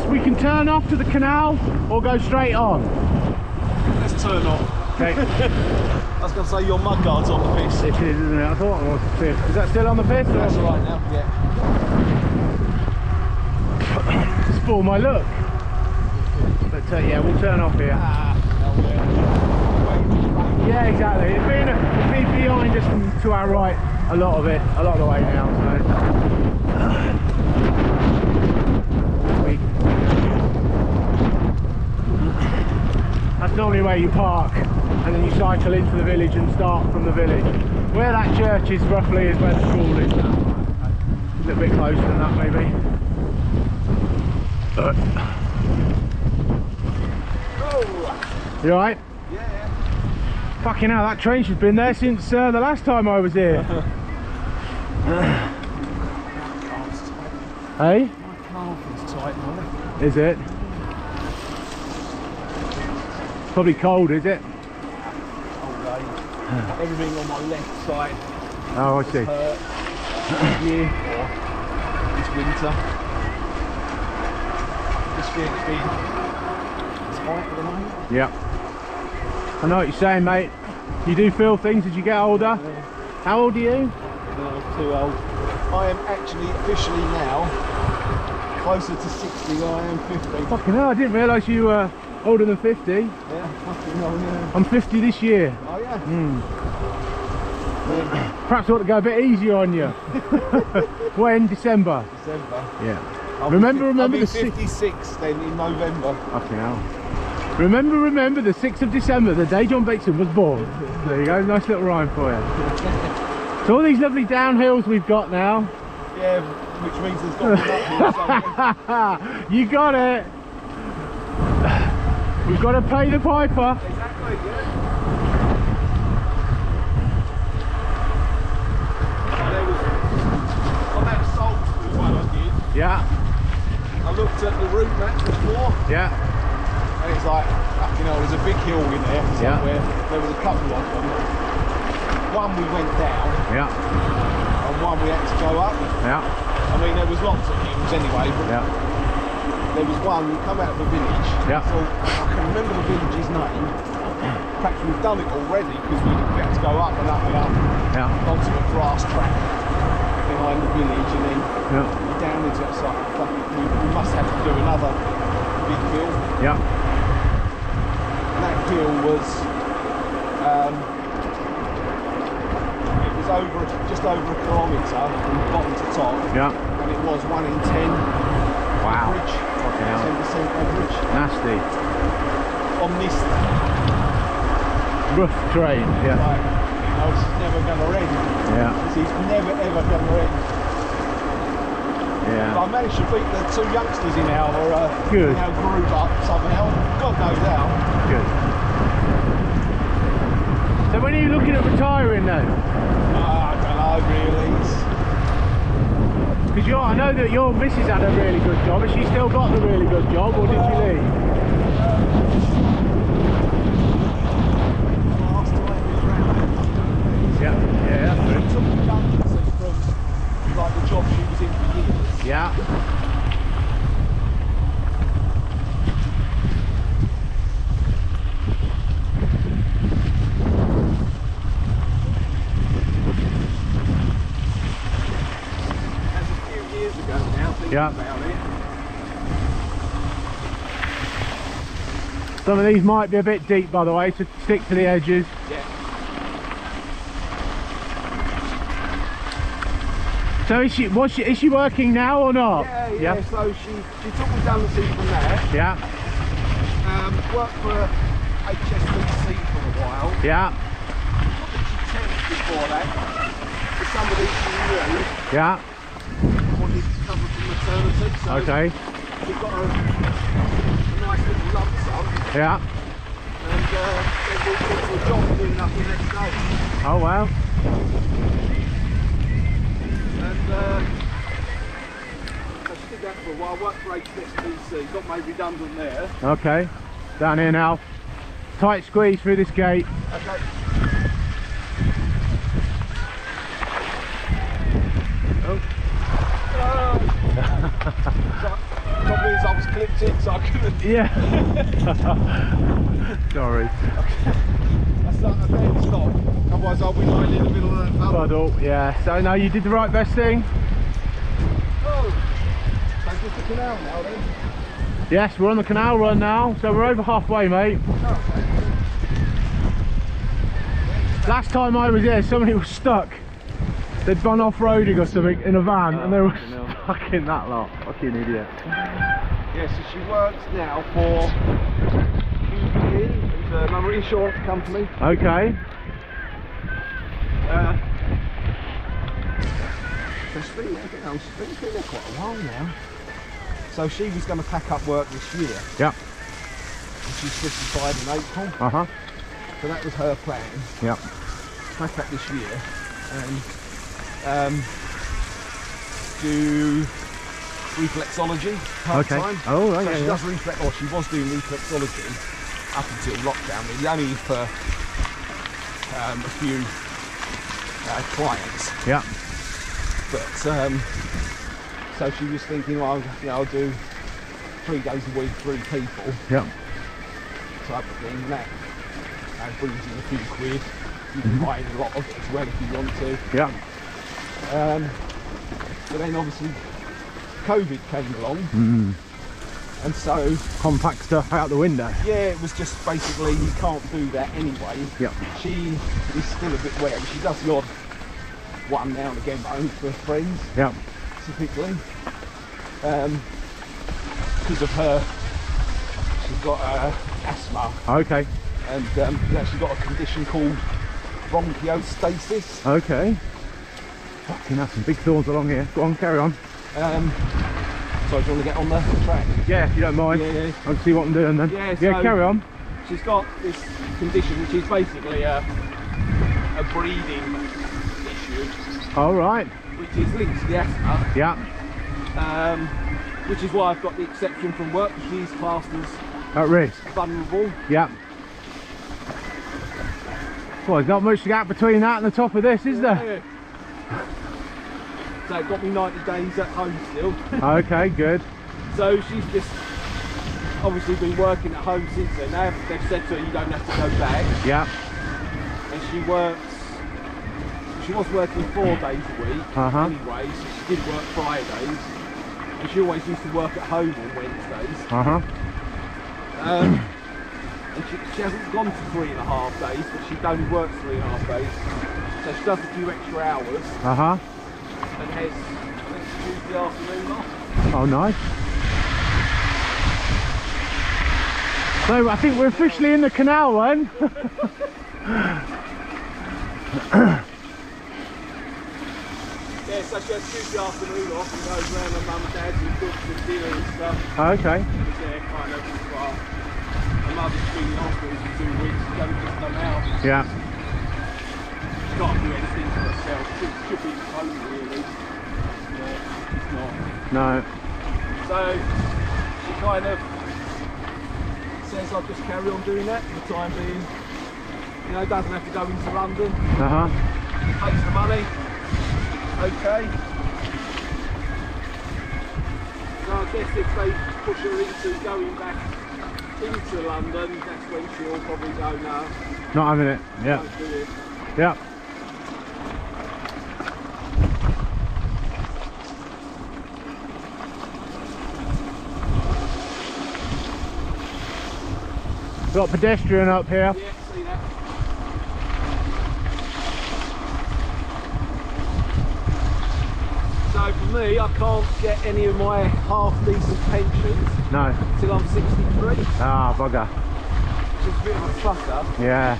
We can turn off to the canal or go straight on. Let's turn off. Okay. I was going to say your mud guard's on the piss. It is, isn't it? I thought it was the piss. Is that still on the piss? That's all right now, yeah. Spoil my look. But yeah, we'll turn off here. Yeah, exactly. It's been behind us and to our right a lot of the way now. So. That's normally where you park and then you cycle into the village and start from the village. Where that church is roughly is where the school is now. A little bit closer than that maybe. You alright? Yeah. Fucking hell, that trench has been there since the last time I was here. Hey? My calf is tight, man. Is it? Probably cold, is it? All day. Everything on my left side. Oh, I see. This year or this winter. This week's been tight at the moment. Yeah. I know what you're saying, mate. You do feel things as you get older. Yeah. How old are you? No, too old. I am actually officially now closer to 60 than I am 50. Fucking hell, I didn't realise you were older than 50. Yeah, fucking hell, yeah. I'm 50 this year. Oh yeah? Perhaps I ought to go a bit easier on you. When? December? December. Yeah. I'll remember be the 56 then in November. Fucking hell. Remember the 6th of December, the day John Bateson was born. There you go, nice little rhyme for you. So all these lovely downhills we've got now. Yeah, which means there's got to be something. You got it. We've got to pay the piper. Exactly, yeah. There was, on that Salisbury one I did, Yeah. I looked at the route map before, Yeah. and it's like, you know, there's a big hill in there somewhere. Yeah. There was a couple of them. One we went down, Yeah. and one we had to go up. Yeah. I mean, there was lots of hills anyway, but Yeah. there was one, we come out of the village, Yeah. so I can remember the village's name. Perhaps we've done it already because we had to go up and up and up Yeah. onto a grass track behind the village, and then Yeah. down into it. So we must have to do another big hill. Yeah. And that hill was it was just over a kilometre from bottom to top, Yeah. and it was 1 in 10 Wow. average, Fucking hell. 10% average Nasty. on this. Rough terrain. Yeah. Like, you know, this is never going to end. Yeah. This is never ever going to end. But Yeah. I managed to beat the two youngsters in our Good. in our group up somehow. God knows how. Good. So when are you looking at retiring then? I don't know really. Because I know that your missus had a really good job. Has she still got the really good job, or did she leave? Last time we ran out, Yeah. Yeah. she took redundancy from like the job she was in for years. Yeah. Yeah. about it. Some of these might be a bit deep, by the way, so stick to the edges. Yeah. So is she working now or not? Yeah. So she took redundancy from there. Yeah. Worked for HSBC for a while. Yeah. I think she temped before that. For somebody she knew. Yeah. Wanted to cover for maternity. So Okay. she got a nice little lump sum. Yeah. And then moved into a job doing nothing next day. Oh wow. And so she did that for a while, worked for HSBC, got made redundant there. Okay. Down here now. Tight squeeze through this gate. Okay. Oh. Problem is I was clipped in, so I couldn't. Yeah. Sorry. That's not a bad stop. Otherwise I'll be lying in the middle of that puddle. Puddle, yeah. So no, you did the right best thing. Oh. So just the canal now then? Yes, we're on the canal run now, so we're over halfway, mate. Oh, okay. Last time I was here, somebody was stuck. They'd gone off-roading or something in a van, and they were stuck in that lot. Fucking idiot. Yeah, so she works now for QBE, it's another insurance company. Okay. So she's been there quite a while now. So she was going to pack up work this year. Yeah. She's 55 in April. Uh-huh. So that was her plan. Yeah. Pack up this year and do reflexology part-time. Okay. Oh, right, so she yeah. does she was doing reflexology up until lockdown. It was only for a few clients. Yeah. But so she was thinking, well, I'll do 3 days a week, 3 people Yeah. type of thing. And that brings in a few quid. You can buy a lot of it as well if you want to. Yeah. But then obviously COVID came along, and so Compact stuff out the window. yeah, it was just basically you can't do that anyway. Yeah. She is still a bit wary. She does the odd one now and again, but only for friends. Yeah. Typically, because of her, she's got asthma, Okay. and she's actually got a condition called bronchiostasis. Okay. Fucking hell, some big thorns along here. Go on, carry on. So do you want to get on the track? Yeah, if you don't mind. Yeah. I'll see what I'm doing then. Yeah, so carry on. She's got this condition which is basically a breathing issue, All right. which is linked to the asthma, Yeah. which is why I've got the exception from work, because she's classed as At risk. vulnerable. Yeah. Well, there's not much gap between that and the top of this, is there? Yeah. So it got me 90 days at home still. Okay, good. So she's just obviously been working at home since then. Now they've said to her you don't have to go back. Yeah. And she was working 4 days a week anyway, so she did work Fridays. And she always used to work at home on Wednesdays. And she hasn't gone to 3.5 days, but she'd only worked 3.5 days. So she does a few extra hours. And has next Tuesday afternoon off. Oh, nice. So I think we're officially in the canal then. Yeah, so she has Tuesday afternoon off and goes round her mum and dad's and cooks and dinner and stuff. Okay. Because they're kind of, well, her mother's been in hospital for 2 weeks, she's only just come out. Yeah. She can't do anything for herself, she'll be home really. Yeah, she's not. No. So, she kind of says I'll just carry on doing that for the time being. You know, doesn't have to go into London. Takes the money. Okay. So I guess if they push her into going back into London, that's when she'll probably go, no. Not having it. Yeah. Won't do it. Yeah. Got pedestrian up here. Yeah, see that. So for me, I can't get any of my half-decent pensions No. till I'm 63. Ah, bugger. Which is a bit of a fucker. Yeah.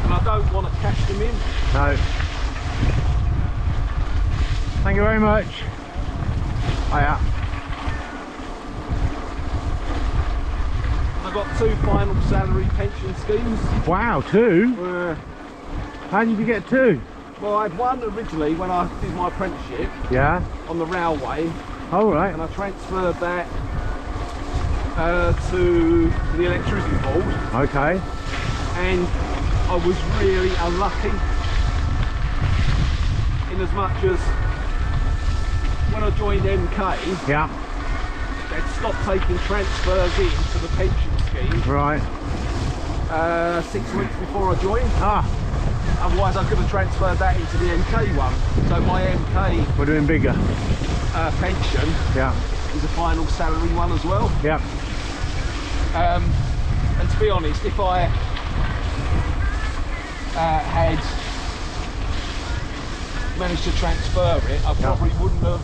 And I don't want to cash them in. No. Thank you very much. Hiya. I've got 2 final salary pension schemes. Wow, 2? How did you get 2? Well, I had one originally when I did my apprenticeship Yeah. on the railway, All right. and I transferred that to the electricity board, Okay. and I was really unlucky in as much as when I joined MK, Yeah. they'd stopped taking transfers into the pension scheme Right. 6 weeks before I joined. Ah, Otherwise I could have transferred that into the MK one. So my MK we're doing bigger. pension Yeah. is a final salary one as well. Yeah. And to be honest, if I had managed to transfer it, I probably wouldn't have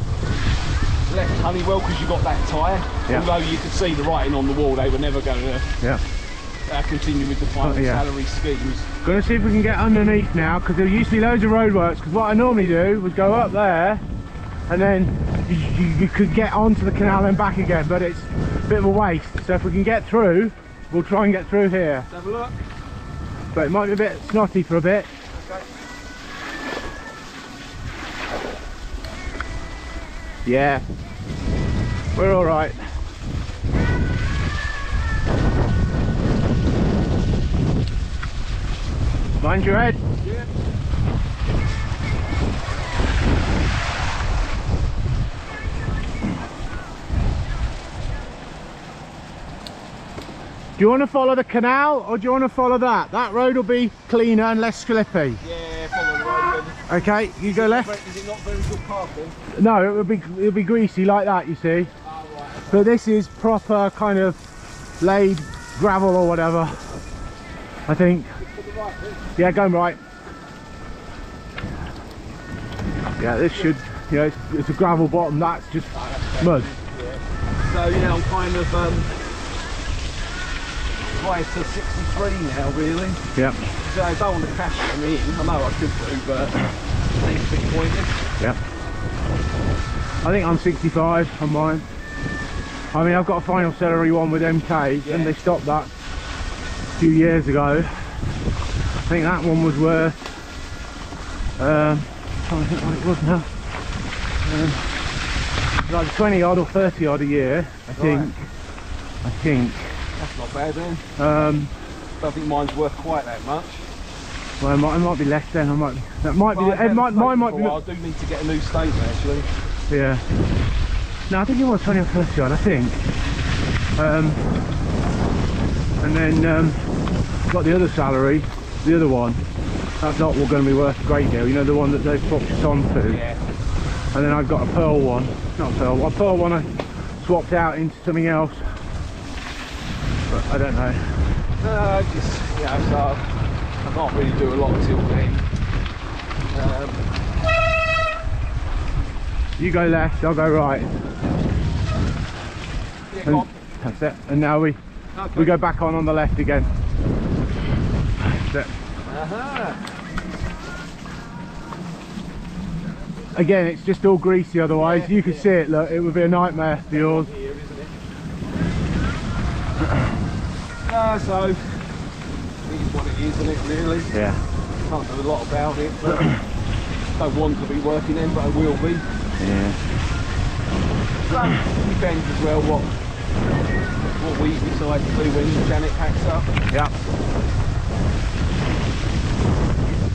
left Honeywell, because you got that tie. Yeah. Although you could see the writing on the wall, they were never going to Yeah. continue with the final salary schemes. Gonna see if we can get underneath now, because there used to be loads of roadworks. Because what I normally do was go up there, and then you could get onto the canal and back again, but it's a bit of a waste. So if we can get through, we'll try and get through here. Let's have a look. But it might be a bit snotty for a bit. Okay. Yeah, we're all right. Mind your head. Yeah. Do you want to follow the canal, or do you want to follow that? That road will be cleaner and less slippy. Yeah, follow the road then. Okay, you go left. Is it not very good parking? No, it'll be greasy like that, you see. Oh, right. But this is proper kind of laid gravel or whatever, I think. To the right, then. Yeah, going right. Yeah, this should, you know, it's a gravel bottom, that's just mud. Yeah. So yeah, I'm kind of high to 63 now, really. Yep. So I don't want to cash them in. I know I could do, but it seems a bit pointless. Yep. I think I'm 65 on mine. I mean, I've got a final salary one with MK, and they stopped that a few years ago. I think that one was worth, I don't think what it was now. Like 20 odd or 30 odd a year, I think. Right. I think. That's not bad then. I Don't think mine's worth quite that much. Well, it might be less then. That might be. Well, Mine might be. I do need to get a new statement actually. Yeah. No, I think it was 20 or 30 odd, I think. And then got the other salary, the other one. That's not going to be worth a great deal. You know, the one that they've swapped us on to. Yeah. And then I've got a pearl one. Not a pearl one I swapped out into something else. But I don't know. Just, you know, so I can't really do a lot until then. You go left, I'll go right. Yeah, And that's it. And now we go back on the left again. That's it. Again, it's just all greasy otherwise. You could see it, look, it would be a nightmare for yours. Here, isn't it? So it is what it is, isn't it, really? Yeah. Can't do a lot about it, but don't want to be working then, but I will be. Yeah. So it depends as well what we decide to do when Janet packs up. Yeah.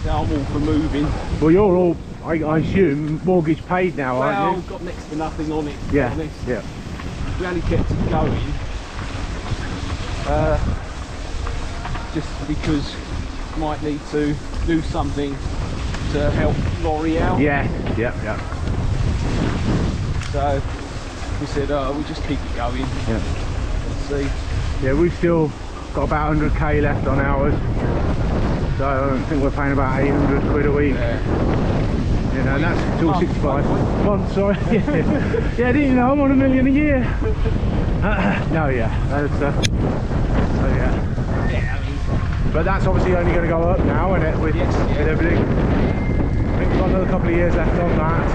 Now I'm all for moving. Well, you're all, I assume, mortgage paid now, Well, aren't you? I've got next to nothing on it, to be Yeah. honest. Yeah. We only kept it going just because we might need to do something to help Laurie out. Yeah. Yeah. Yeah. So we said, we'll just keep it going Yeah. and see. Yeah, we've still got about 100k left on ours, so I think we're paying about 800 quid a week. You know, and that's till 65 months. Sorry. Yeah, didn't you know I'm on $1 million a year? No, yeah, that's so yeah. But that's obviously only going to go up now, isn't it? With everything. I think we've got another couple of years left on that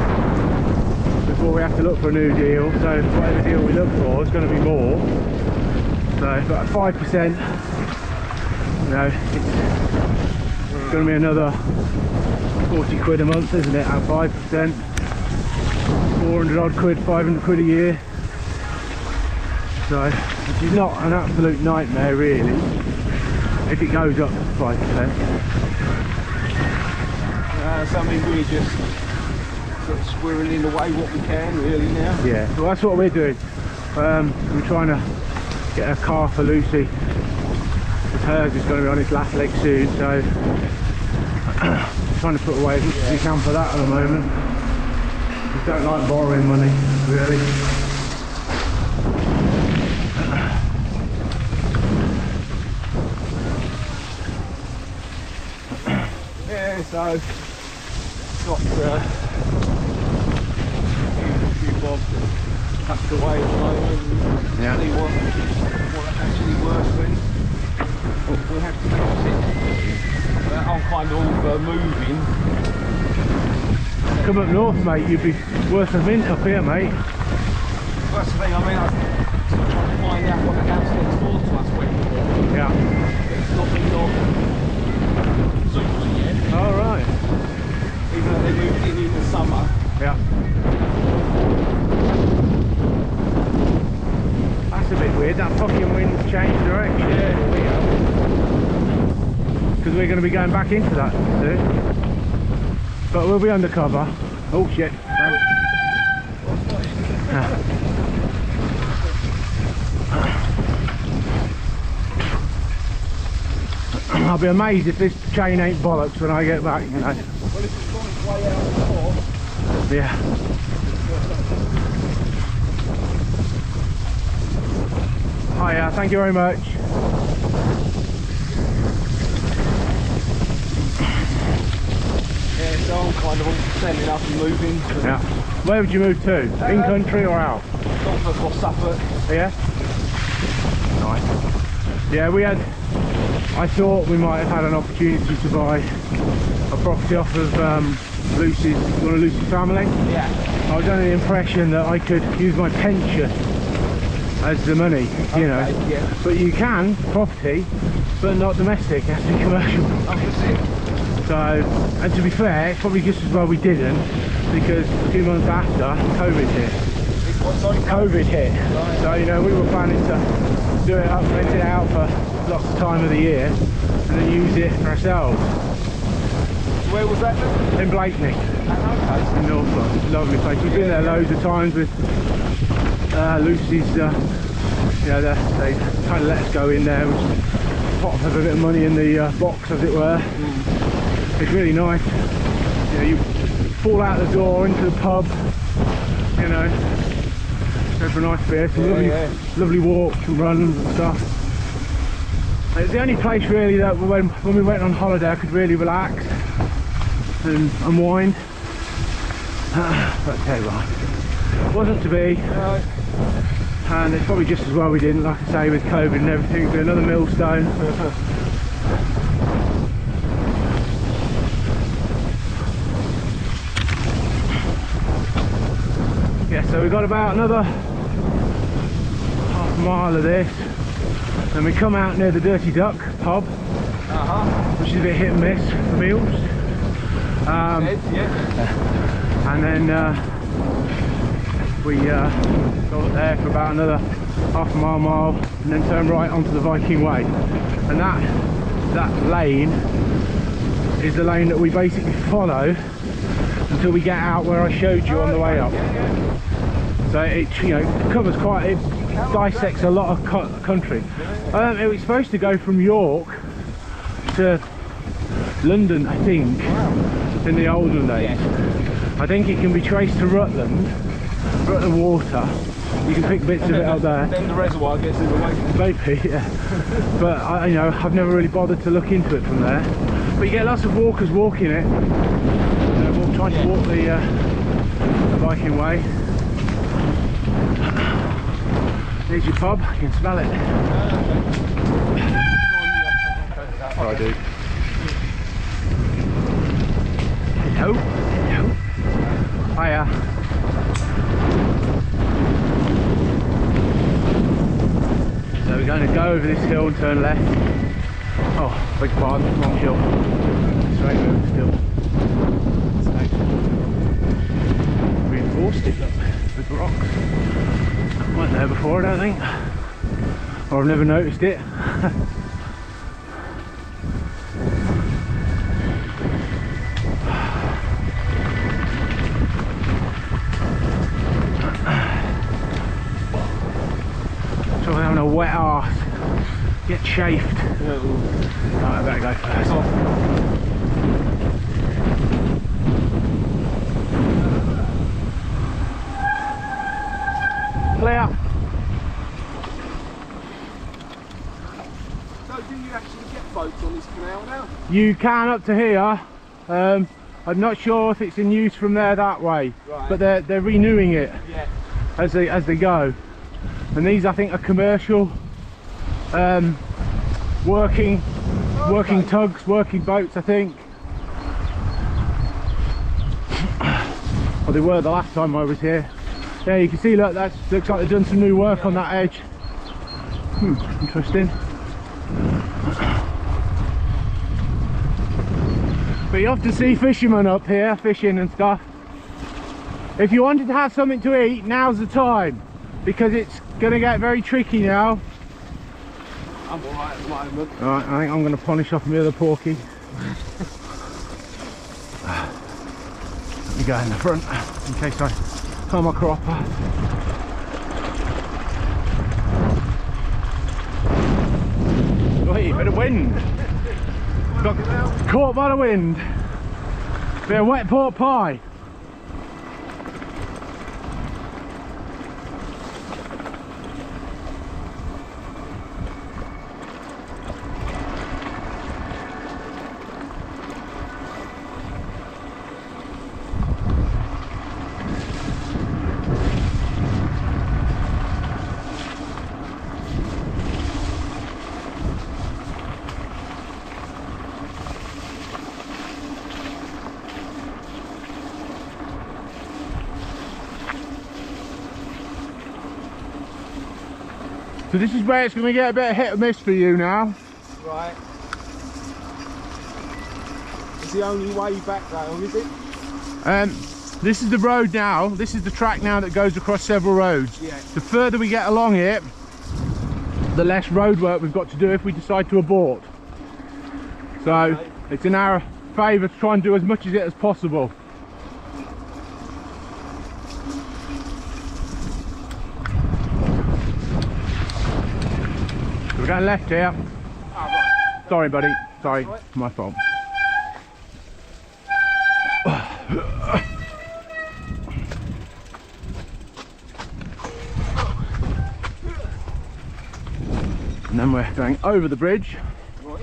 before we have to look for a new deal. So whatever deal we look for is going to be more. So, but at 5%, you know, it's going to be another 40 quid a month, isn't it? At 5%, 400 odd quid, 500 quid a year. So, which is not an absolute nightmare, really, if it goes up to 5%. Something we're just sort of squirreling away what we can, really, now. Yeah, well, that's what we're doing. We're trying to get a car for Lucy. Hers is going to be on its last leg soon, so trying to put away as much as we can for that at the moment. We don't like borrowing money, really. Yeah, so got a few bob tucked away at the moment. Yeah. See what actually works then. We have to use it. I'm kind of all for moving. Come up north, mate, you'd be worth a mint up here, mate. That's the thing, I mean, I'm still trying to find out what the house next door to us went for. Yeah. It's not been on super yet. All right. Even though they moved in the summer. Yeah. That's a bit weird, that fucking wind's changed direction. Yeah. Because we're going to be going back into that soon. But we'll be undercover. Oh shit. I'll be amazed if this chain ain't bollocks when I get back, you know. Well, if it's gone its way out before. Yeah. Hiya, thank you very much. Yeah, so I'm kind of all setting up and moving. Yeah. Where would you move to? In country or out? Norfolk or Suffolk. Yeah. Nice. Yeah, I thought we might have had an opportunity to buy a property off of Lucy's, one of Lucy's family. Yeah. I was under the impression that I could use my pension as the money, you know. Yeah. But you can, property, but not domestic, it has to be commercial. So, and to be fair, it's probably just as well we didn't, because a few months after, COVID hit. COVID hit. Right. So, you know, we were planning to do it up, rent it out for lots of time of the year, and then use it for ourselves. Where was that then? In Blakeney. Okay. In Norfolk. Lovely place. We've been there loads of times with Lucy's, you know, they kind of let us go in there, which pop a bit of money in the box, as it were. It's really nice. You know, you fall out the door into the pub, you know, go for a nice beer, some lovely walks and runs and stuff. It's the only place really that when we went on holiday I could really relax and unwind. But tell you what, it wasn't to be. And it's probably just as well we didn't, like I say, with COVID and everything. It'd be another millstone. Yeah, so we've got about another half a mile of this, and we come out near the Dirty Duck pub, which is a bit hit and miss for meals. And then we go up there for about another half a mile, and then turn right onto the Viking Way. And that lane is the lane that we basically follow until we get out where I showed you on the way up. So it, you know, covers it dissects a lot of country. It was supposed to go from York to London, I think, in the olden days. I think it can be traced to Rutland Water, You can pick bits of it up there. Then the reservoir gets in the way. Maybe, yeah. But you know, I've never really bothered to look into it from there. But you get lots of walkers walking it. Trying to walk the Viking way. There's your pub. You can smell it. Oh, I do. Hello. Hello. Hiya. So we're going to go over this hill and turn left. Oh, beg your pardon, wrong hill. Straight over still. Reinforced it, look, with rocks. Weren't there before, I don't think. Or I've never noticed it. So I'm having a wet arse. Get chafed. Right, I better go first. Clear. So do you actually get boats on this canal now? You can up to here. I'm not sure if it's in use from there that way, right. But they're renewing it, yeah, as they go. And these, I think, are commercial, working tugs, working boats, I think. Well, they were the last time I was here. Yeah, you can see, look, that looks like they've done some new work on that edge. Interesting. But you often see fishermen up here fishing and stuff. If you wanted to have something to eat, now's the time, because it's going to get very tricky now. I'm alright at the moment. Alright, I think I'm going to polish off my other porky. Let me go in the front in case I come a cropper. Wait, a bit of wind. Got caught by the wind. Bit of wet pork pie. So this is where it's going to get a bit of hit or miss for you now. Right. It's the only way back though, is it? This is the road now. This is the track now that goes across several roads. Yeah. The further we get along it, the less road work we've got to do if we decide to abort. So okay, it's in our favour to try and do as much of it as possible. We're going left here. Oh, right. Sorry buddy, sorry, right, my fault. And then we're going over the bridge. Right.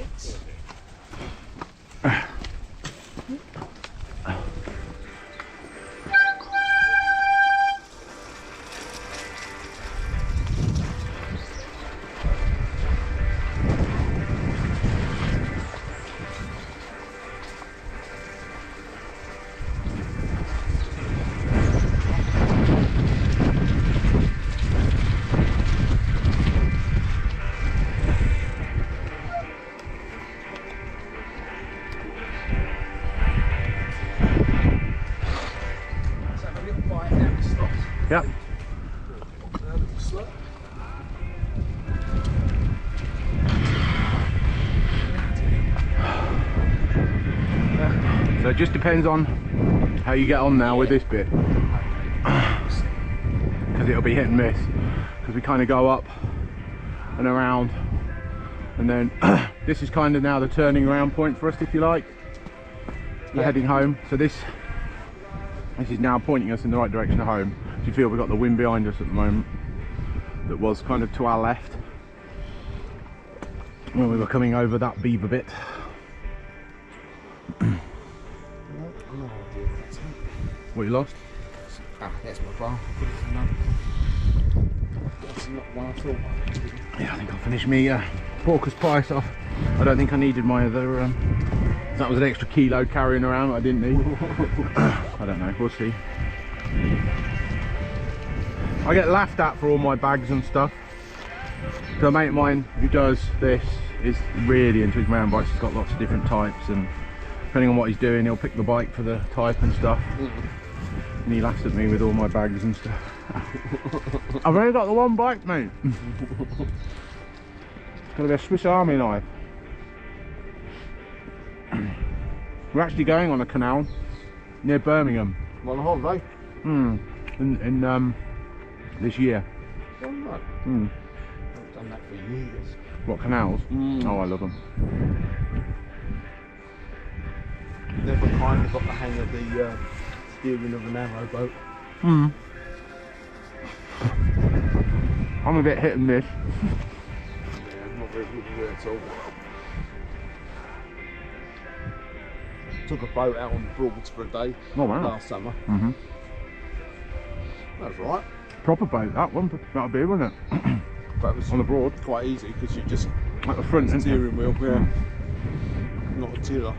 Yep. So it just depends on how you get on now with this bit, because it'll be hit and miss, because we kind of go up and around, and then this is kind of now the turning around point for us, if you like. We're heading home, so this is now pointing us in the right direction of home. You feel we've got the wind behind us at the moment. that was kind of to our left when we were coming over that beaver bit. What you lost? Ah, that's my bar. That's not one at all. Yeah, I think I'll finish me porker's pies off. I don't think I needed my other. That was an extra kilo carrying around I didn't need. I don't know, we'll see. I get laughed at for all my bags and stuff. So a mate of mine who does this is really into his mountain bikes. He's got lots of different types, and depending on what he's doing, he'll pick the bike for the type and stuff. And he laughs at me with all my bags and stuff. I've only got the one bike, mate. It's gonna be a Swiss Army knife. We're actually going on a canal near Birmingham. On a holiday? In this year. Oh no. I've done that for years. What, canals? Oh, I love them. Never kind of got the hang of the steering of a narrow boat. I'm a bit hit and miss. Yeah, I'm not very good with it at all. Took a boat out on the Broads for a day last summer. That was right. Proper boat, that one. That'll be, wasn't it? But it was on the Broad. Quite easy because you just at the front steering wheel, not a tiller.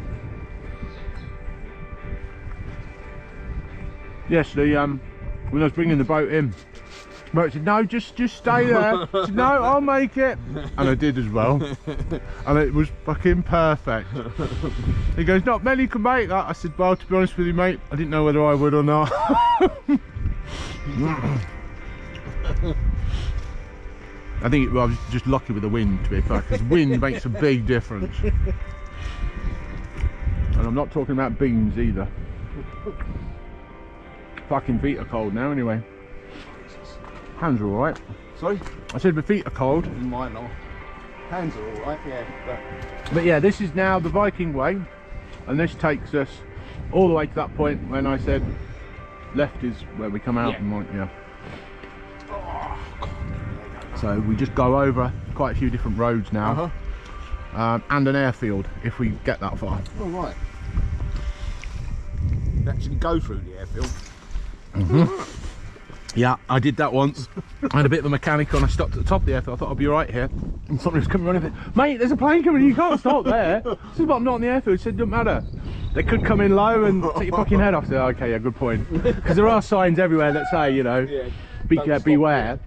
Yes, the when I was bringing the boat in, Bert said, "No, just stay there." I said, "No, I'll make it," and I did as well, and it was fucking perfect. He goes, "Not many can make that." I said, "Well, to be honest with you, mate, I didn't know whether I would or not." I think I was just lucky with the wind, to be fair, because wind makes a big difference. And I'm not talking about beans either. Fucking feet are cold now anyway. Hands are alright. Sorry? I said my feet are cold. Mine not. Hands are alright, yeah. But yeah, this is now the Viking way, and this takes us all the way to that point when I said left is where we come out. Yeah. And right, yeah. So we just go over quite a few different roads now, and an airfield if we get that far. Oh right. You actually go through the airfield. Yeah, I did that once. I had a bit of a mechanic on. I stopped at the top of the airfield. I thought I'd be right here, and somebody was coming running. Mate, there's a plane coming. You can't stop there. This is but I'm not on the airfield. He said, "Doesn't matter. They could come in low and take your fucking head off." I said, "Okay, yeah, good point." Because there are signs everywhere that say, you know, beware.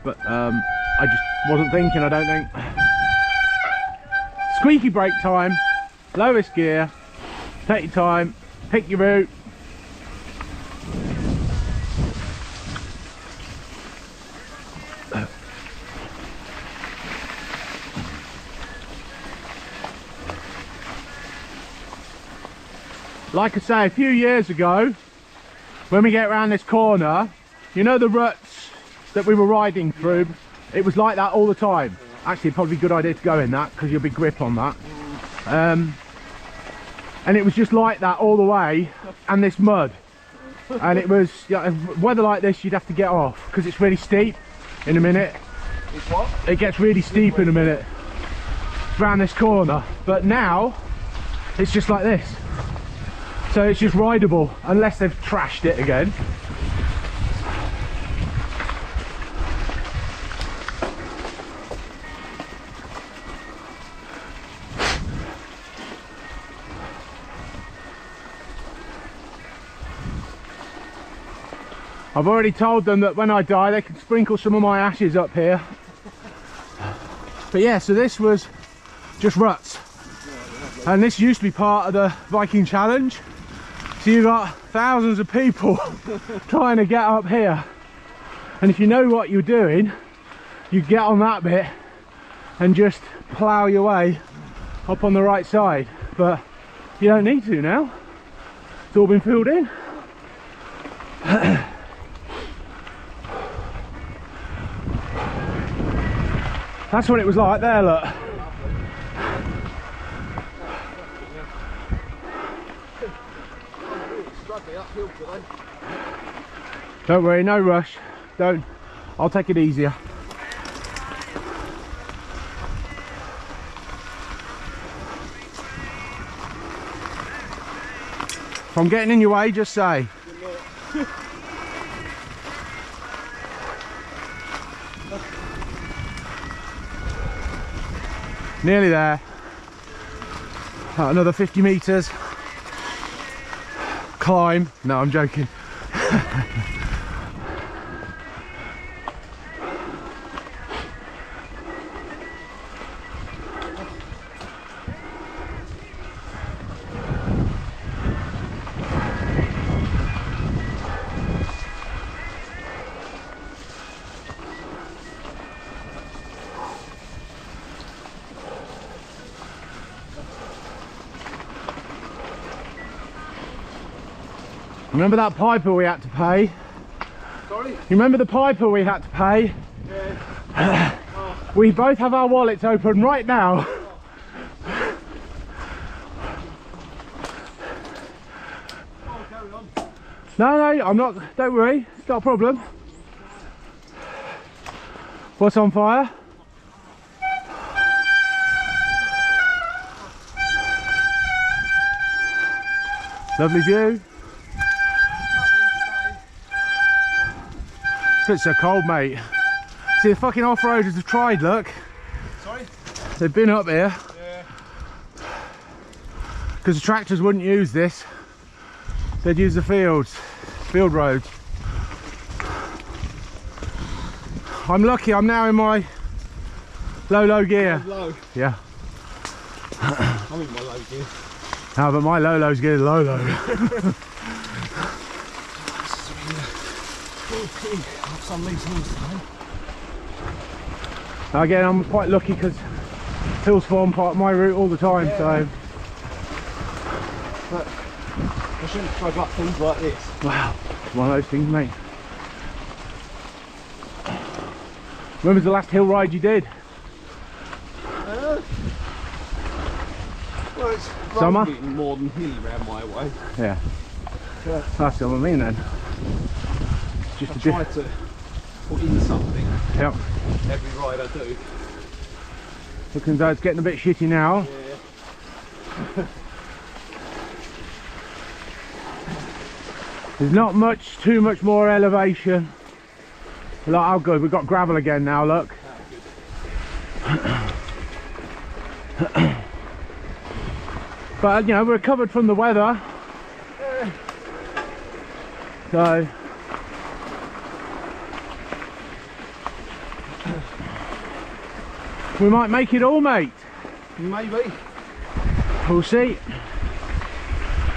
But I just wasn't thinking. I don't think. Squeaky brake time, lowest gear. Take your time. Pick your route. Like I say, a few years ago, when we get around this corner, you know the ruts that we were riding through, it was like that all the time. Actually, probably a good idea to go in that, because you'll be grip on that. And it was just like that all the way, and this mud. And it was, weather like this, you'd have to get off, because it's really steep in a minute. It's what? It gets really steep in a minute, around this corner. But now, it's just like this. So it's just rideable, unless they've trashed it again. I've already told them that when I die they can sprinkle some of my ashes up here. But yeah, so this was just ruts. And this used to be part of the Viking Challenge. So you've got thousands of people trying to get up here. And if you know what you're doing, you get on that bit and just plough your way up on the right side. But you don't need to now. It's all been filled in. That's what it was like there, look. Don't worry, no rush. I'll take it easier. If I'm getting in your way, just say. Nearly there. Another 50 meters. Climb. No, I'm joking. Remember that piper we had to pay? Sorry? You remember the piper we had to pay? Yeah. We both have our wallets open right now. Oh, carry on. No, I'm not, don't worry, it's not a problem. What's on fire? Lovely view. It's so cold, mate. See, the fucking off-roaders have tried, look. Sorry? They've been up here. Yeah. Because the tractors wouldn't use this. They'd use the field roads. I'm lucky, I'm now in my low gear. Low. Yeah. I'm in my low gear. No, but my Lolo's geared low. Some of these hills today. Again, I'm quite lucky because hills form part of my route all the time, Yeah. so. But I shouldn't struggle up things like this. Wow, it's one of those things, mate. When was the last hill ride you did? Well, it's Summer? getting more than hilly round my way. Yeah. Yeah. That's what I mean then. Just I a try to put in something Yep. every ride I do. Looking as though it's getting a bit shitty now. Yeah. There's not too much more elevation. Look how good, we've got gravel again now, look. But you know, we're recovered from the weather. So we might make it all, mate. Maybe. We'll see.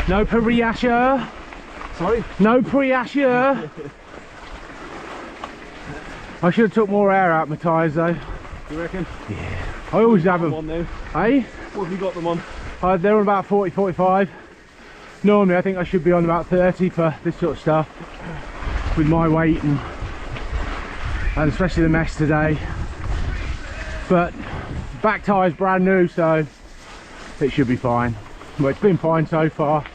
No pressure. Sorry? No pressure. I should have took more air out my tyres though. You reckon? Yeah. I always have them. On then. Hey? What have you got them on? They're on about 40, 45. Normally I think I should be on about 30 for this sort of stuff. With my weight and especially the mess today. But back tyre's brand new, so it should be fine. Well, it's been fine so far.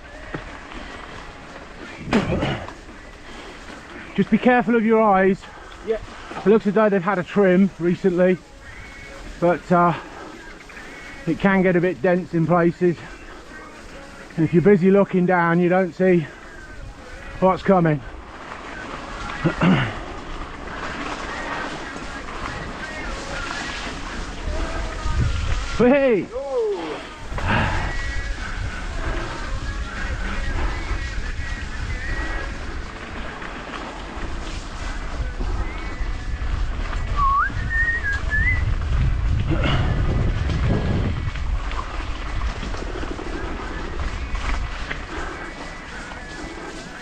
Just be careful of your eyes. Yeah. It looks as though they've had a trim recently, but it can get a bit dense in places. And if you're busy looking down, you don't see what's coming. Hey!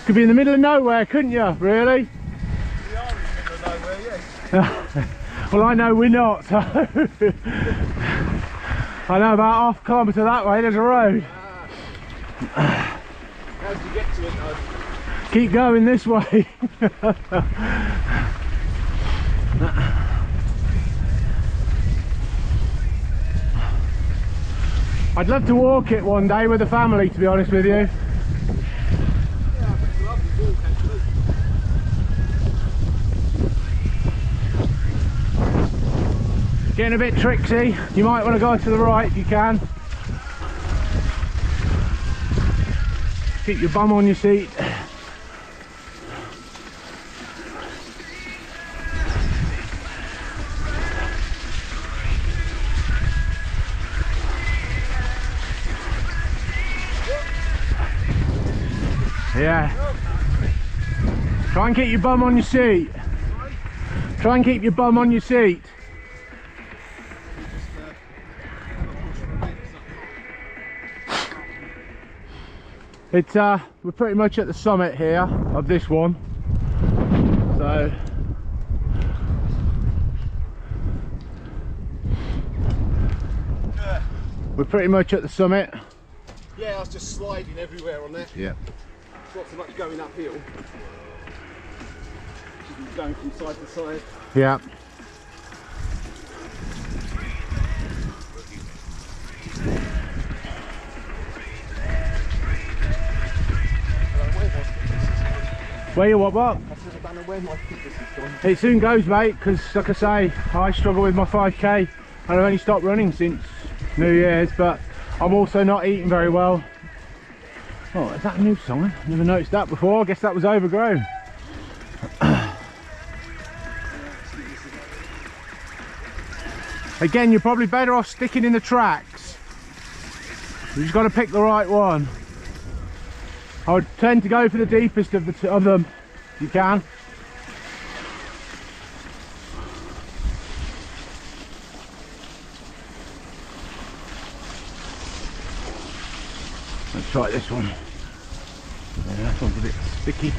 Could be in the middle of nowhere, couldn't you? Really? We are in the middle of nowhere, yes. Well, I know we're not, so I know about half a kilometre that way there's a road. How did you get to it though? Keep going this way. I'd love to walk it one day with the family, to be honest with you. Getting a bit tricksy. You might want to go to the right if you can. Keep your bum on your seat. Yeah. Try and keep your bum on your seat. Try and keep your bum on your seat. It's we're pretty much at the summit here of this one. So we're pretty much at the summit. Yeah, I was just sliding everywhere on that. Yeah. It's not so much going uphill. Just going from side to side. Yeah. Where you what? I said I don't know where my fitness is gone. It soon goes, mate, because like I say, I struggle with my 5k and I've only stopped running since New Year's, but I'm also not eating very well. Oh, is that a new sign? Never noticed that before. I guess that was overgrown. Again, you're probably better off sticking in the tracks. You just got to pick the right one. I would tend to go for the deepest of them, if you can. Let's try this one. Yeah, that one's a bit sticky.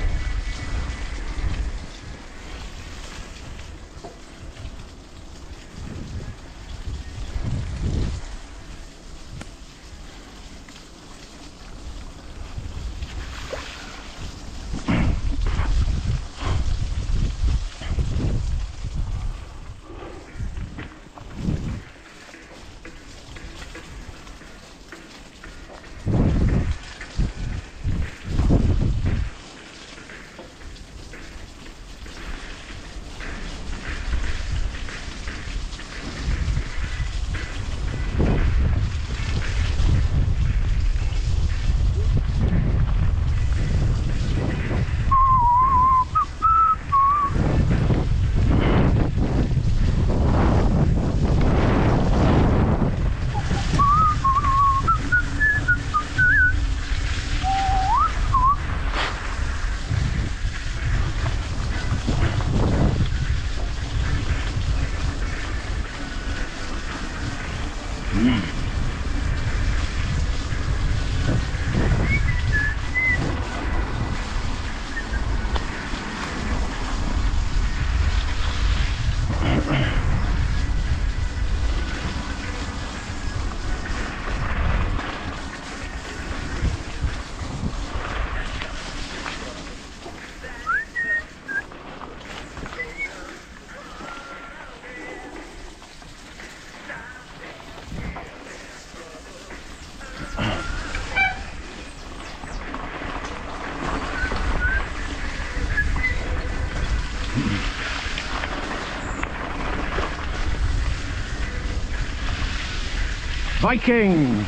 Viking!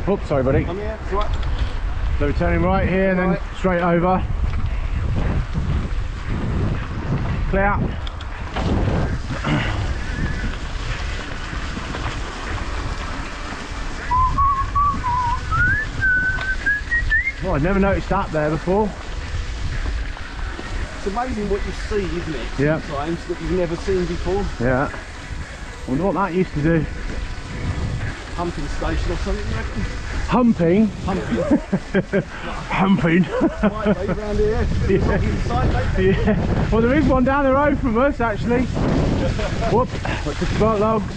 Oops, sorry buddy. Come here, it's all right. So we're turning right here and then straight over. Clear. Oh, I'd never noticed that there before. It's amazing what you see, isn't it? Yeah. Sometimes that you've never seen before. Yeah. Wonder what that used to do. Pumping station or something, you reckon? Humping? Pumping. Humping. Might be around here. Yeah. Inside, maybe. Yeah. Well, there is one down the road from us, actually. Whoop. What's the spark logs?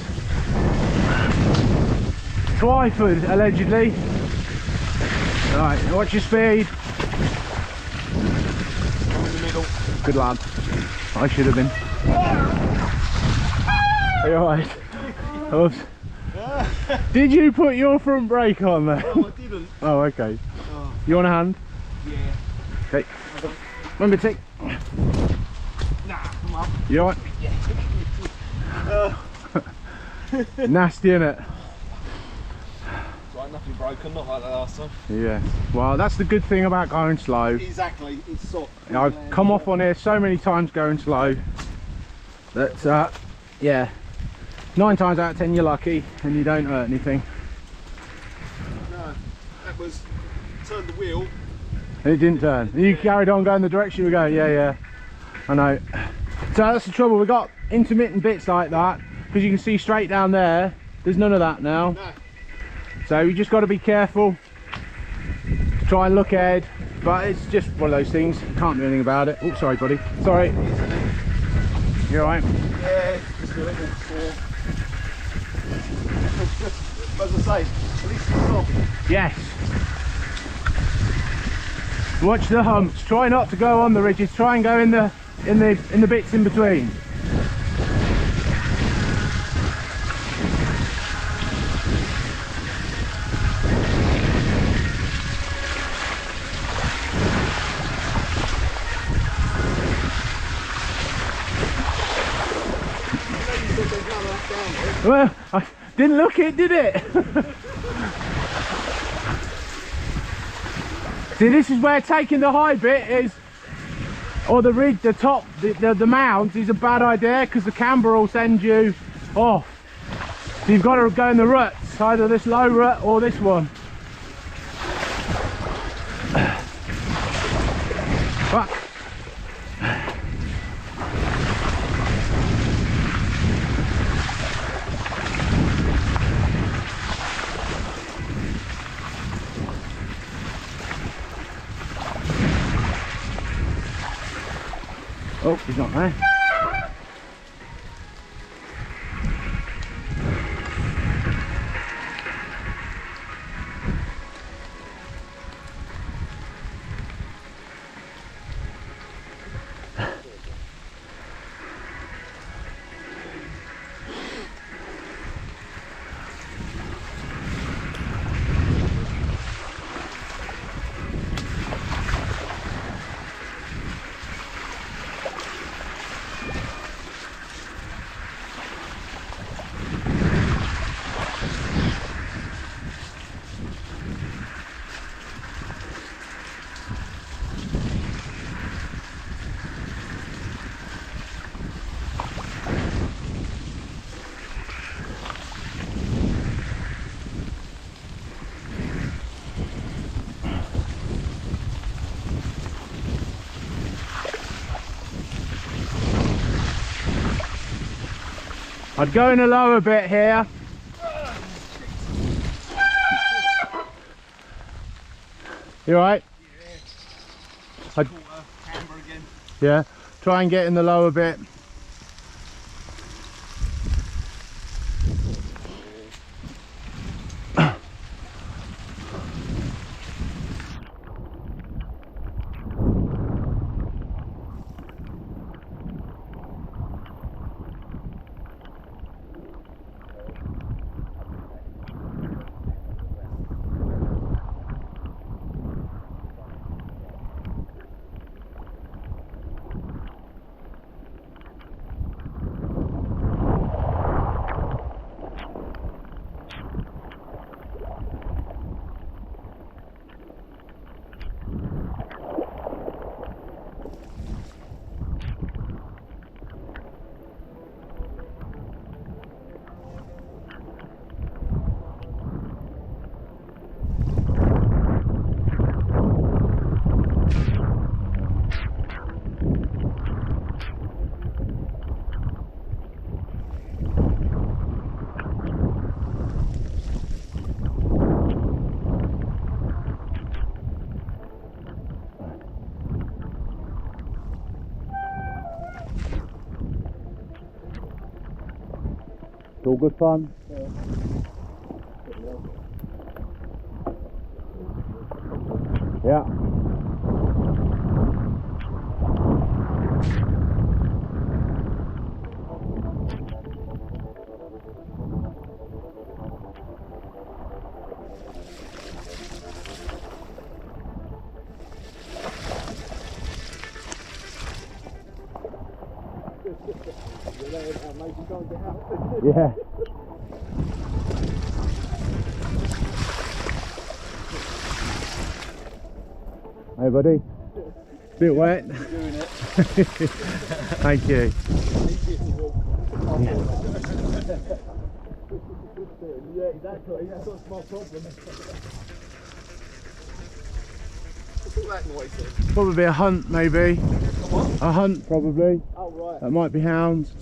Twyford, allegedly. Right, watch your speed. I'm in the middle. Good lad. I should have been. You're right. Oops. Did you put your front brake on there? No, I didn't. Oh, okay. Oh. You want a hand? Yeah. Okay. Remember, take. Nah, come on. You alright? Nasty, innit? Right, nothing broken, not like the last time. Yeah. Well, that's the good thing about going slow. Exactly, it's soft. I've come off on here so many times going slow that, yeah, 9 times out of 10 you're lucky and you don't hurt anything. No, that was turned the wheel. And it didn't turn. And you carried on going the direction you were going. Yeah, yeah. I know. So that's the trouble. We've got intermittent bits like that because you can see straight down there. There's none of that now. No. So you just got to be careful. Try and look ahead. But it's just one of those things. Can't do anything about it. Oh, sorry, buddy. Sorry. You alright? Yeah, just a little sore. As I say, at least it's soft. Yes. Watch the humps. Try not to go on the ridges. Try and go in the bits in between. Well, I didn't look it, did it? See, this is where taking the high bit is, or the ridge, the top, the mount is a bad idea because the camber will send you off. So you've got to go in the ruts, either this low rut or this one. Fuck. Oh, he's not there. I'd go in a lower bit here. You alright? Yeah. Camber again. Yeah. Try and get in the lower bit. All good fun. Yeah. Yeah. Hey buddy. Bit wet. Doing it. Thank you. Yeah, exactly. That's what's my problem. What's all that noise then? Probably a hunt, maybe. What? A hunt, probably. Oh, right. That might be hounds.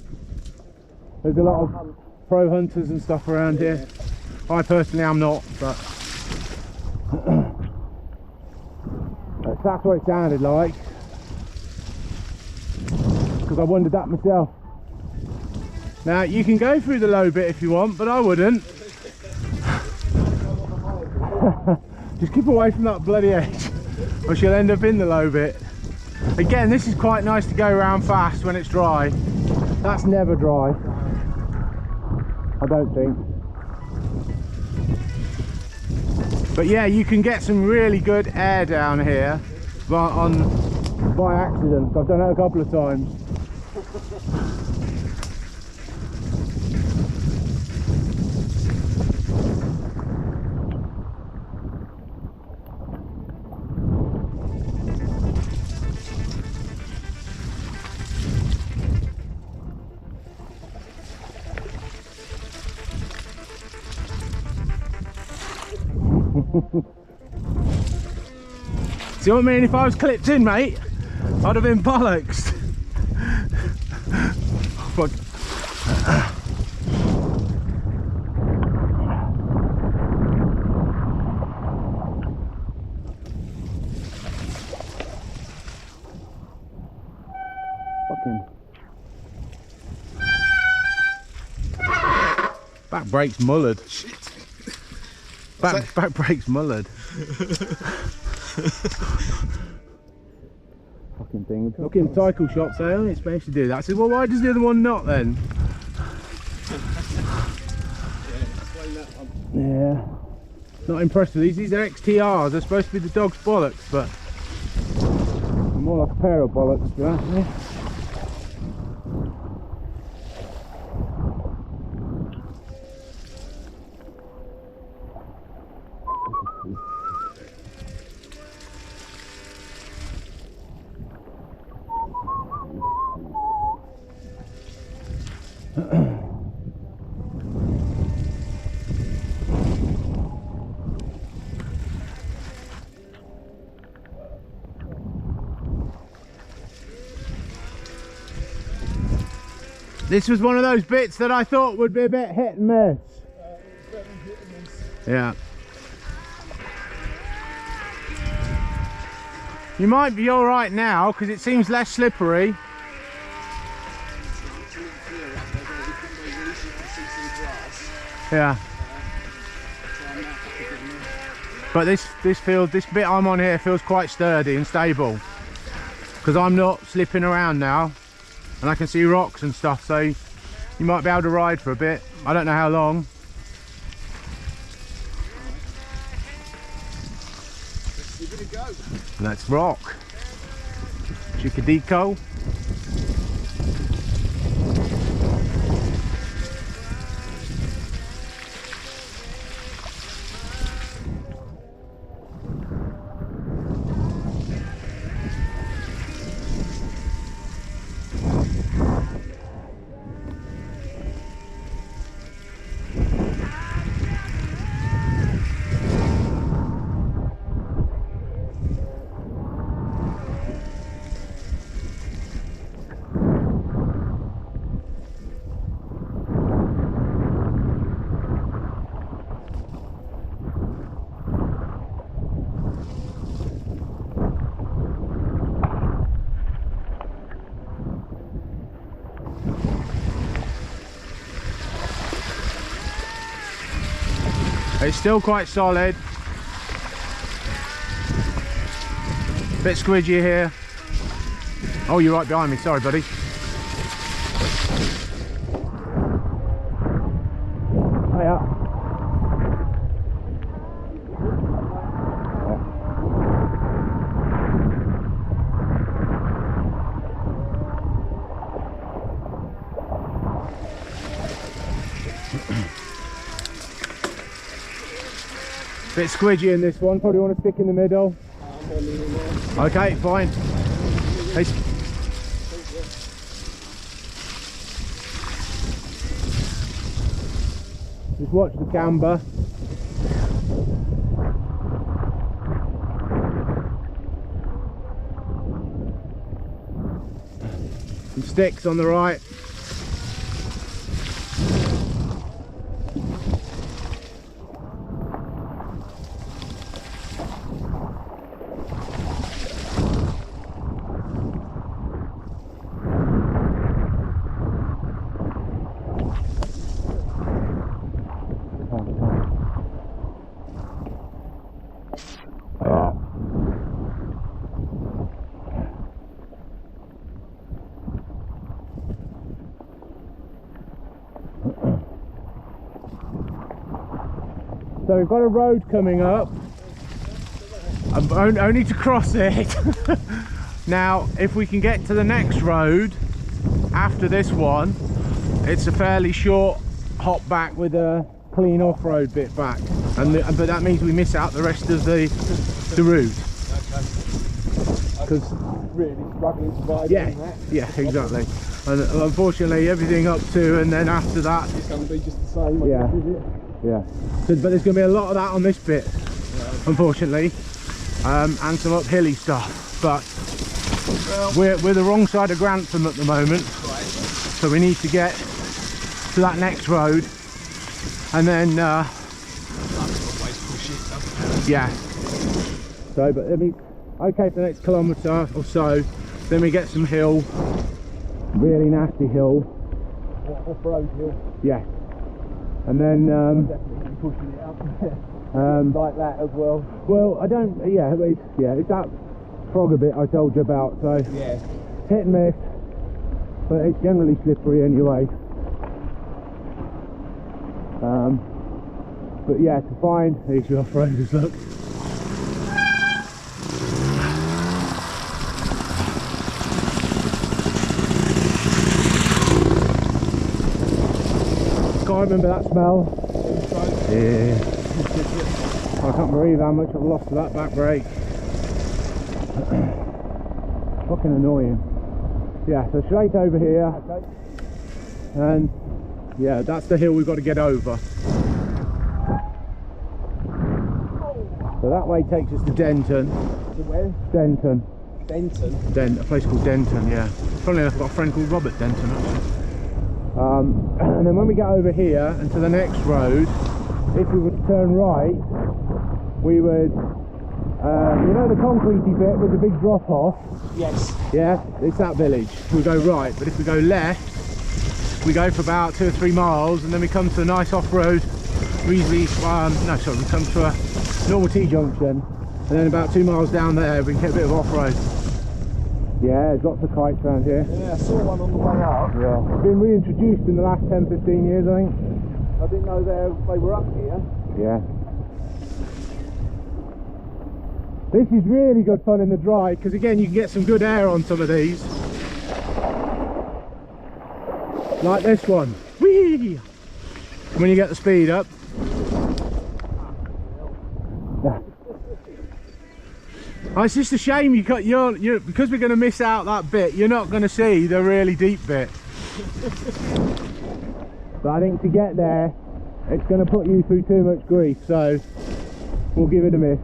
There's a lot of pro hunters and stuff around here. I personally am not, but that's what it sounded like. Because I wondered that myself. Now you can go through the low bit if you want, but I wouldn't. Just keep away from that bloody edge, or she'll end up in the low bit. Again, this is quite nice to go around fast when it's dry. That's never dry, I don't think. But yeah, you can get some really good air down here by accident. I've done it a couple of times. See what I mean? If I was clipped in, mate, I'd have been bollocks. Fuck. Fucking. Back brakes mullered. Back brakes mullered. Fucking thing. Looking cycle shops, they only supposed to do that. I said, well, why does the other one not then? Yeah. Not impressed with these. These are XTRs. They're supposed to be the dog's bollocks, but more like a pair of bollocks, to be honest with you. This was one of those bits that I thought would be a bit hit and miss. Yeah. You might be alright now because it seems less slippery. Yeah. But this bit I'm on here feels quite sturdy and stable because I'm not slipping around now. And I can see rocks and stuff, so you might be able to ride for a bit. I don't know how long. Let's give it a go. Let's rock. Chicadico. It's still quite solid. Bit squidgy here. Oh, you're right behind me. Sorry, buddy. Hiya. Bit squidgy in this one, probably want to stick in the middle. Okay, fine. Hey. Just watch the camber. Some sticks on the right. So we've got a road coming up. I'm only to cross it. Now, if we can get to the next road after this one, it's a fairly short hop back with a clean off-road bit back, but that means we miss out the rest of the route. Because really struggling to ride in that. Yeah, exactly. And unfortunately, everything up to and then after that, it's going to be just the same. Yeah. Is it? Yeah, but there's going to be a lot of that on this bit, unfortunately, and some uphilly stuff. But we're the wrong side of Grantham at the moment, so we need to get to that next road, and then yeah. So, but I mean, okay, for the next kilometre or so, then we get some hill, really nasty hill. Off-road hill. Yeah. And then definitely pushing it up like that as well. Well, I don't. Yeah, it's that frog a bit I told you about. So yeah, hit and miss, but it's generally slippery anyway. But yeah, to find these off-roaders, look. Can't remember that smell. Yeah. I can't believe how much I've lost to that back brake. Fucking annoying. Yeah, so straight over here. Okay. And yeah, that's the hill we've got to get over. So that way takes us to Denton. To where? Denton. Denton? A place called Denton, yeah. Funnily enough, I've got a friend called Robert Denton actually. And then when we get over here and to the next road, if we were to turn right, we would, you know the concretey bit with the big drop off? Yes. Yeah, it's that village. We go right, but if we go left, we go for about 2 or 3 miles, and then we come to a nice off-road, reasonably, we come to a normal T-junction, and then about 2 miles down there we can get a bit of off-road. Yeah, there's lots of kites around here. Yeah, I saw one on the way up. Yeah. It's been reintroduced in the last 10-15 years, I think. I didn't know they were up here. Yeah. This is really good fun in the dry, because again you can get some good air on some of these. Like this one. Whee! When you get the speed up. Oh, it's just a shame you're because we're going to miss out that bit. You're not going to see the really deep bit. But I think to get there, it's going to put you through too much grief. So we'll give it a miss.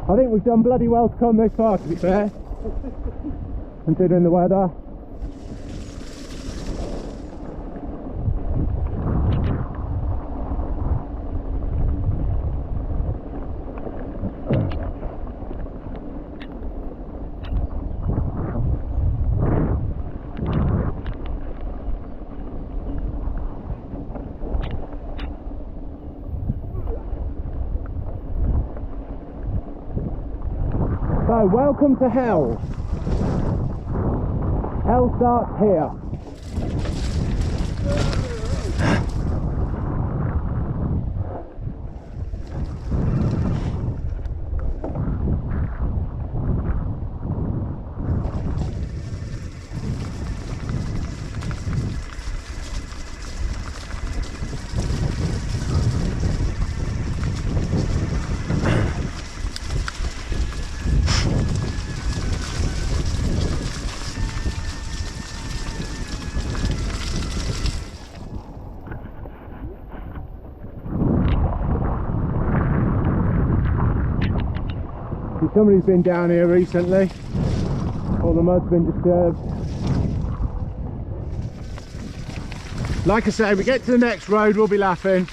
I think we've done bloody well to come this far, to be fair, considering the weather. So, welcome to hell. Hell starts here. Somebody's been down here recently, or the mud's been disturbed. Like I say, we get to the next road, we'll be laughing.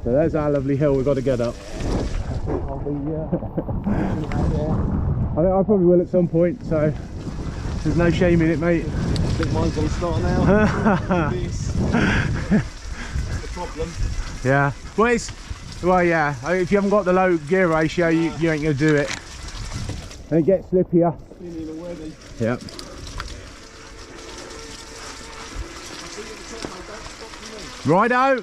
So there's our lovely hill we've got to get up. I think I probably will at some point, so there's no shame in it, mate. I think mine's going to start now. That's the problem. Yeah. Well, yeah. If you haven't got the low gear ratio, you ain't going to do it. And it gets slippier. Feeling already. Yep. Righto.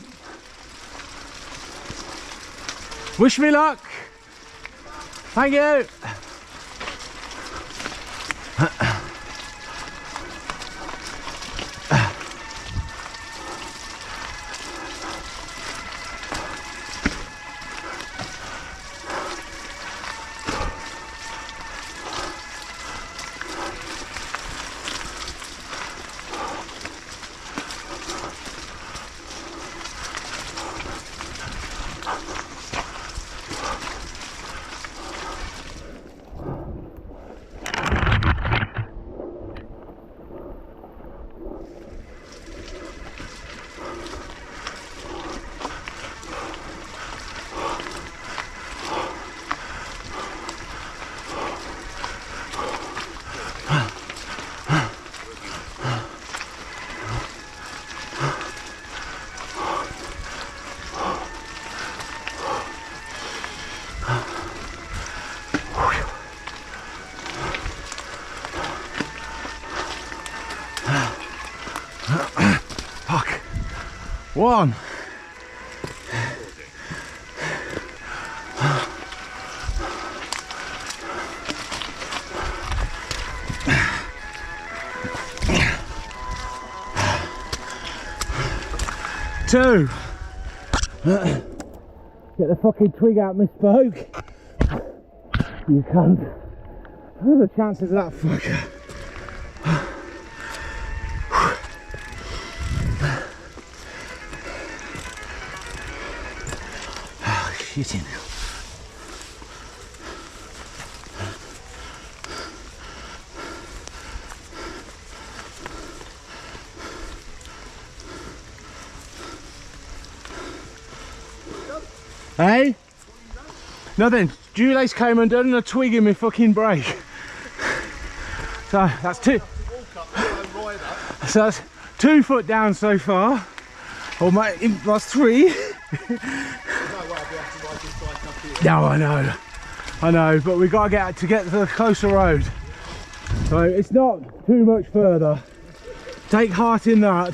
Wish me luck. Thank you. Fuck. One. Two. Get the fucking twig out, misspoke. You can't. What are the chances of that fucker? Oh, shitting. Hey? Nothing. Dewlace came undone and a twig in my fucking brake. So that's two. So that's 2 foot down so far. Or that's 3. No, I know, but we gotta get to the closer road. So it's not too much further. Take heart in that.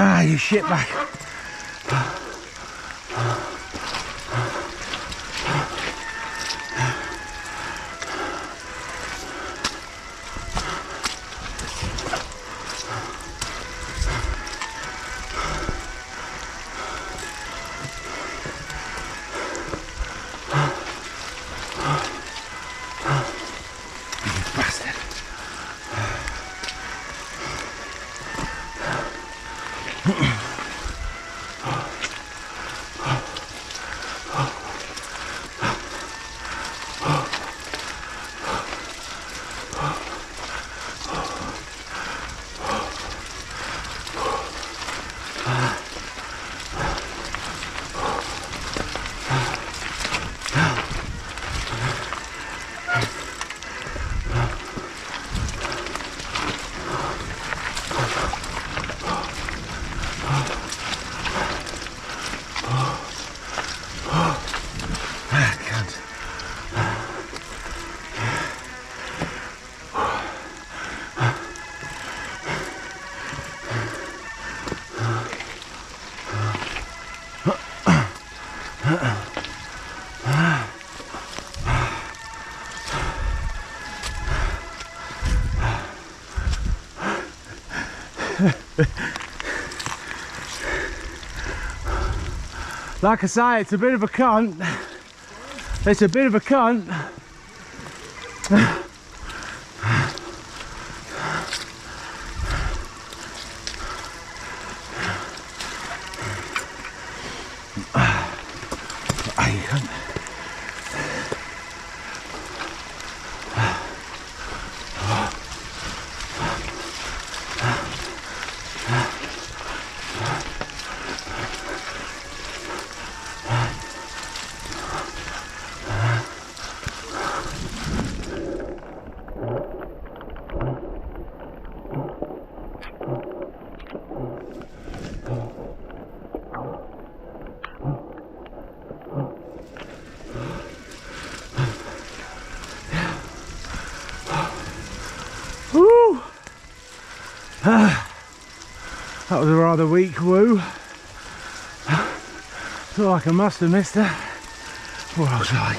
Ah, you shit back. Like I say, it's a bit of a cunt. It's a bit of a cunt. Woo! That was a rather weak woo. Feel like I must have missed it. What was I?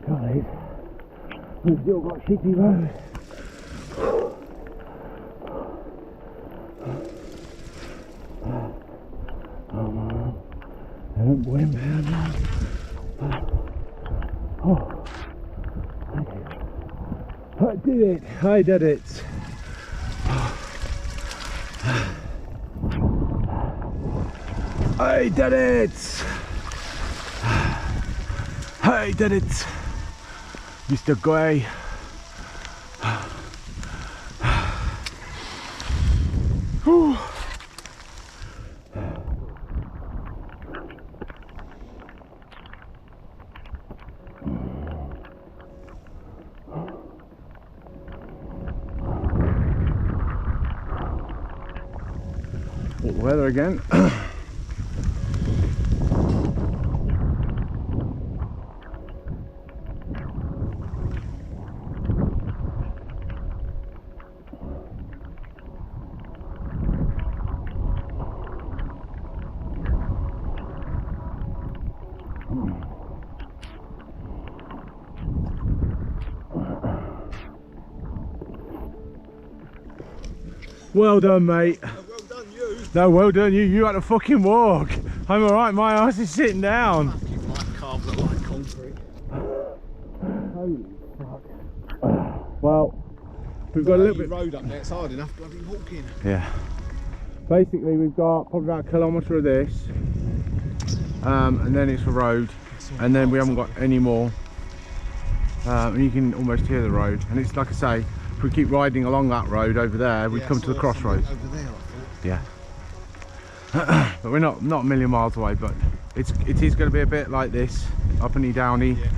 Guys, we've still got shitty roads. Don't whimper now. Oh, I did it! I did it! I did it! I did it! Mr. Gray. Whew. Hot weather again. Well done, mate. Well done, you. No, well done you. You had to fucking walk. I'm alright, my ass is sitting down. Fucking my calves look like concrete. Holy fuck. Well, we've got a little bit... road up there, it's hard enough bloody walking. Yeah. Basically, we've got probably about a kilometre of this. And then it's a road. And then we haven't got any more. And you can almost hear the road. And it's like I say, if we keep riding along that road over there, we come to the crossroads. Over there, I thought. Yeah. But we're not a million miles away, but it is going to be a bit like this, up and downy, Yeah.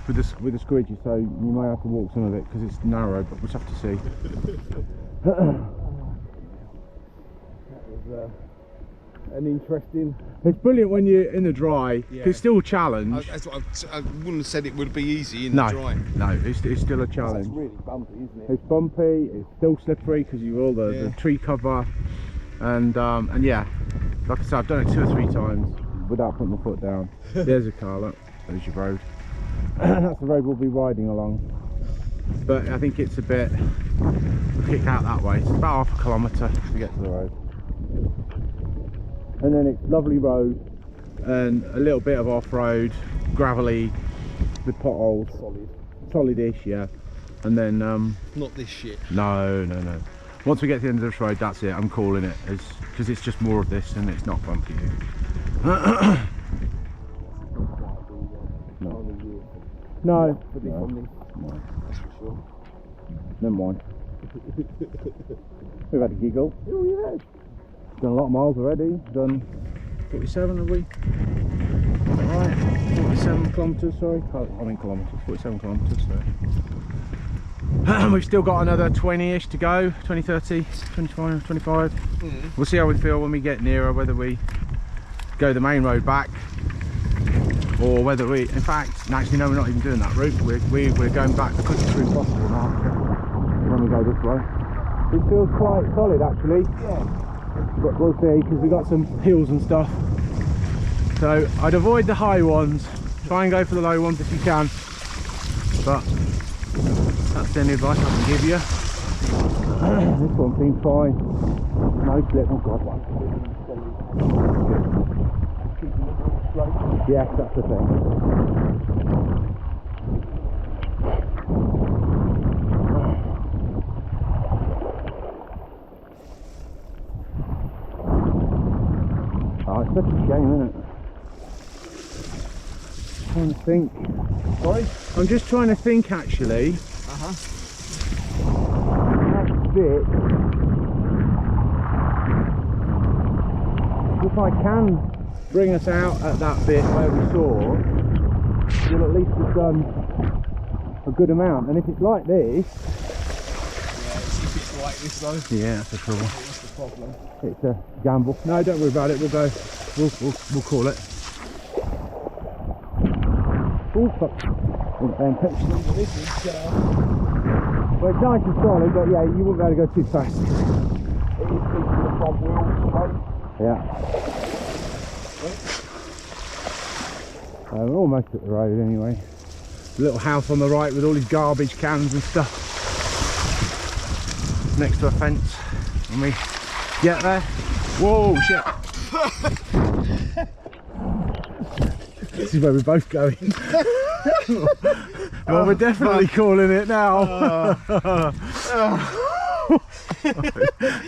with the squidgy, so you might have to walk some of it because it's narrow, but we'll have to see. That was an interesting... It's brilliant when you're in the dry, Yeah. it's still a challenge. I wouldn't have said it would be easy in the dry. No, it's still a challenge. It's really bumpy, isn't it? It's bumpy, it's still slippery because you've all the tree cover, and yeah, like I said, I've done it 2 or 3 times without putting my foot down. There's a car, look, there's your road. That's the road we'll be riding along. But I think it's a bit, we'll kick out that way. It's about half a kilometre to get to the road. And then it's lovely road and a little bit of off-road, gravelly, with potholes. Solid-ish, yeah. And then Not this shit. no. Once we get to the end of this road, that's it. I'm calling it, because it's just more of this and it's not bumpy. No. That's for sure. Never mind. We've had a giggle. Oh yeah. Done a lot of miles already. Done 47, have we? Right, 47 kilometres, sorry. I mean kilometres, 47 kilometres, so. We've still got another 20-ish to go, 20, 30, 25, 25. We'll see how we feel when we get nearer, whether we go the main road back or whether we, in fact, actually no, we're not even doing that route. We're going back the quickest route possible now when we go this way. It feels quite solid actually. Yeah. But we'll see, because we've got some hills and stuff. So I'd avoid the high ones. Try and go for the low ones if you can. But that's the only advice I can give you. This one seems fine. No slip. Oh god, one. Yes, that's the thing. Oh, it's such a shame, isn't it? I'm trying to think. Sorry? I'm just trying to think actually. Next bit. If I can bring us out at that bit where we saw, we'll at least have done a good amount. And if it's like this. Yeah, it's if it's like this though. Yeah, that's the trouble. That's the problem. It's a gamble. No, don't worry about it. We'll go. We'll call it. Oh fuck! Didn't pay attention. This is, Well, it's nice and solid, but yeah, you wouldn't be able to go too fast. it is keeping the front wheel straight. Yeah. We're almost at the road anyway. The little house on the right with all his garbage cans and stuff. Next to a fence. When we get there. Whoa, shit! This is where we're both going. Well, we're definitely calling it now.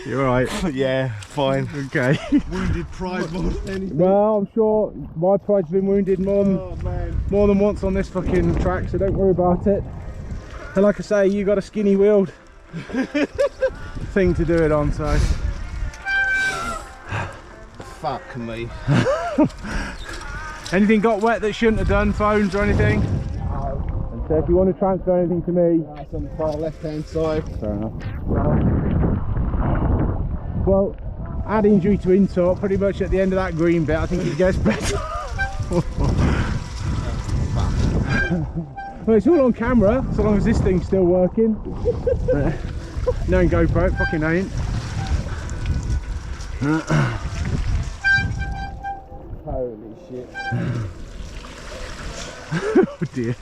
You're right. Yeah, fine. Okay. Wounded pride more than anything. Well, I'm sure my pride's been wounded more Oh man. than once on this fucking track, so don't worry about it. And like I say, you got a skinny wheeled thing to do it on, so. Fuck me. Anything got wet that shouldn't have done, phones or anything? No. And so if you want to transfer anything to me. That's on the far left hand side. Fair enough. Well, add injury to insult pretty much at the end of that green bit. I think it gets better. Well, it's all on camera, so long as this thing's still working. No GoPro, it fucking ain't. Holy shit. Oh dear.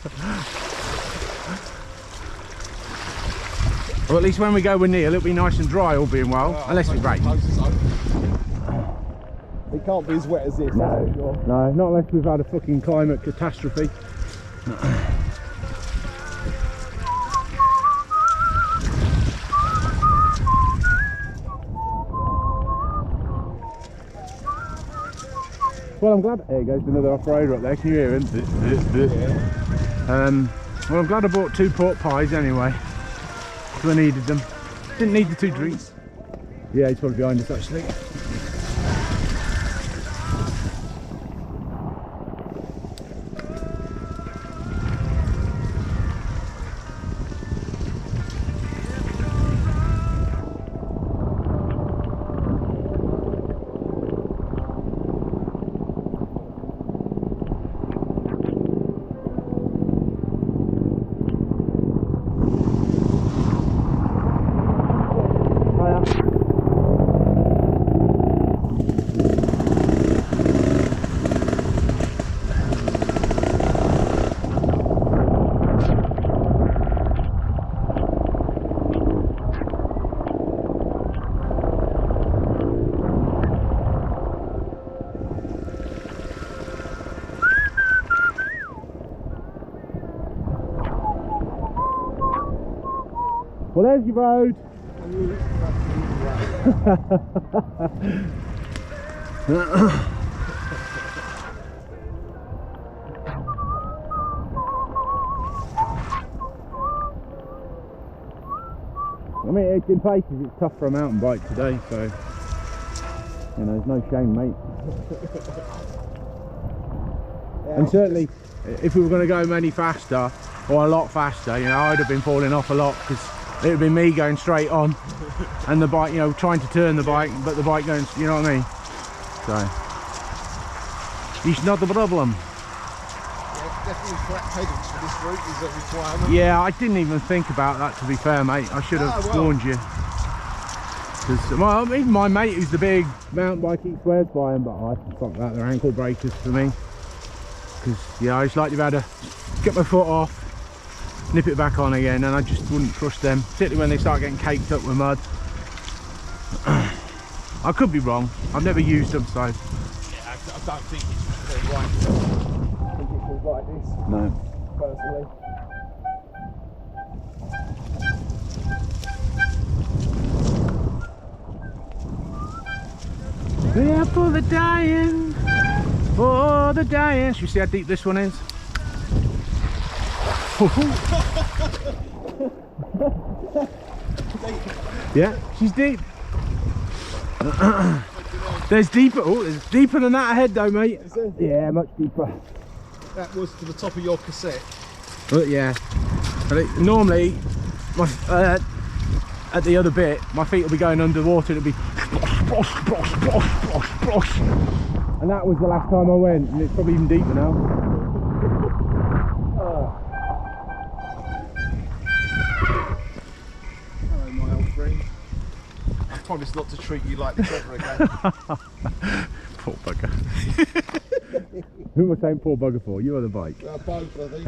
Well, at least when we go with Neil, it'll be nice and dry, all being well, unless it rains. It can't be as wet as this, No, that's for sure. no, not unless we've had a fucking climate catastrophe. Well, I'm glad. There goes another off-roader up there. Can you hear him? Yeah. Well, I'm glad I bought 2 pork pies anyway, because I needed them. Didn't need the 2 drinks. Yeah, he's probably behind us actually. Well, there's your road. I mean, it's in places it's tough for a mountain bike today, so you know, there's no shame, mate. And certainly, if we were going to go any faster, or a lot faster, you know, I'd have been falling off a lot, because it would have been me going straight on and the bike, you know, trying to turn the bike, but the bike going, you know what I mean? So it's not the problem. Yeah, definitely flat pedals for this route is a requirement. Yeah, I didn't even think about that, to be fair, mate. I should have warned you. Well, even my mate who's the big mountain bike, he swears by them, but I fuck that, they're ankle breakers for me. Because, yeah, I just like to be able to get my foot off, nip it back on again, and I just wouldn't trust them, particularly when they start getting caked up with mud. I could be wrong, I've never used them, so. Yeah, I don't think it's very right. I think it feels like this. No. Personally. Yeah, for the dying, for the dying. Should we see how deep this one is? Yeah, she's deep. There's deeper. Oh, there's deeper than that ahead, though, mate. Is there? Yeah, much deeper. That was to the top of your cassette. But yeah, normally, at the other bit, my feet will be going underwater. It'll be, and that was the last time I went, and it's probably even deeper now. Hello, my old friend. I promise not to treat you like this ever again. Poor bugger. Who am I saying poor bugger for? You or the bike? Both, I think.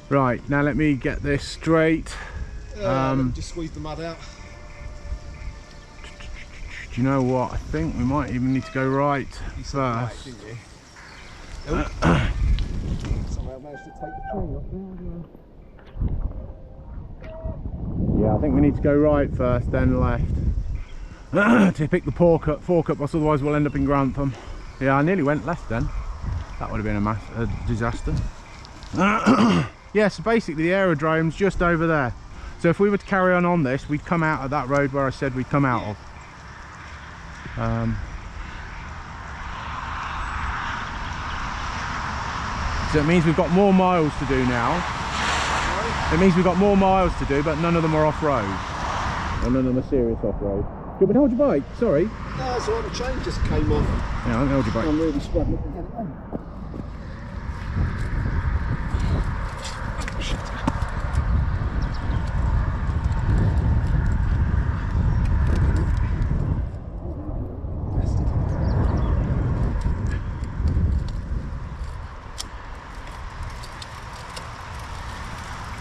Right, now let me get this straight. Let me just squeeze the mud out. Do you know what? I think we might even need to go right first. Right, didn't you? Somehow managed to take the train off there. Yeah, I think we need to go right first, then left. To pick the fork up, otherwise we'll end up in Grantham. Yeah, I nearly went left then. That would have been a disaster. Yeah, so basically the aerodrome's just over there. So if we were to carry on this, we'd come out of that road where I said we'd come out of. So it means we've got more miles to do now. It means we've got more miles to do, but none of them are off-road. Or none of them are serious off-road. Do you want me to hold your bike? Sorry. No, it's all right, the chain just came off. Yeah, I'll hold your bike. I'm really struggling to get it on.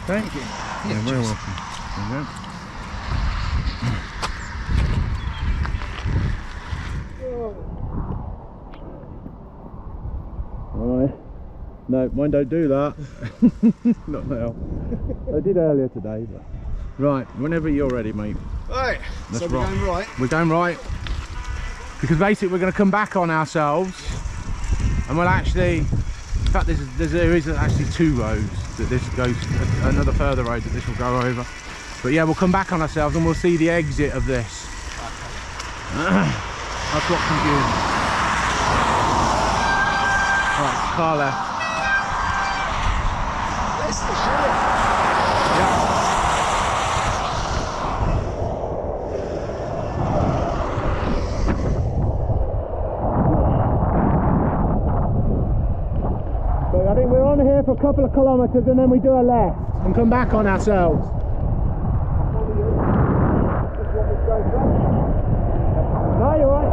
Thank you. You're very welcome. There you go. Alright. No, mine don't do that. Not now. I did earlier today, but. Right, whenever you're ready, mate. Right, so we're going right. We're going right. Because basically we're going to come back on ourselves and we'll actually, in fact there is actually two roads that this goes, another further road that this will go over. But yeah, we'll come back on ourselves and we'll see the exit of this. That's what confused. Right, car left. That's the shit. Yeah. So I think we're on here for a couple of kilometres and then we do a left and come back on ourselves. No, you're right.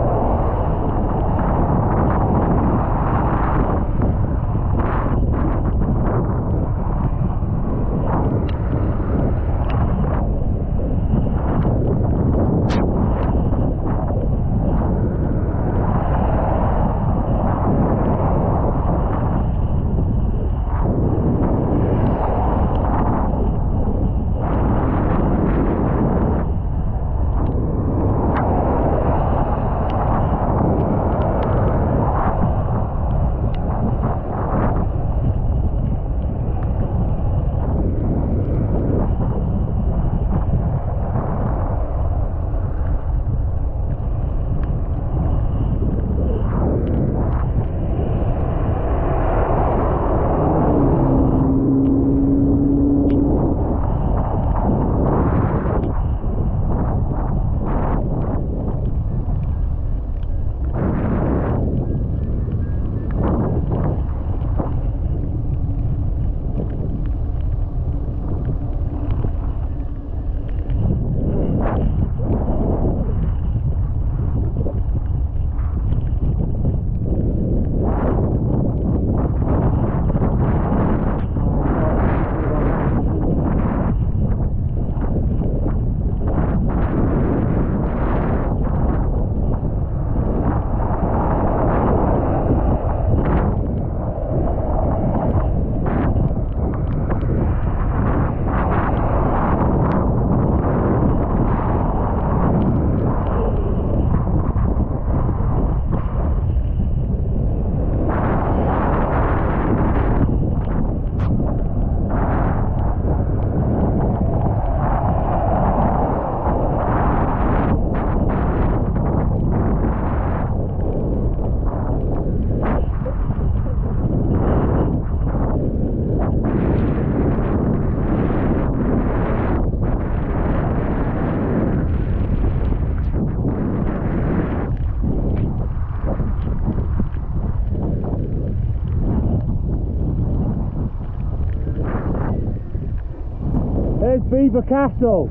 Beaver Castle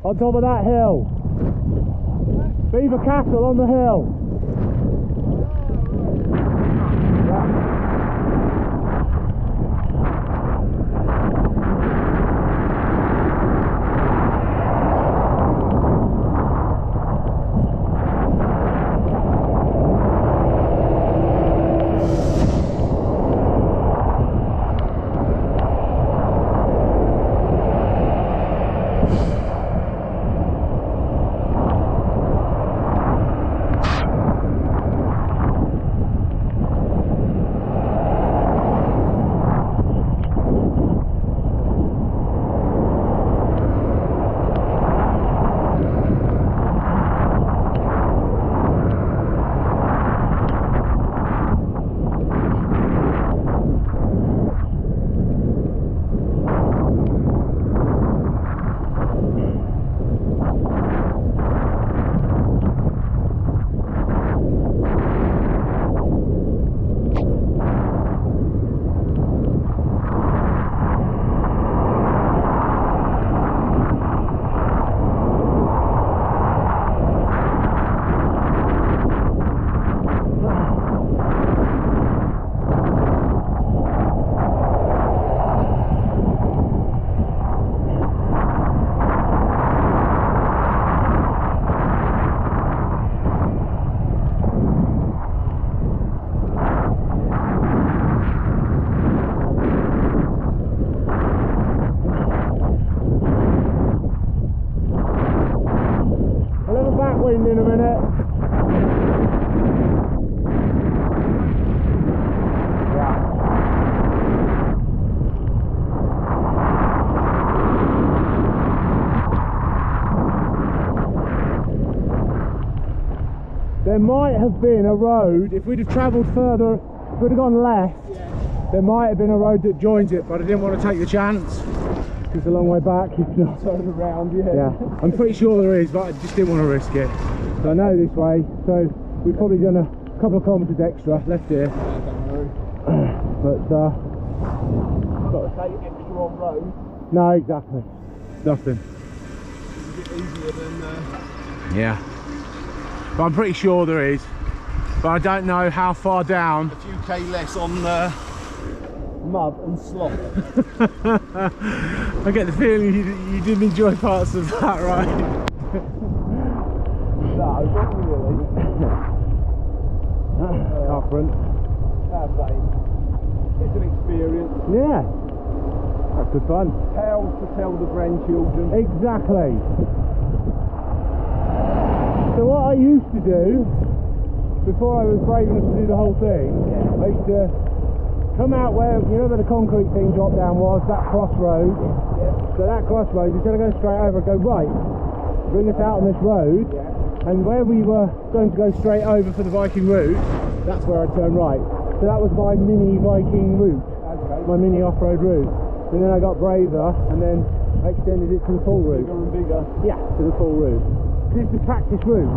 on top of that hill. Beaver Castle on the hill. Wind in a minute. Yeah. There might have been a road, if we'd have travelled further, if we'd have gone left, there might have been a road that joins it, but I didn't want to take the chance. It's a long way back, if not. Turn around, yeah. I'm pretty sure there is, but I just didn't want to risk it. So I know this way, so we've probably done a couple of kilometres extra left here. But got to say extra on road. No, exactly. Nothing. It's a bit easier than yeah. But I'm pretty sure there is. But I don't know how far down. a few K less on mud and slop. I get the feeling you didn't enjoy parts of that, right? No, not really. Up front. It's an experience. Yeah. That's good fun. Tales to tell the grandchildren. Exactly. So what I used to do, before I was brave enough to do the whole thing, I used to come out where, you know where the concrete thing drop down was, that crossroad. So that crossroad, instead of going straight over, go right, bring us out on this road, and where we were going to go straight over for the Viking route, that's where I'd turn right. So that was my mini Viking route, my mini off-road route. And then I got braver, and then I extended it to the full route. Bigger and bigger. Yeah, to the full route. It's the practice route.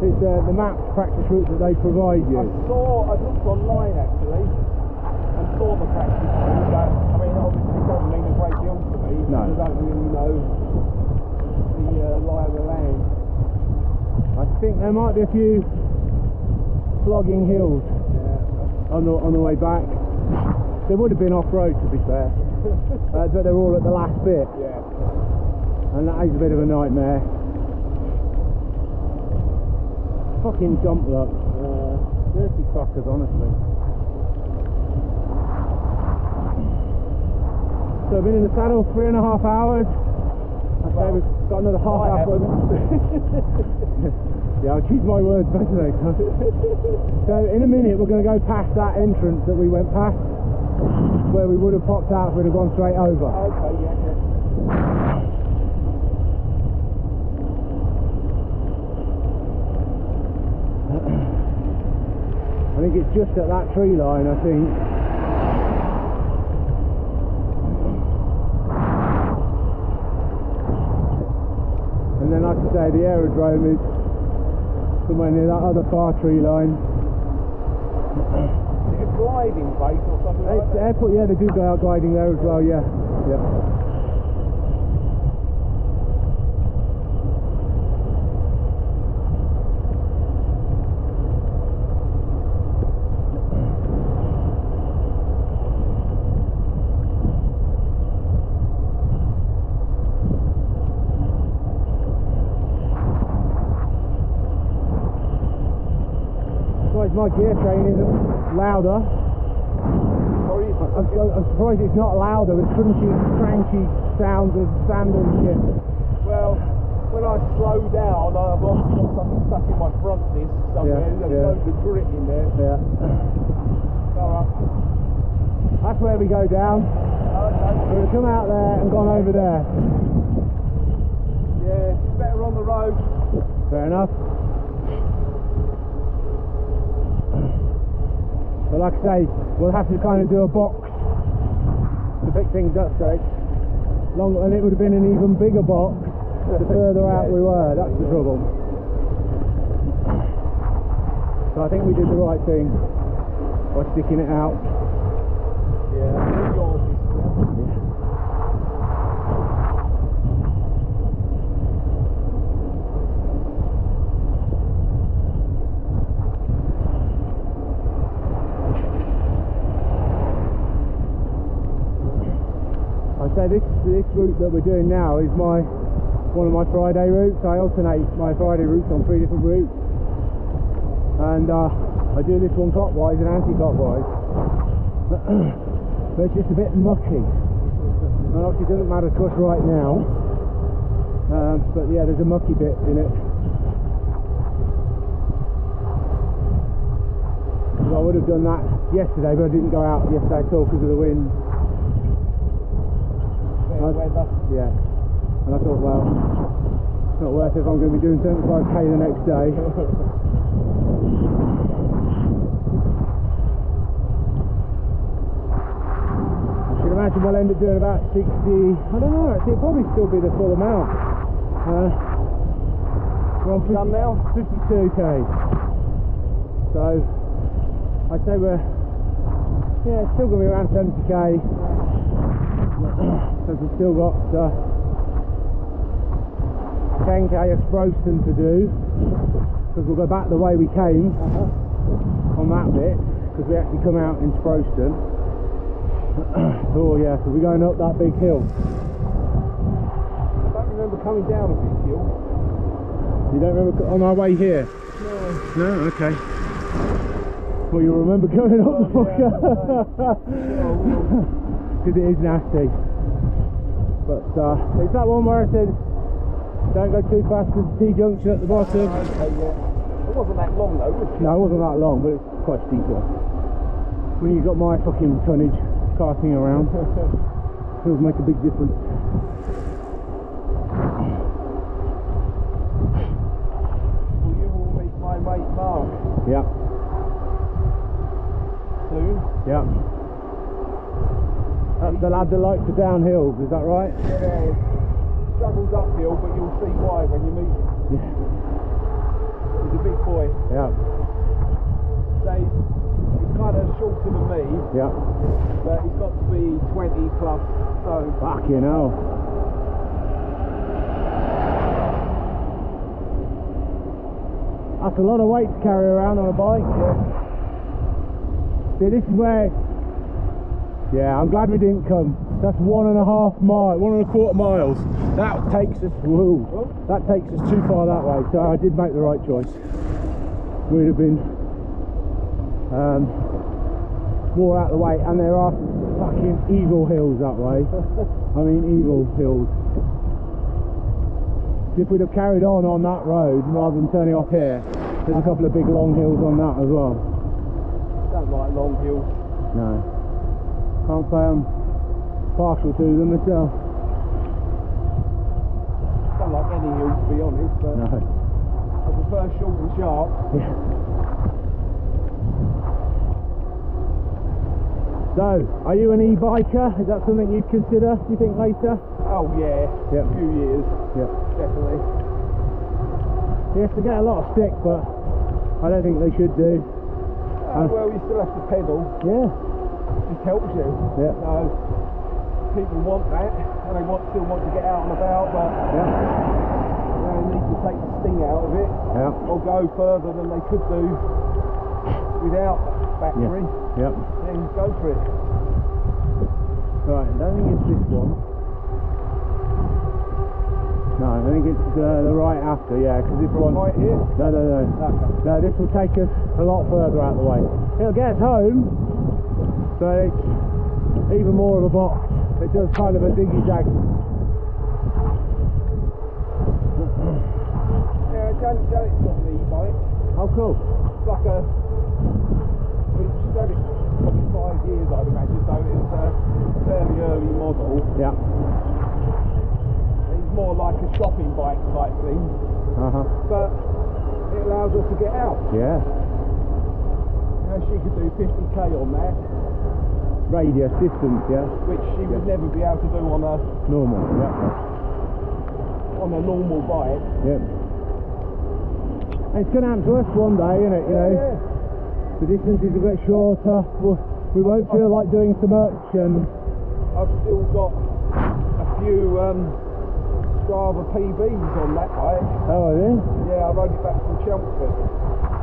It's the mapped practice route that they provide you. I looked online actually, and saw the practice route, but I mean obviously it doesn't mean a great deal to me, No. because I don't really know the lie of the land. I think there might be a few flogging hills on the way back. There would have been off-road, to be fair, but they're all at the last bit, and that is a bit of a nightmare. Fucking dump luck. Dirty fuckers, honestly. So I've been in the saddle 3.5 hours. Okay, we've got another half hour. Yeah, I'll choose my words better next time. So in a minute we're going to go past that entrance that we went past, where we would have popped out if we'd have gone straight over. Okay, yeah. I think it's just at that tree line, I think. And then, like I say, the aerodrome is somewhere near that other far tree line. Is it a gliding place or something like that? Airport, yeah, they do go out gliding there as well, yeah. surprised my gear train isn't louder. Sorry? I'm surprised it's not louder with crunchy, cranky sounds of sand and shit. Well, when I slow down, I've got something stuck in my front disc somewhere. There's loads of grit in there. Yeah. Alright. That's where we go down. Okay. We're going to come out there and gone over there. Yeah, it's better on the road. Fair enough. But like I say, we'll have to kind of do a box to pick things up, so and it would have been an even bigger box the further out we were. That's the trouble. So I think we did the right thing by sticking it out. Yeah, yours is. So this route that we're doing now is one of my Friday routes. I alternate my Friday routes on 3 different routes, and I do this one clockwise and anti-clockwise. But it's just a bit mucky, and obviously it doesn't matter to us right now. But yeah, there's a mucky bit in it. I would have done that yesterday, but I didn't go out yesterday at all because of the wind. Weather. Yeah, and I thought, well, it's not worth it if I'm going to be doing 75k the next day. I should imagine we'll end up doing about 60, I don't know, actually it'll probably still be the full amount. We're on 50, done now? 52k. So, I'd say it's still going to be around 70k. Because we've still got 10k of Sproston to do, because we'll go back the way we came on that bit, because we actually come out in Sproston. Oh yeah, so we're going up that big hill. I don't remember coming down a big hill. You don't remember on our way here? No. No? Okay. Well, you'll remember going up the fucker. Because it is nasty. But it's that one where I said don't go too fast with the T-junction at the bottom. Okay, yeah. It wasn't that long though, was it? No, it wasn't that long, but it's quite a steep one. When you've got my fucking tonnage carting around, it does make a big difference. Well, you will meet my mate Mark Yeah. soon. Yeah. That's the lad that likes the downhills, is that right? Yeah, struggles uphill, but you'll see why when you meet him. Yeah. He's a big boy. Yeah. So he's kind of shorter than me, Yeah. but he's got to be 20 plus stone. Fucking hell. That's a lot of weight to carry around on a bike. See, this is where... Yeah, I'm glad we didn't come. That's 1.25 miles. That takes us, that takes us too far that way. So I did make the right choice. We'd have been more out of the way, and there are fucking evil hills that way. I mean, evil hills. If we'd have carried on that road rather than turning off here, there's a couple of big long hills on that as well. Don't like long hills. No. Can't say I'm partial to them myself. Don't like any hill to be honest, but No. I prefer short and sharp. Yeah. So, are you an e-biker? Is that something you'd consider, do you think, later? Oh yeah, Yep. a few years, Yep. definitely. Yes, they get a lot of stick, but I don't think they should do. Well, you still have to pedal, Yeah. it helps you. Yeah. So, people want that, and they still want to get out and about, but Yeah. they need to take the sting out of it, Yeah. or go further than they could do without battery, Yep. then go for it. Right, I don't think it's this one. No, I think it's the right after, yeah, because this one... Right here? No. Okay. No, this will take us a lot further out the way. It'll get us home, but it's even more of a box. It does kind of a diggy jag. Yeah, Janet's got an e-bike. Oh, cool. It's like a... She's had it probably 5 years, I'd imagine, so it's a fairly early model. Yeah. It's more like a shopping bike type thing, but it allows us to get out. Yeah. She could do 50k on that. Radius, distance, yeah. Which she would never be able to do on a normal, yeah. On a normal bike. Yeah. And it's going to happen to us one day, isn't it? You know, the distance is a bit shorter. We won't feel like doing so much, and I've still got a few Strava PBs on that bike. Oh, are you? Yeah, I rode it back from Chelmsford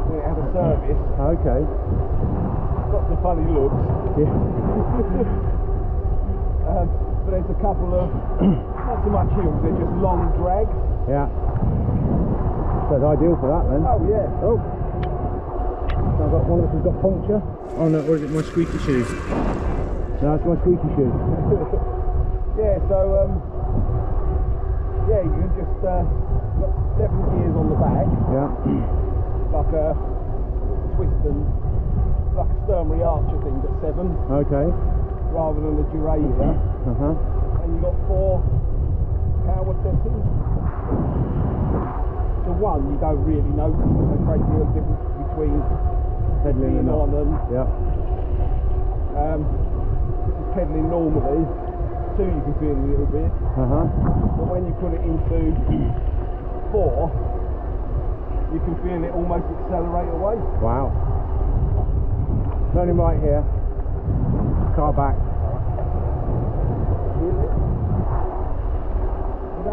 when it had a service. Okay. Got some funny looks. Yeah. But there's a couple of, not so much hills, they're just long drags. Yeah. So it's ideal for that then. Oh yeah. Oh. I've got one that's got puncture. Oh no, or is it my squeaky shoes? No, it's my squeaky shoes. Yeah, so yeah, you can just got 7 gears on the back. Yeah. Like a twist and like a Sturmey Archer thing that's 7. Okay. Rather than the Duralia. And you've got 4 power settings. The one you don't really notice a great deal of difference between pedaling and on and yeah. pedaling normally. 2 you can feel a little bit. But when you put it into 4, you can feel it almost accelerate away. Wow. Turning right here. Car back.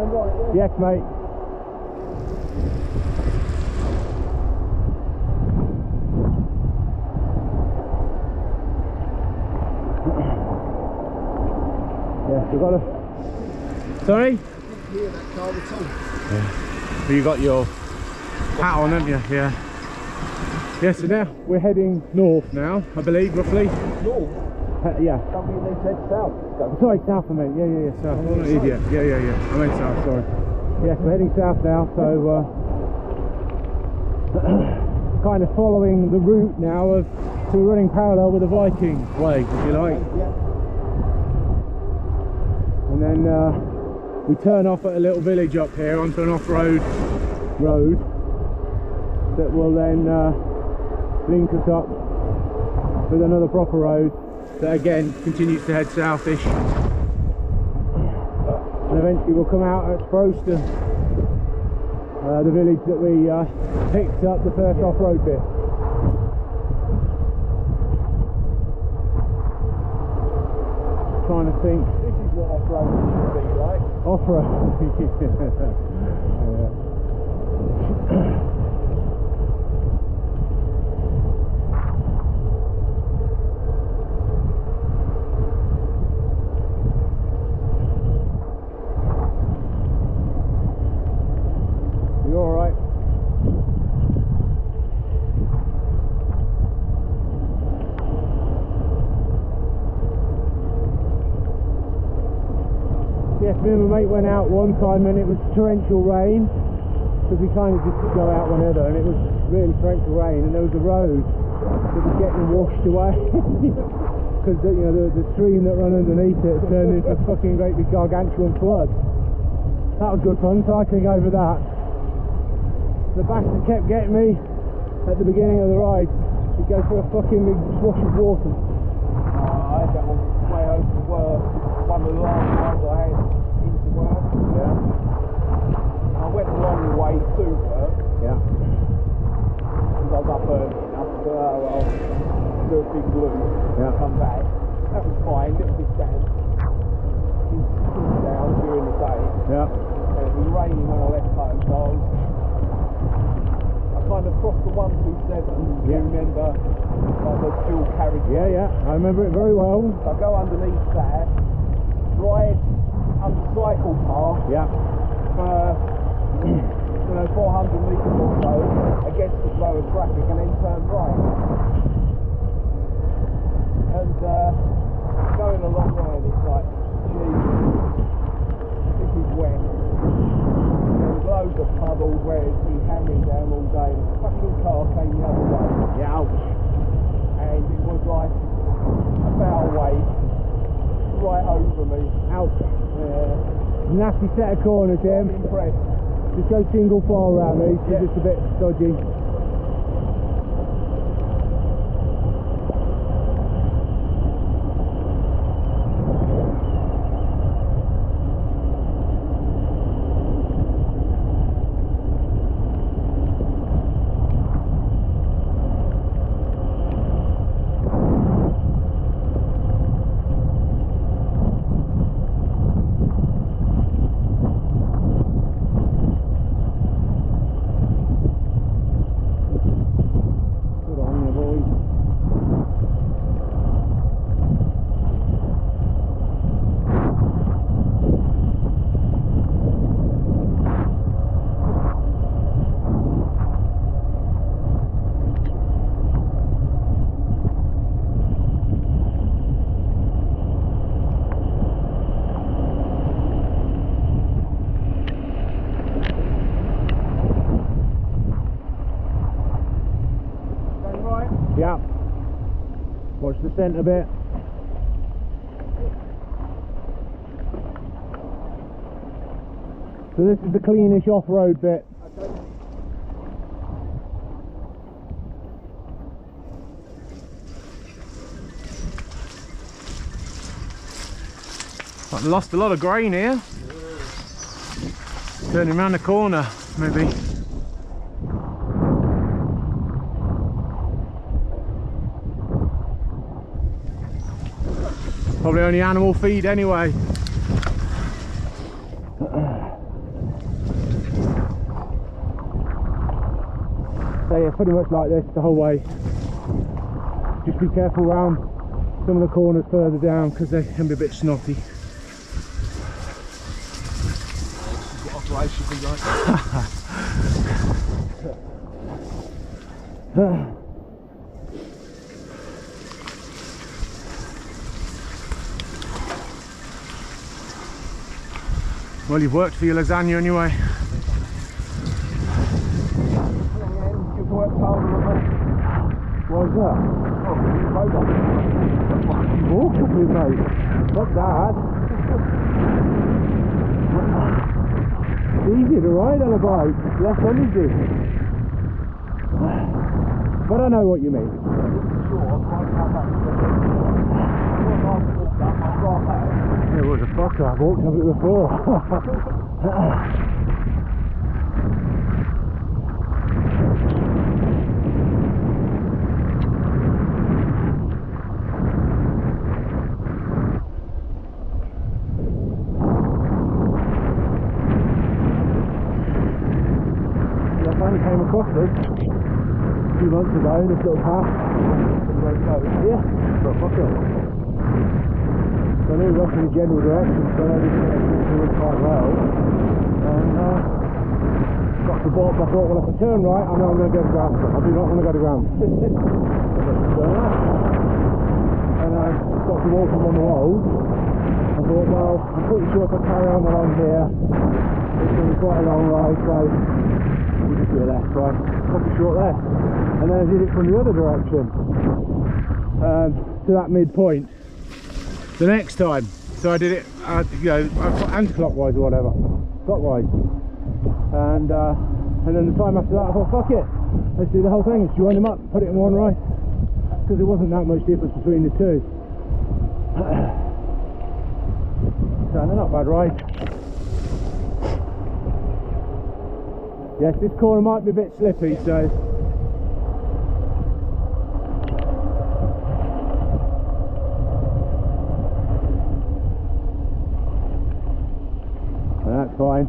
Right, yes, mate. Yes, we've got a... Sorry? Hear that car at all. Yeah. So you got your hat on, haven't you? Yeah. Yeah, so now we're heading north now, I believe, roughly. North? Yeah. Don't mean they said south. Sorry, south I meant. Yeah, south. I'm an idiot. Yeah. I meant south, sorry. Yes, we're heading south now, so kind of following the route now of, so we're running parallel with the Viking way, if you like. Yeah. And then we turn off at a little village up here onto an off-road road that will then link us up with another proper road that again continues to head southish, and eventually we'll come out at Sproston, the village that we picked up the first off-road bit. Trying to think. This is what off-road should be like. Off-road. Yeah. You all right? Yes, me and my mate went out one time and it was torrential rain, because we kind of just go out whenever, and it was really torrential rain, and there was a road that was getting washed away because you know the stream that ran underneath it turned into a fucking great big gargantuan flood. That was good fun, cycling over that. The bastard kept getting me at the beginning of the ride. He'd go through a fucking big swash of water. I had that on the way home from work. One of the last ones I had into work. Yeah. I went along the way to work. Yeah. Because I was up early enough to go, I'll do a big loop. Yeah. Come back. That was fine, little bit damp. Down during the day. Yeah. And it was raining when I left home, so I kind of crossed the 127. Yeah. You remember like the dual carriage? Yeah, I remember it very well. So I go underneath that, ride under the cycle path Yeah. for 400 metres or so against the flow of traffic, and then turn right. nasty set of corners, Tim. Impressed. Just go single file round these, they're just a bit dodgy. Yeah. Watch the centre bit. So this is the cleanish off-road bit. Okay. I've lost a lot of grain here. Turning around the corner, maybe. Probably only animal feed anyway. So yeah, pretty much like this the whole way. Just be careful around some of the corners further down because they can be a bit snotty. Well, you've worked for your lasagna anyway. You've worked harder than me. Why's that? Oh, you rode on it. You walked up with me. Not bad. It's easy to ride on a bike. Less energy. But I know what you mean. It was a fucker, I've walked up it before. I finally came across this a few months ago, this little path. Yeah, but fuck it. So I knew roughly the general direction, so I didn't it quite well. And got to the bottom, I thought, well, if I turn right, I know I'm going to go to ground. I do not want to go to ground. And I got to walk on the road. I thought, well, I'm pretty sure if I carry on along here, it's going to be quite a long ride, so we'll just do a left, right? Probably short left. And then I did it from the other direction to that midpoint. The next time, so I did it, you know, anti-clockwise or whatever, clockwise, and then the time after that I thought, fuck it, let's do the whole thing, let's join them up, put it in one right, because there wasn't that much difference between the two. So they're not bad rides. Yes, this corner might be a bit slippy, so that's fine.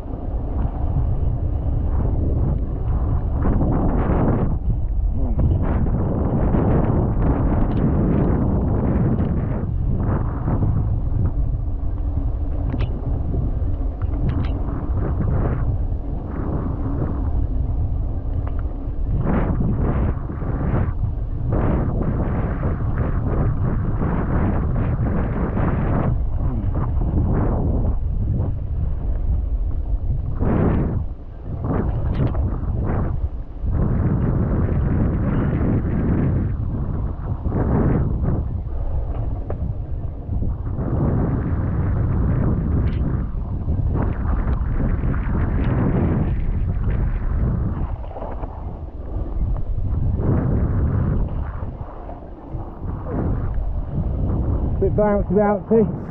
bit bouncy bouncy.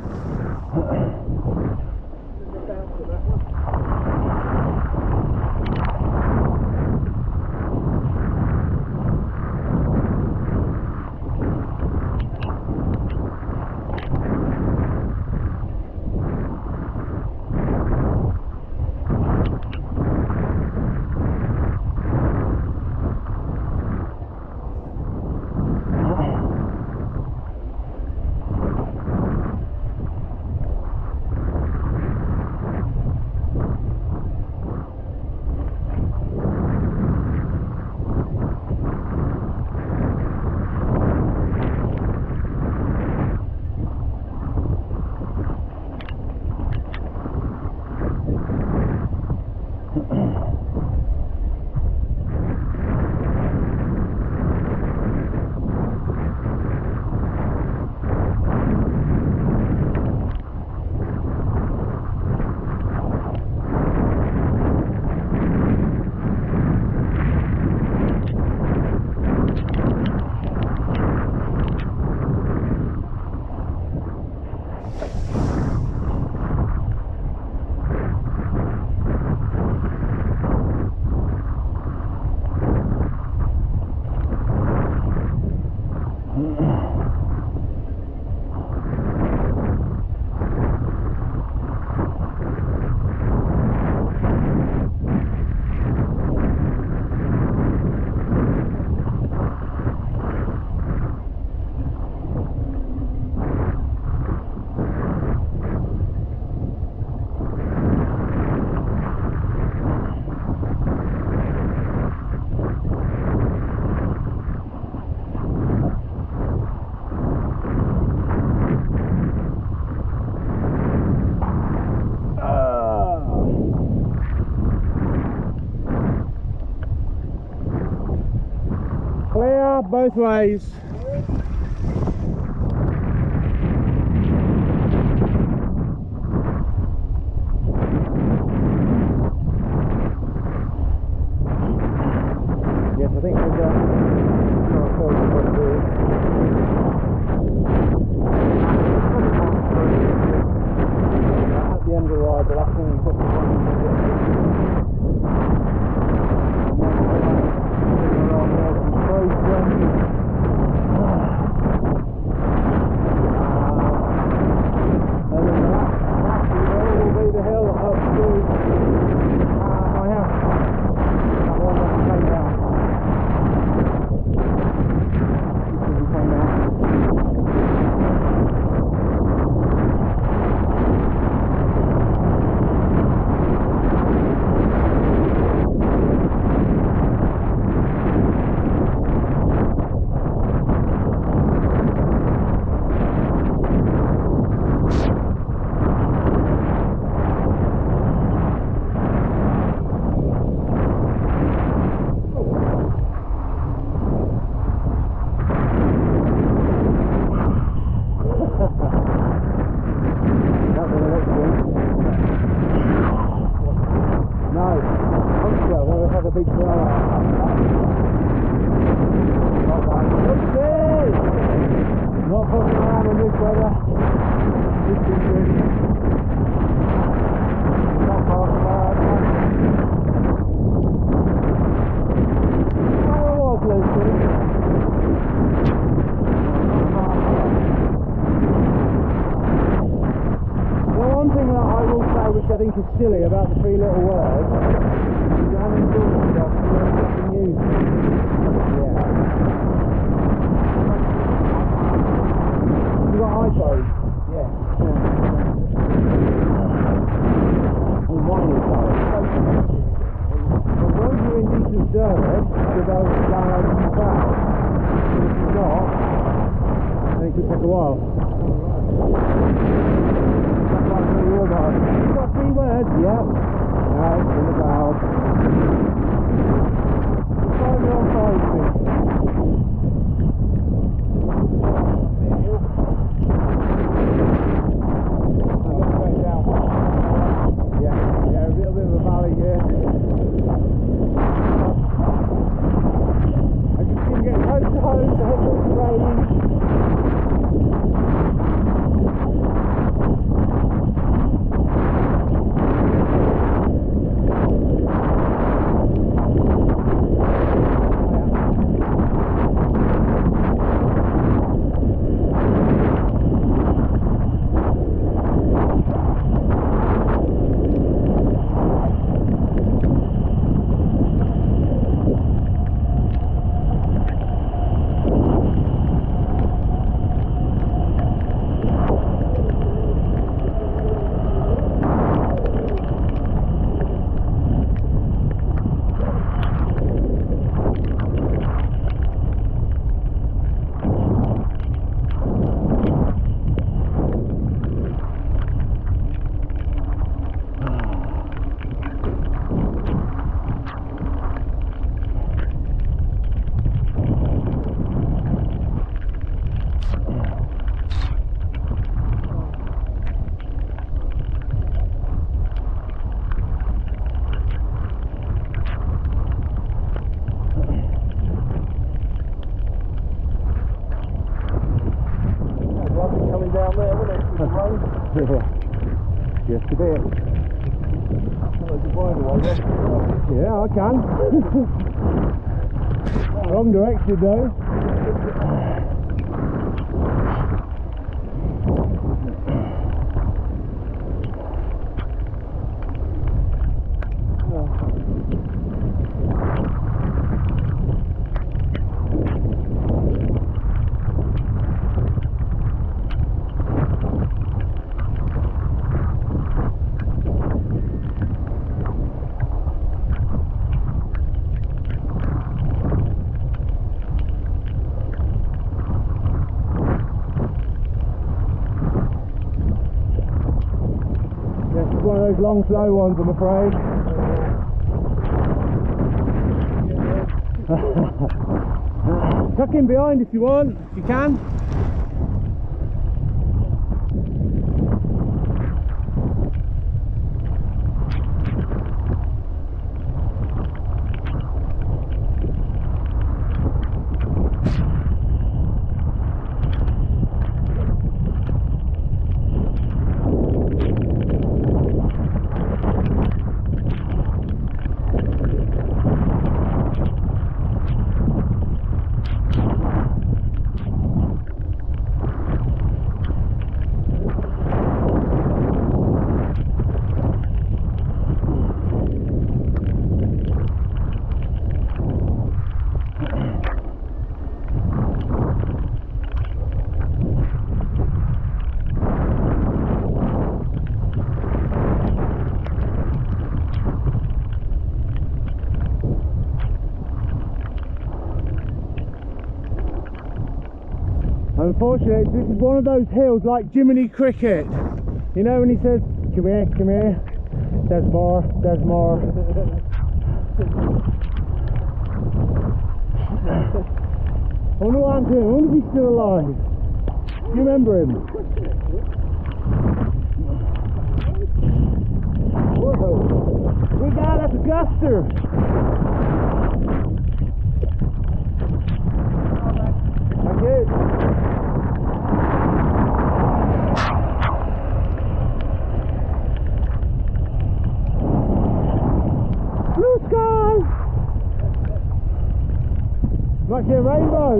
Clear both ways. Yes, I think we've got at the end of the ride, the last thing we put I think is silly about the three little words. You haven't enjoyed stuff, you learn something new. Yeah. You got iPhone? Yeah. And one is that. But when you're in decent service, you'll be able to download from the cloud. But if you're not, then it could take a while. You got 3 words? Yep. No, it's in the cloud. Find your phone with me. Yeah, a little bit of a valley here. I just keep getting close to home to hit the range. Just a bit. Yeah, I can. Wrong direction though. One of those long slow ones, I'm afraid. Tuck in behind if you want, if you can. Unfortunately, this is one of those hills like Jiminy Cricket. You know when he says, come here, there's more. I wonder what I'm doing, I wonder if he's still alive. Do you remember him? Whoa, we got that's a guster. Thank you. Might see a rainbow.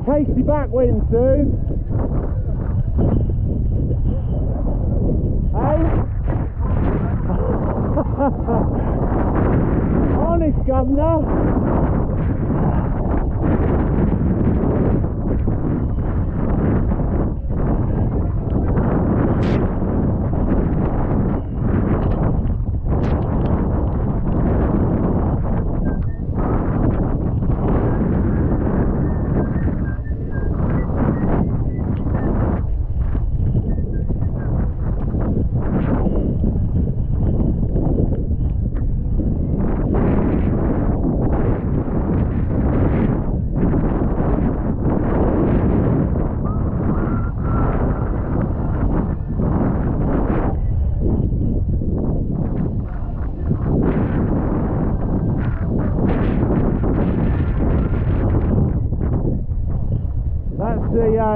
Tasty back wind soon. Hey? Honest, governor.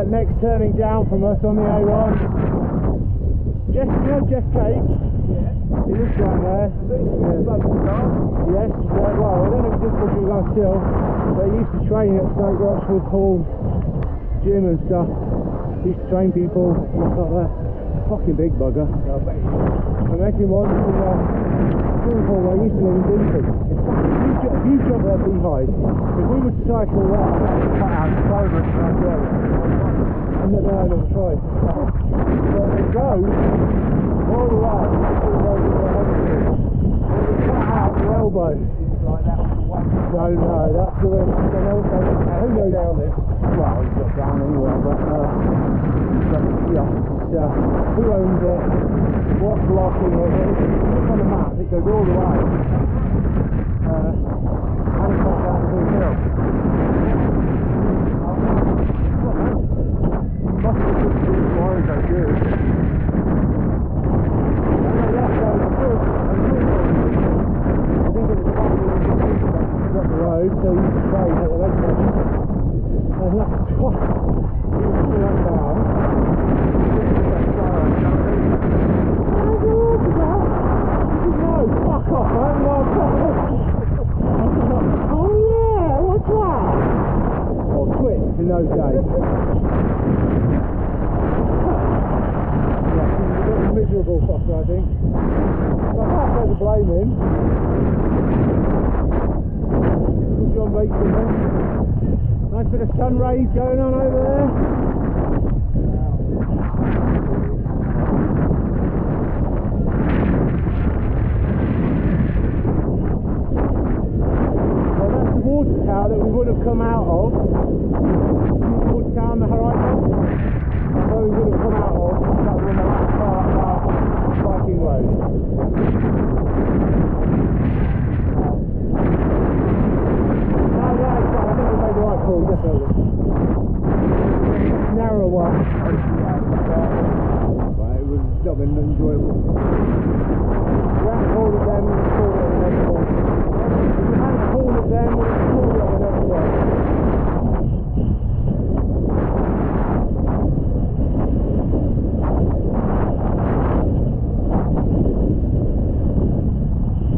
next turning down from us on the A1. Jeff, you know Jeff Cake? Yeah. He lives down there. Yes, well, I don't know if this was you guys still, but he used to train at St. Rochford Hall gym and stuff. He used to train people and stuff like that. Fucking big bugger. I met him once in a swimming pool where I used to live in Viking. It's fucking huge jump that beehive. If we were to cycle that, cut out the progress for our journey. And then I never tried. But it goes all the way to the road to the hospital. And we cut out the elbow. Like that on the way. No, that's the way. Then also, who knows down there? Well, he's got down anywhere, but yeah, who owns it? What's blocking it? It's on the map. It goes all the way. And it's not down to the hill. Must be good to do tomorrow, so good. Up the road, so you can train at the lake station. And that's what you can that down. No, fuck off, man. No, oh yeah, what's that? Or twits in those days. Yeah, he's a bit of a miserable fucker, I think. So I can't say to blame him. John Viking there. Nice bit of sun rays going on over there. Well, that's the water tower that we would have come out of. The water tower on the horizon. That's where we would have come out of. That was on the last part of our Viking road. Right call, definitely. Narrow one. But it was not been enjoyable. We hadn't called it then, we called it another one. If we hadn't called it then, we would have called it another one.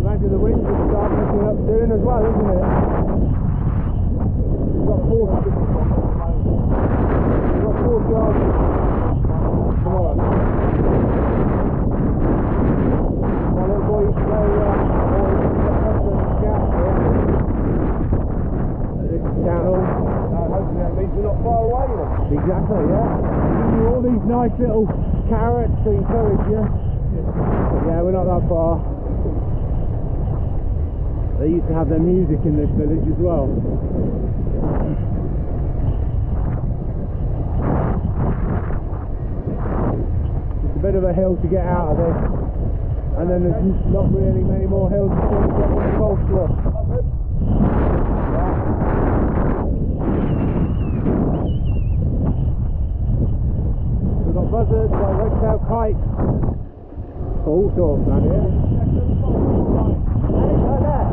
Imagine the wind will start picking up soon as well, isn't it? We've got 40 yards tomorrow. My little boy used to go this channel. Hopefully that means we're not far away then. Exactly, yeah. Give you all these nice little carrots to encourage you. But yeah, we're not that far. They used to have their music in this village as well. It's a bit of a hill to get out of this, and then there's not really many more hills before we get to the golf club. We've got buzzards, we've got red-tailed kites, all sorts down here. Like that.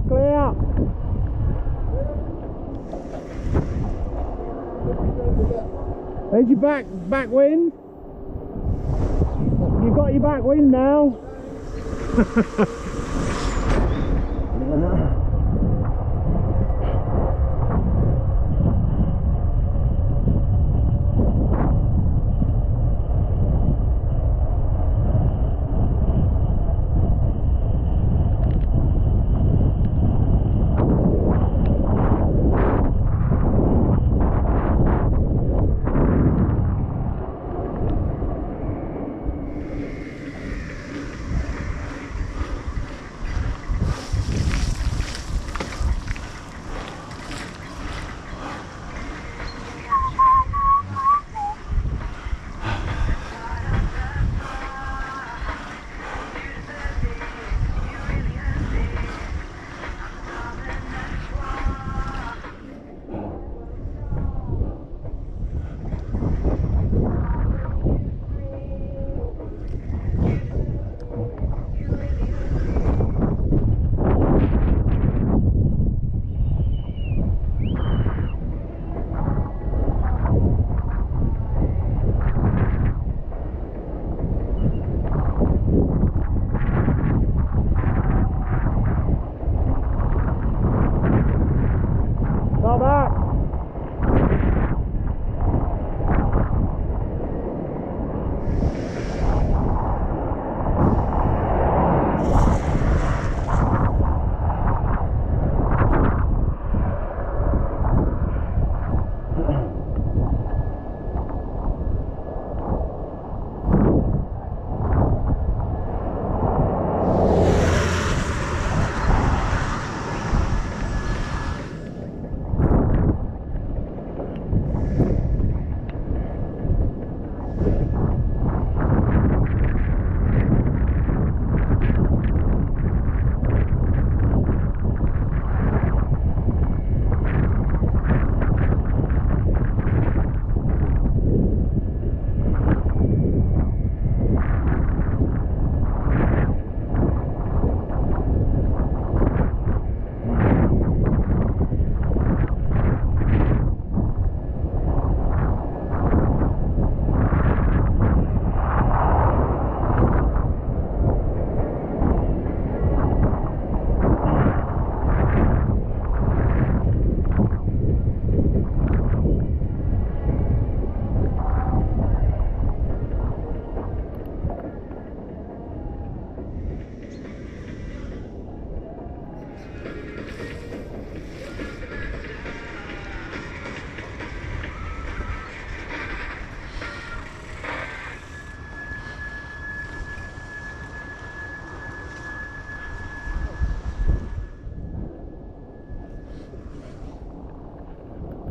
Clear. There's your back wind. You've got your back wind now.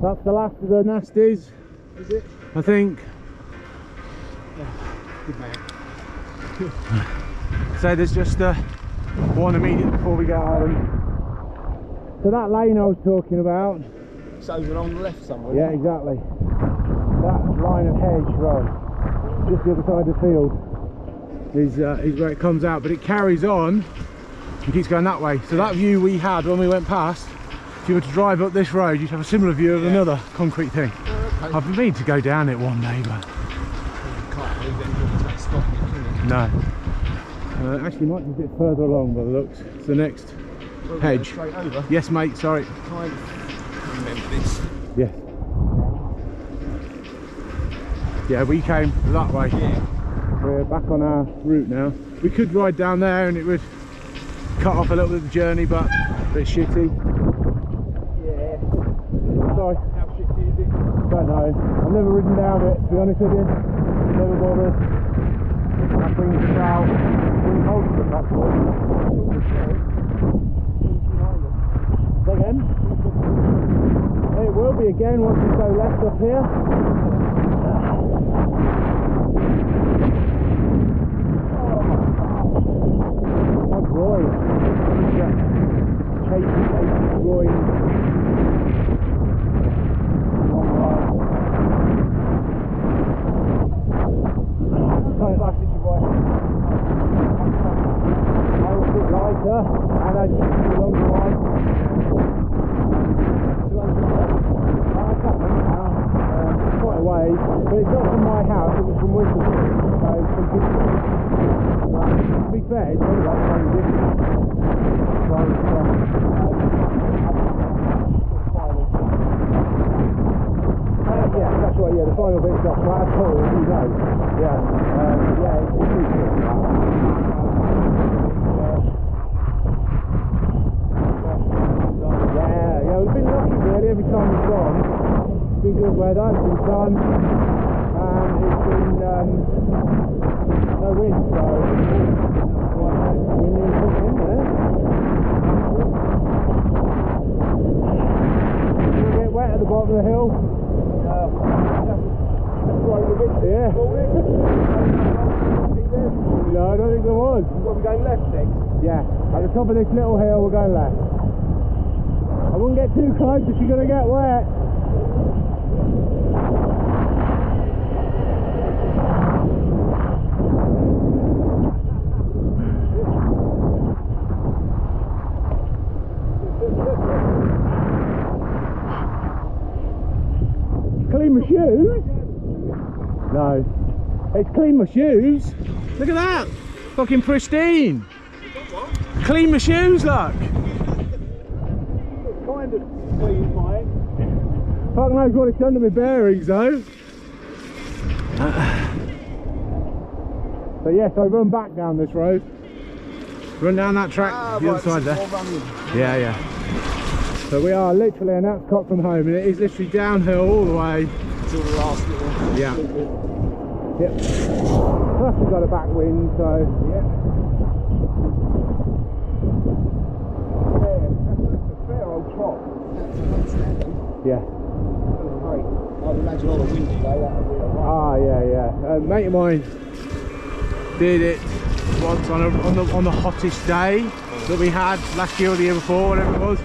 That's the last of the nasties. Is it? I think. Good man. So there's just one immediate before we get home. So that lane I was talking about. So it's on the left somewhere. Yeah, exactly. That line of hedge road, just the other side of the field, is where it comes out. But it carries on and keeps going that way. So that view we had when we went past, if you were to drive up this road, you'd have a similar view of another concrete thing. Okay. I've been meaning to go down it one day, but Can't believe anybody's stopping it, can you? no. Actually, might be a bit further along by the looks. It's the next hedge. Straight over. Yes, mate. Sorry. Kind of remember this. Yes. Yeah, we came that way. Yeah. We're back on our route now. We could ride down there and it would cut off a little bit of the journey, but a bit shitty. Yeah. Sorry. How shitty is it? Don't know. I've never ridden down it, to be honest with you. Never bothered. That brings us out. We're holding at that point. Say again? It will be again once we go left up here. Oh, groin. Chasing groin. And I just along the line. Quite a way, but it's not from my house, it was from Winchester. So to be fair, it's only like the same distance. So, yeah, that's right, yeah, the final bit's not flat at all, as you know. Yeah, yeah, it's pretty good. We've been lucky really every time we've gone. It's been good weather, it's been sun, and it's been no wind, so windy and put in there. It's a bit wet at the bottom of the hill. That's right a bit. Yeah. No, I don't think there was. What, we're going left next? Yeah, at the top of this little hill we're going left. I wouldn't get too close if you're going to get wet. Clean my shoes? No. It's clean my shoes. Look at that. Fucking pristine. Clean my shoes, look. Kind of clean mine. Fuck knows what it's done to my bearings though. So yes, I run back down this road. Run down that track, the other side there. Yeah, yeah. So we are literally an outcut from home, and it is literally downhill all the way. Till the last little. Yeah. Yep. Plus we've got a back wind, so Yeah. Fair old trot. yeah. Great. I'd imagine on a windy day that would be alright. Ah, yeah, yeah. A mate of mine did it once on the hottest day that we had last year or the year before, whatever it was.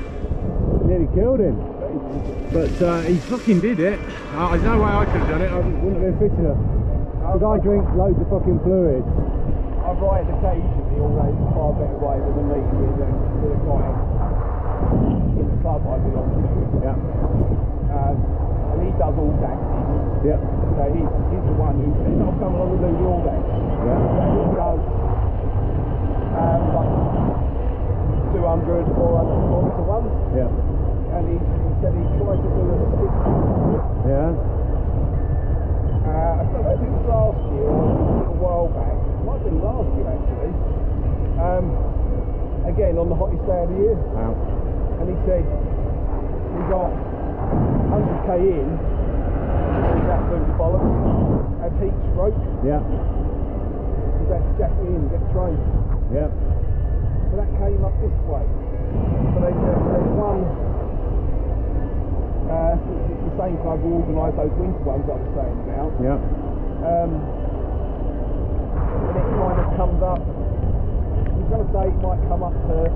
Nearly killed him. But he fucking did it. There's no way I could have done it. I wouldn't have been fit enough. Because I drink loads of fucking fluid. I've ridden occasionally, although it's a far better way than me with a guy in the club I belong to. Yeah. And he does all taxis. Yeah. So he's the one who says, I'll come along and do the all day. Yeah. So he does like 200 or 100 kilometre ones. Yeah. And he said he tried to do a 600. Yeah. I don't know if it was last year or a while back. It might have been last year actually. Again on the hottest day of the year. Wow. And he said we got 100k in. He's absolutely bollocks. Had heat stroke. Yeah. He's had to jack me in and get trained. Yeah. So that came up this way. So there's one It's the same club who organised those winter ones that I was saying about. Yeah. And it kind of comes up, I was going to say it might come up to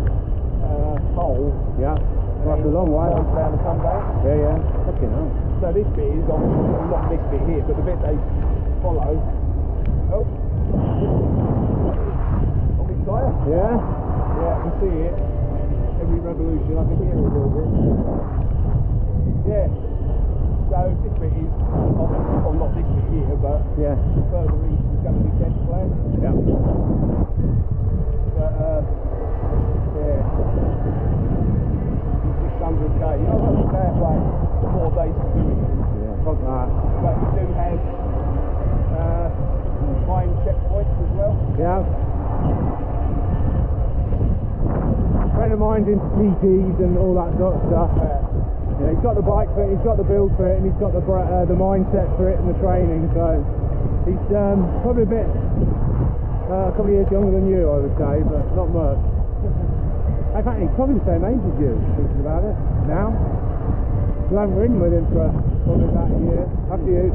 Hull. Yeah. That's a long way. Turns down and come back. Yeah, yeah. Fucking hell. So this bit is obviously not this bit here, but the bit they follow. Oh. On the tyre? Yeah. Yeah, I can see it. Every revolution, I can hear it a little bit. Yeah. So this bit is, obviously, well not this bit here, but Yeah. further east is going to be dead flat. Yeah. But, yeah. 600k. Oh, that's a fair play. 4 days to do it. Yeah. Fuck that. But we do have time checkpoints as well. Yeah. A friend of mine's into PTs and all that sort of stuff. Yeah, he's got the bike for it, he's got the build for it, and he's got the mindset for it and the training. So he's probably a bit, a couple of years younger than you, I would say, but not much. In fact, he's probably the same age as you, thinking about it now. You haven't ridden with him for probably about a year. After you.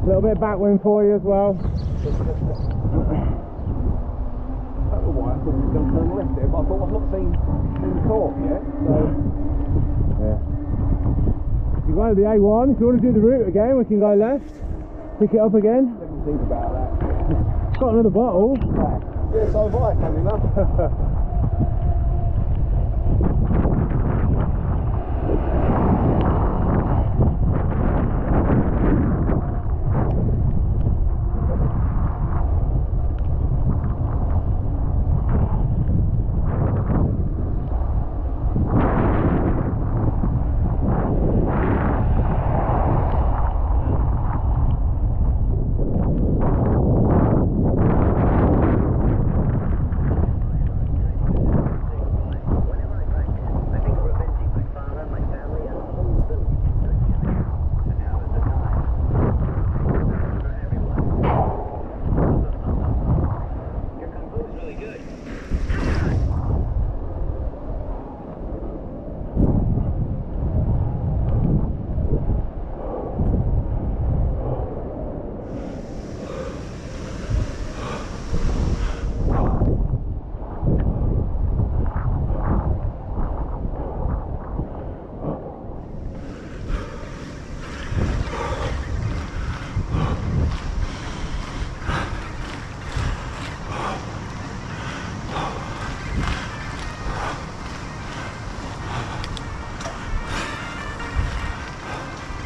A little bit of backwind for you as well. I don't know why I thought we were going to turn left there, but I thought I've not seen the talk yet, so... Yeah. You go to the A1, if you want to do the route again, we can go left, pick it up again. Let me think about that. Got another bottle. Yeah, so have I, funny enough.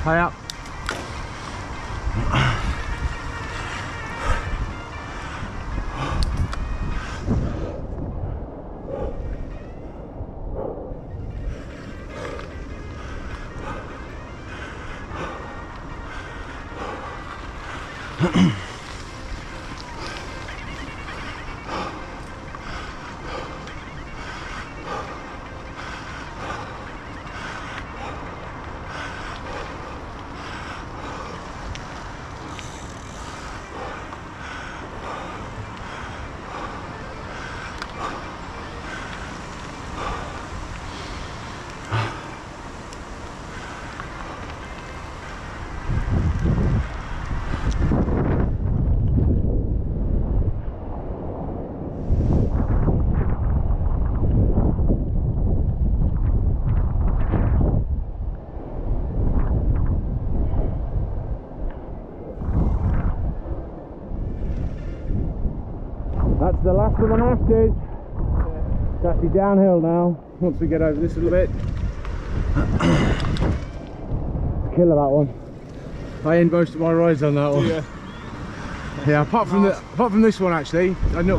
High up. That's the last of the masters. It's actually downhill now, once we get over this little bit. Killer that one. I end most of my rides on that one. Yeah. Yeah, apart from this one actually. I know.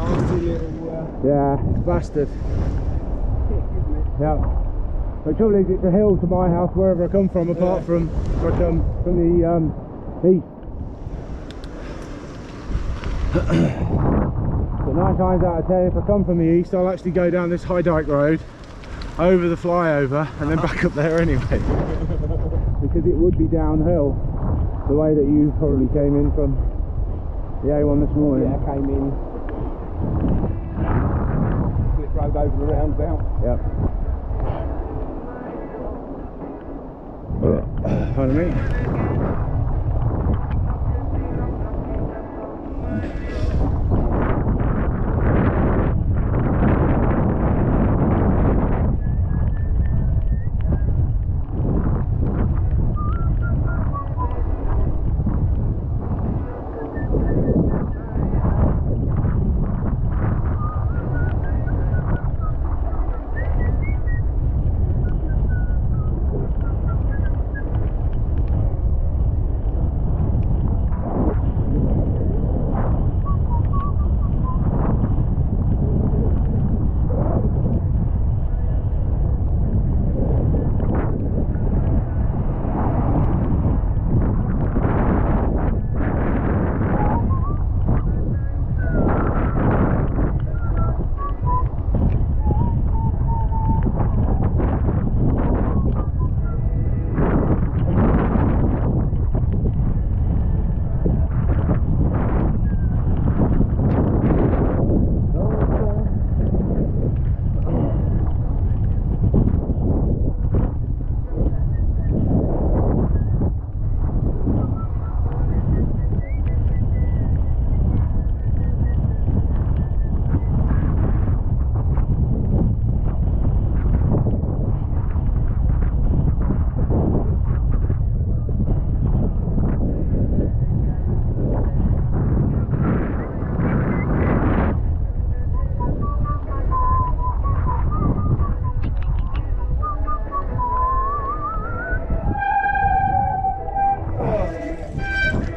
Yeah, bastard. Yeah. The trouble is, it's a hill to my house wherever I come from, apart from where I come from the east. So 9 times out of 10, if I come from the east, I'll actually go down this high dike road, over the flyover, and then back up there anyway. Because it would be downhill, the way that you probably came in from the A1 this morning. Yeah, I came in. Slip road over the roundabout. Yep. Pardon me.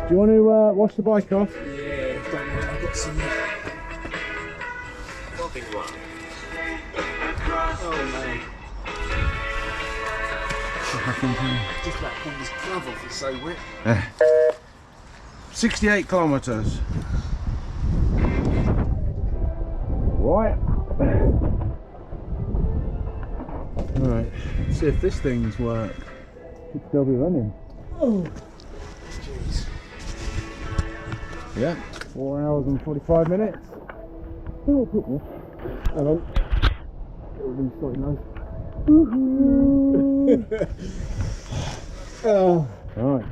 Do you want to wash the bike off? Yeah, I've got some bobbing one. Oh man. Just about pulled this glove off, it's so wet. 68 kilometres. Right. Alright, let's see if this thing's work. Should still be running. Oh, jeez. Yeah, 4 hours and 45 minutes. Hang on. It'll be slightly nice. Oh. Right.